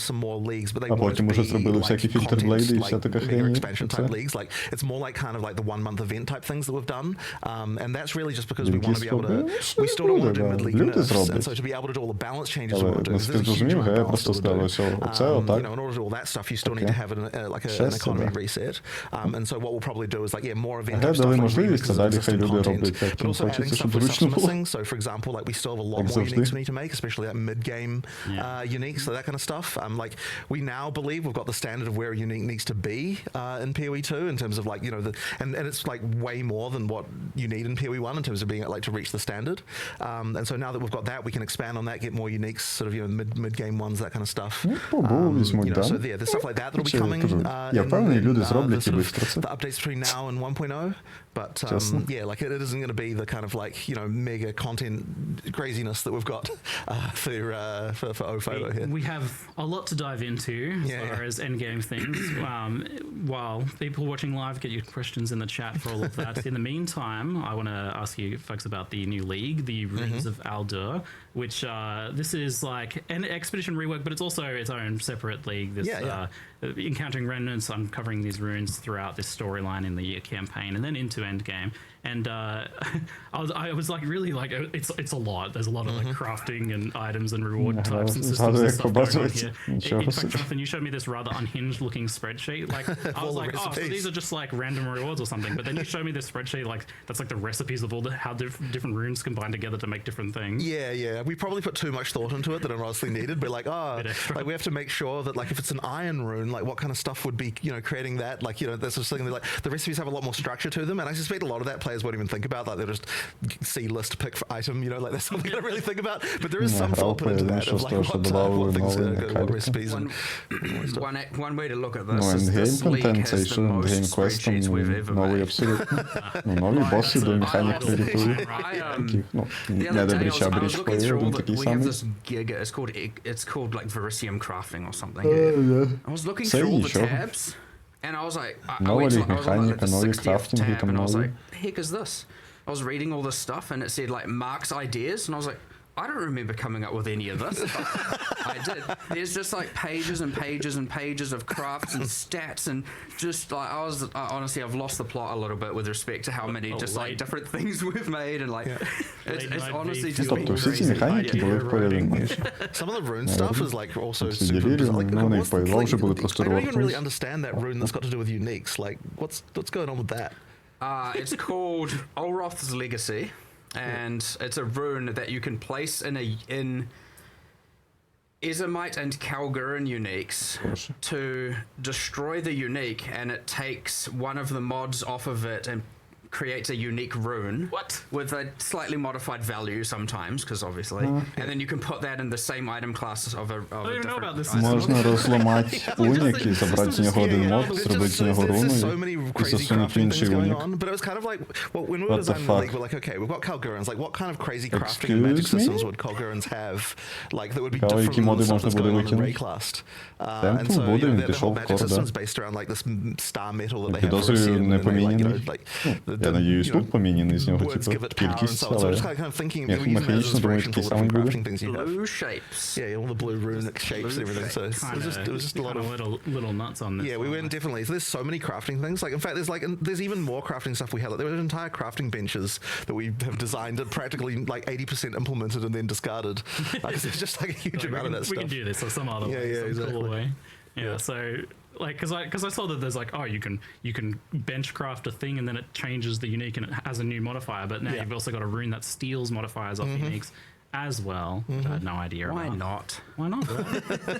some more leagues, but they А won't потім уже be зробили like всякі фільтр-блейди і вся content, така like хрень. bigger expansion Це. type leagues. Like it's more like kind of like the 1 month event type things that we've done, and that's really just because we want to be able to. We still don't want to do mid-league nerfs, and so to be able to do all the balance changes we want to do. Because there's a huge amount of balance просто still to do. сказали, що оце отак. You know, in order to do all that stuff, you still need to have like an economy reset. And so what we'll probably do is like more event type stuff, дали like можливість, а remixes of далі хай existing люди content, роблять, як but їм also adding хочеться, stuff щоб for зручно stuff було. missing. So for example, like we still have a lot Як more завжди. uniques we need to make, especially that mid-game unique, so that kind of stuff. Like we now believe we've got the standard of where a unique needs to be in PoE 2 in terms of like, you know, and it's like way more than what you need in PoE 1 in terms of being like to reach the standard. And so now that we've got that, we can expand on that, get more uniques, sort of, you know, mid-game ones, that kind of stuff. You know, so yeah, there's stuff like that that'll be coming. Я впевнений, люди the зроблять і sort of швидко це. the updates between now and 1.0. But yeah, like it isn't going to be the kind of like, you know, mega content craziness that we've got for OFO here. We have a lot to dive into as far as endgame things. While people watching live get your questions in the chat for all of that. In the meantime, I want to ask you folks about the new league, the Runes of Aldur, which this is like an expedition rework, but it's also its own separate league. This encountering remnants, uncovering these runes throughout this storyline in the campaign, and then into endgame. And I was like really like it's a lot. There's a lot of like crafting and items and reward types and systems and stuff going on here. In fact, Jonathan, you showed me this rather unhinged looking spreadsheet. Like I was like, oh, so these are just like random rewards or something. But then you showed me this spreadsheet like that's like the recipes of all the how different runes combine together to make different things. Yeah. We probably put too much thought into it that it honestly needed. But like, like we have to make sure that like if it's an iron rune, like what kind of stuff would be, you know, creating that. Like, you know, that's just something that like the recipes have a lot more structure to them, and I suspect a lot of that players won't even think about. Like they'll just see list pick for item, you know, like that's something to really think about. But there is some thought put into that of like what things are good, what recipes. One way to look at this Ну, is ендгейм this league контент, це has the що most ендгейм квестом, spreadsheets we've ever новий made. абсолютно. Ну, нові боси до механік рятують. Таких, ну, The не other до day I бріча, was бріч looking through all один the, такий we have самий. this gig, it's called like Verisium crafting or something. I was looking Це through all the нічого. tabs and I was like, I Нова went to, I was on like механіка, the нові 60th крафтинги tab там and I was нові. like, the heck is this? I was reading all this stuff and it said like Mark's ideas and I was like, I don't remember coming up with any of this. I did. There's just like pages and pages and pages of crafts and stats and just like honestly I've lost the plot a little bit with respect to how many just like different things we've made and like it's honestly just been Тобто всі ці crazy. механіки були в передані. Some of the rune stuff is like also Ці super Delirium, like, ну, вони what's the поївав, вже були thing? просто I don't even really рвартусь. understand that rune that's got to do with uniques. Like what's going on with that? It's called Olroth's Legacy, and it's a rune that you can place in Izamite and Kalgurin uniques to destroy the unique, and it takes one of the mods off of it and creates a unique rune. What? With a slightly modified value sometimes, because obviously, and then you can put that in the same item class of a I don't even know about different this. item. Можна розламати унік і забрати з нього один мод, зробити з нього There's just so руну many і crazy засунути в crafting things інший going унік. on. But it was kind of like, well, when we were What the designing the league, fuck? we're like, okay, we've got Kalgurans. Like, what kind of crazy crafting and magic Excuse me? systems would Kalgurans have? Like, that would be Цікаво, different які than моди the stuff можна that's буде going on in викинути. Rayclast. Темпл And so, буде, you know, він their пішов whole в magic кор, system да. is based around like this star metal that they have. Підозрюю, Verisium, не and then, like, you know, поміняний. like Я надіюсь, you know, тут поміняний з нього, words типу, give it power and кількість, so on. So але just kind of thinking, як we use that as механічно, думаю, inspiration for такий all the самий different буде. crafting things you have. Blue shapes. Yeah, all the blue runic shapes and everything. So it was just a lot of little nuts on this. yeah, we went definitely. So there's so many crafting things. Like in fact, there's even more crafting stuff we had. Like, there were entire crafting benches that we have designed and practically like 80% implemented and then discarded. Like, there's just like a huge amount of that We stuff. can do this or some other way, some exactly. cool way. Yeah, so like because I saw that there's like, oh, you can bench craft a thing and then it changes the unique and it has a new modifier, but now you've also got a rune that steals modifiers off uniques as well. I had no idea Why about. not? Why not?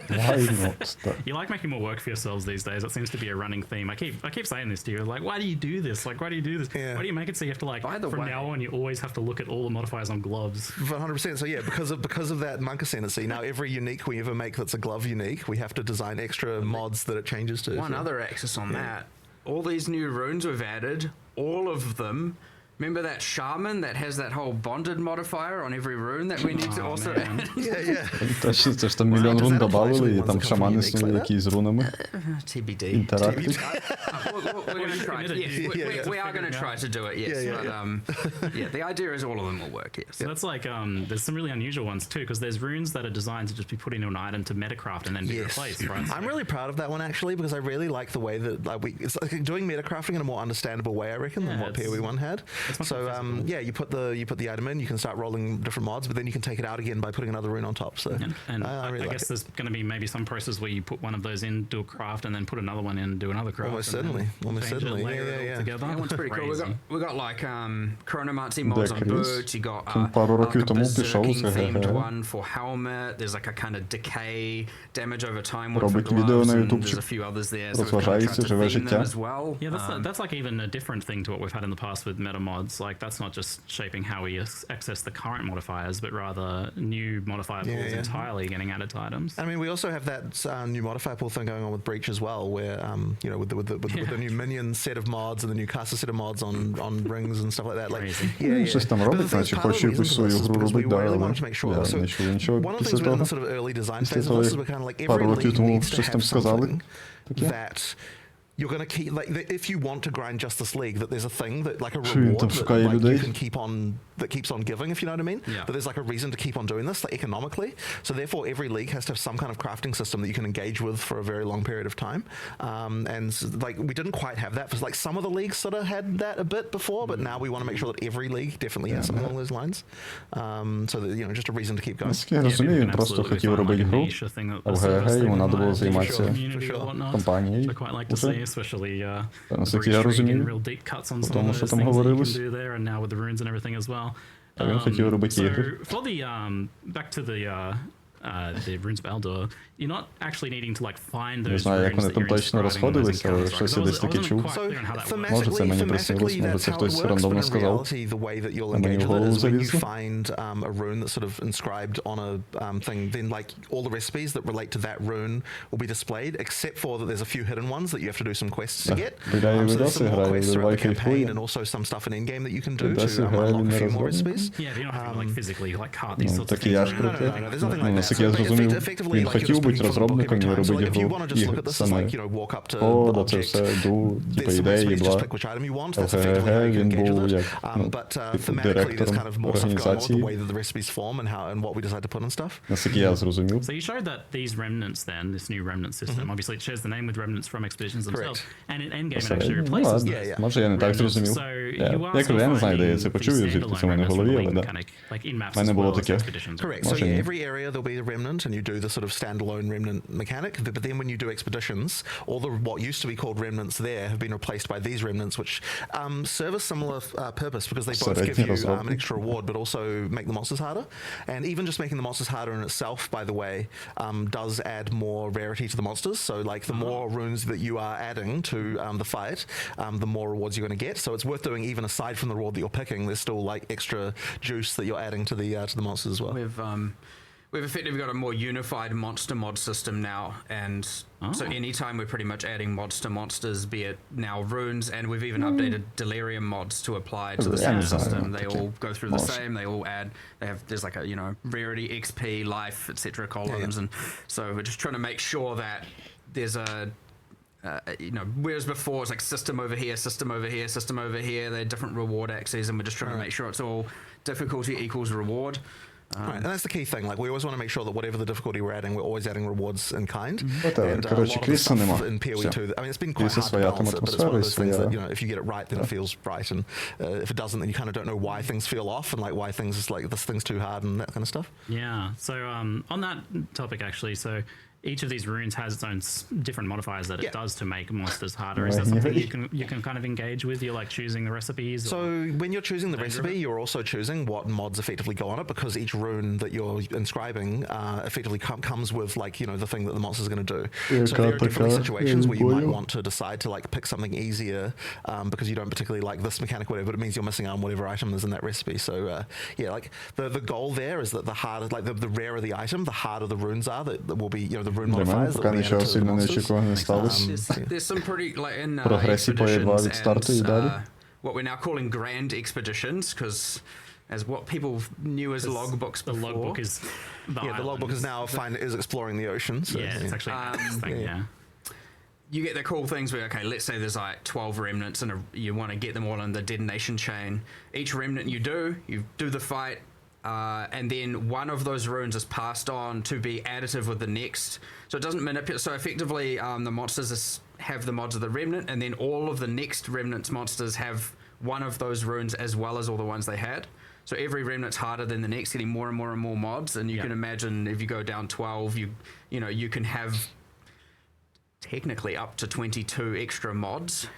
Why not? You like making more work for yourselves these days. That seems to be a running theme. I keep saying this to you. Like, why do you do this? Like, why do you do this? Yeah. Why do you make it so you have to like By the from way- now on you always have to look at all the modifiers on gloves? 100%. So yeah, because of that monk ascendancy, now every unique we ever make that's a glove unique, we have to design extra mods that it changes to. One other axis on that. All these new runes we've added, all of them Remember that shaman that has that whole bonded modifier on every rune that we need to also add? Точно, це ж там мільйон рун добавили, і там шаман існує, який з рунами. TBD. Інтерактив. We're going to try. Yes, we are going to try to do it. Yes, but yeah, the idea is all of them will work. Yes. So that's like there's some really unusual ones too, because there's runes that are designed to just be put into an item to metacraft and then be replaced. Right? I'm really proud of that one actually, because I really like the way that it's like doing metacrafting in a more understandable way, I reckon, than what PoE1 had. So yeah, you put the item in, you can start rolling different mods, but then you can take it out again by putting another rune on top. So and I really I guess there's going to be maybe some process where you put one of those in, do a craft, and then put another one in, do another craft. Almost certainly. Yeah. Together. That one's pretty cool. We got like chronomancy mods on boots. You got пару років like a тому пішов berserking це themed one for helmet. There's like a kind of decay damage over time one for Робить відео gloves, на and YouTube, there's a few others there. So we've kind of розважається, tried to живе theme them життя. as well. Yeah, that's like even a different thing to what we've had in the past with meta mods. Like that's not just shaping how we access the current modifiers, but rather new modifier pools entirely getting added to items. I mean, we also have that new modifier pool thing going on with Breach as well, where you know, with the new minion set of mods and the new caster set of mods on rings and stuff like that. Like, Щось там робить, наче хоче якусь свою гру робити, да, але я не чув нічого one of the після things we did in того. the sort of early design Після phase of того, this is як we're kind of like every пару років league тому needs to щось там have сказали. something Таке. that you're going to keep, like, if you want to grind Justice League, that there's a thing that, like, a Що він reward там that, шукає like, людей? you can keep on, that keeps on giving, if you know what I mean. Yeah. That there's like a reason to keep on doing this, like, economically. So therefore, every league has to have some kind of crafting system that you can engage with for a very long period of time. And like, we didn't quite have that, because like some of the leagues sort of had that a bit before, but now we want to make sure that every league definitely has something along those lines. So that, you know, just a reason to keep going. Наскільки я розумію, він просто хотів робити гру, а в ГГ йому треба було займатися компанією. Especially Наскільки я розумію, real deep cuts on по some тому, of що those там things that you говорилось. can do there, and now with the runes and everything as well. А він хотів робити So ігри. for back to the runes of Eldor, you're not actually needing to like find those Не знаю, як runes вони that там you're точно inscribing on those розходилися, але encounters, right? щось I я десь таки wasn't чув. quite clear on how that works. Може, це мені приснилось, може, це хтось рандомно in сказав. reality, the way that you'll А мені engage в with it голову is when you залізло. find a rune that's sort of inscribed on a thing, then like all the recipes that relate to that rune will be displayed, except for that there's a few hidden ones that you have to do some quests to get. Гуляє So there's видався, some more грає, quests throughout the виливає campaign кайфує. and also some stuff in in-game that you can do Видався, to грає, unlock він a не few more розроблений. recipes. Yeah, but you're not having to like physically like cart these Ну, sorts of так і things я ж around. про No, те. there's nothing like Ну, that. наскільки я So зрозумів, effectively, він like, you're хотів just бути picking from the book розробником every і time. So робити like, if you гру want to just look at this as саме. like, you know, walk up to О, the да, це object, все йду, типу there's some ідеї, recipes, just бла. click which item you want. А That's в effectively how ГГ you він engage був with як, it. ну, But типу thematically, there's kind of more stuff going on with the організації. way that the recipes form and how and what we decide to put in stuff. Наскільки я зрозумів. So you showed that these remnants then, this new remnant system, obviously it shares the name with remnants from expeditions themselves, and in endgame it actually Ну, replaces ладно. those. Може, я не так зрозумів. So you are Я кажу, я не знаю, де я finding це these почув, звідки standalone це в мене в remnants from голові, the але league да. mechanic, like in maps В мене as було well as таке. expeditions. Correct. So Може, yeah, ні. every area there'll be a remnant, and you do the sort of standalone remnant mechanic. But then when you do expeditions, all the what used to be called remnants there have been replaced by these remnants, which serve a similar purpose because they both give you an extra reward, but also make the monsters harder. And even just making the monsters harder in itself, by the way, does add more rarity to the monsters. So like the more runes that you are adding to the fight, the more rewards you're going to get. So it's worth doing even aside from the reward that you're picking. There's still like extra juice that you're adding to the monsters as well. We've effectively got a more unified monster mod system now, and so anytime we're pretty much adding mods to monsters, be it now runes, and we've even updated delirium mods to apply to the same system. They all go through the same. They all add. There's like a rarity, XP, life, etc. columns, and so we're just trying to make sure that there's a whereas before it's like system over here, system over here, system over here. They're different reward axes, and we're just trying to make sure it's all difficulty equals reward. Right, and that's the key thing. Like we always want to make sure that whatever the difficulty we're adding, we're always adding rewards in kind. Whatever. And Короче, a lot of the кризиса stuff нема. in PoE2, Всё. I mean, it's been quite Кризиса hard to своя там balance it, but it's one of those things атмосфера, that, if you get it right, then it feels right, and if it doesn't, then you kind of don't know why things feel off and like why things is like this thing's too hard and that kind of stuff. Yeah. So on that topic, actually, so each of these runes has its own different modifiers that it does to make monsters harder. Is that something you can kind of engage with? You're like choosing the recipes? So when you're choosing the recipe, you're also choosing what mods effectively go on it, because each rune that you're inscribing effectively comes with like the thing that the monster's going to do. So there are different situations where you might want to decide to like pick something easier because you don't particularly like this mechanic, whatever. But it means you're missing out on whatever item is in that recipe. So yeah, like the goal there is that the harder, like the rarer the item, the harder the runes are. That will be the rune modifiers that will be added to the monsters. There's some pretty like in Прогресії по expeditions від старту і далі. what we're now calling grand expeditions, because as what people knew as logbooks The before. logbook is The logbook is now is exploring the ocean. So, Yeah, it's actually a thing, yeah. You get the cool things where, okay, let's say there's like 12 remnants and you want to get them all in the detonation chain. Each remnant you do the fight, and then one of those runes is passed on to be additive with the next. So it doesn't manipulate. So effectively, the monsters have the mods of the remnant, and then all of the next remnant's monsters have one of those runes as well as all the ones they had. So every remnant's harder than the next, getting more and more and more mods. And you can imagine if you go down 12, you can have technically up to 22 extra mods,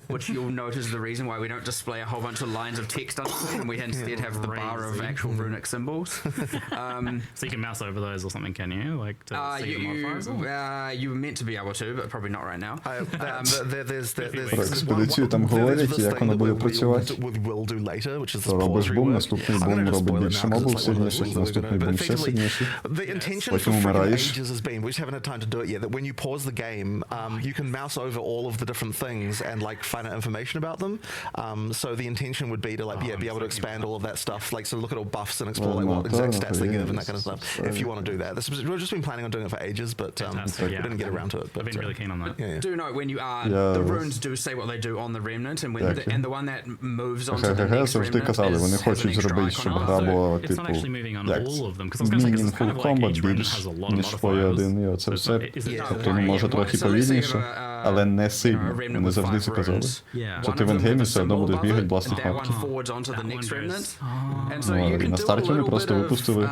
which you'll note is the reason why we don't display a whole bunch of lines of text on it, and we instead have the bar of actual runic symbols. So you can mouse over those or something, can you? Like to see the modifiers? You were meant to be able to, but probably not right now. Про експедицію там говорять, як воно буде працювати. То робиш бум, наступний бум робить більше мобів сильніших, наступний бум ще сильніший. Потім умираєш. You can mouse over all of the different things and like find out information about them. So the intention would be to like be able to expand all of that stuff. Like so, look at all buffs and explore like what exact stats they give and that kind of stuff. If you want to do that, we've just been planning on doing it for ages, but we didn't get around to it. But I've been really keen on that. Do note when you are the runes do say what they do on the remnant, and when and the one that moves on to the next завжди казали, вони хочуть зробити, щоб гра була типу meaningful combat більш, ніж твоє один, і оце все. Тобто, ну, може трохи повільніше, але не сильно. Вони завжди це казали. Що ти в ендгеймі все одно будеш бігати, бластити хавки. Ну, а на старті вони просто випустили.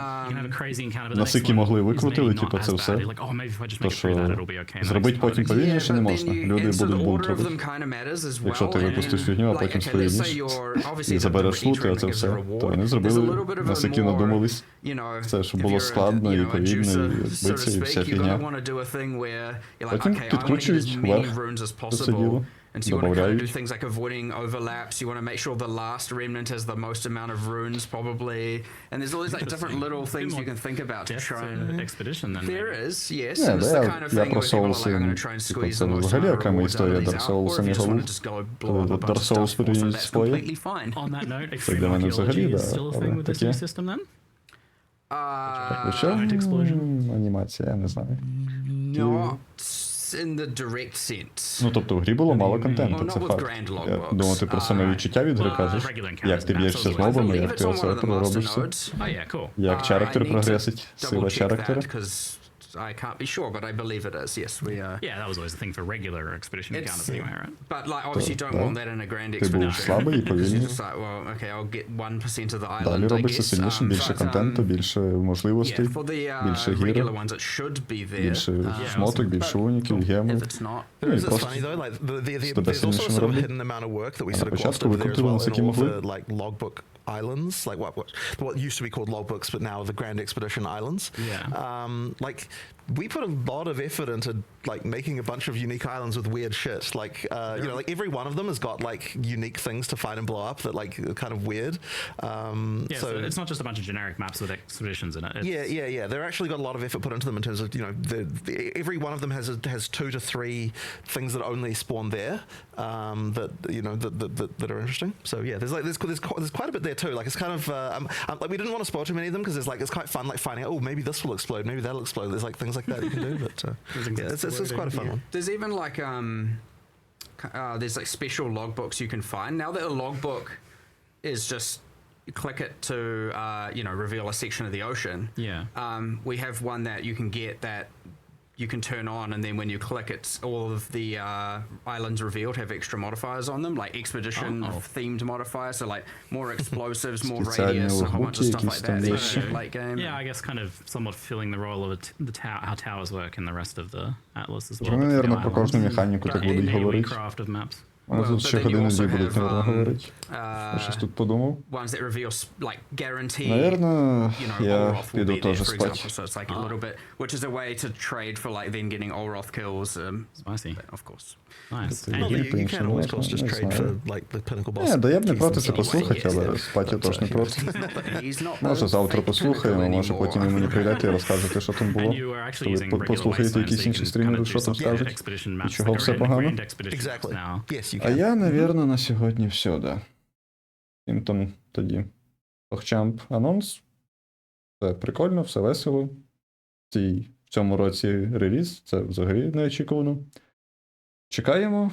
Наскільки могли викрутили, типу, це все. То що зробити потім повільніше не можна. Люди будуть бунт робити. Якщо ти випустиш фігню, а потім сповільниш і забереш лут, і оце все, то вони зробили, наскільки надумались. Це, щоб було складно і повільно, і биться, і вся фігня. Потім підкручують вверх це діло. And so you want to kind of do things like avoiding overlaps. You want to make sure the last remnant has the most amount of runes, probably. And there's all these like different little things you can think about to try and. Expedition, then. There is, yes. Yeah, And it's the kind of thing where people are like, I'm going to try and squeeze the most amount of rewards out of these out. Or if you just want to just go blow up a bunch of stuff, also that's completely fine. On that note, extreme archaeology is still a thing with this new system, then? Анімація, я не знаю. Not in the direct sense. Ну, тобто в грі було мало контенту, це факт. Я думаю, ти про саме відчуття від гри кажеш. Як ти б'єшся з мобами, як ти оце робиш все. Як чарактер прогресить, сила чарактера. I can't be sure, but I believe it is. Yes, we are. Yeah, that was always the thing for regular expedition encounters anyway, right? But like, obviously, you don't want that in a grand expedition. Ти був слабий і повільний. It's like, well, okay, I'll get 1% of the island. Далі робиться сильніше, більше контенту, більше можливостей, більше гір, більше шмоток, більше уніків, гемів. Ну, і просто тебе сильнішим робить. А на початку викрутили, наскільки могли. Islands, like what used to be called logbooks, but now the Grand Expedition Islands. Like we put a lot of effort into like making a bunch of unique islands with weird shit. Like you know, like every one of them has got like unique things to find and blow up that like are kind of weird. So it's not just a bunch of generic maps with expeditions in it. Yeah. They're actually got a lot of effort put into them in terms of, you know, every one of them has 2 to 3 things that only spawn there. That you know that are interesting. So yeah, there's quite a bit there too. Like it's kind of like we didn't want to spoil too many of them because it's quite fun like finding out, oh, maybe this will explode, maybe that'll explode. There's like things like that you can do, but yeah, it's quite a fun one. There's even like there's like special logbooks you can find. Now that a logbook is just you click it to you know, reveal a section of the ocean. We have one that you can get that you can turn on, and then when you click, it's all of the islands revealed have extra modifiers on them, like expedition themed modifiers, so like more explosives, more radius, a whole bunch of stuff like that. Late game. Yeah, I guess kind of somewhat filling the role of how towers work in the rest of the atlas as well. Ми, наверное, про кожну механіку так будуть говорити. Вони тут ще години-дві будуть, наверное, говорити. Я щось тут подумав. Наверное, я піду теж спати. Which is a way to trade for like then getting Olroth kills. Spicy, of course. Nice. You can always just trade for like the pinnacle boss. Да я б не проти це послухати, але спати я теж не проти. Може завтра послухаємо, може потім ви мені прийдете і розкажете, що там було. Ви послухаєте якісь інші стрімери, що там скажуть, і чого все погано. Exactly. Yes, you you А can. я, навірно, на сьогодні все, да. Їм там тоді PogChamp анонс. Все прикольно, все весело. В цьому році реліз, це взагалі неочікувано. Чекаємо.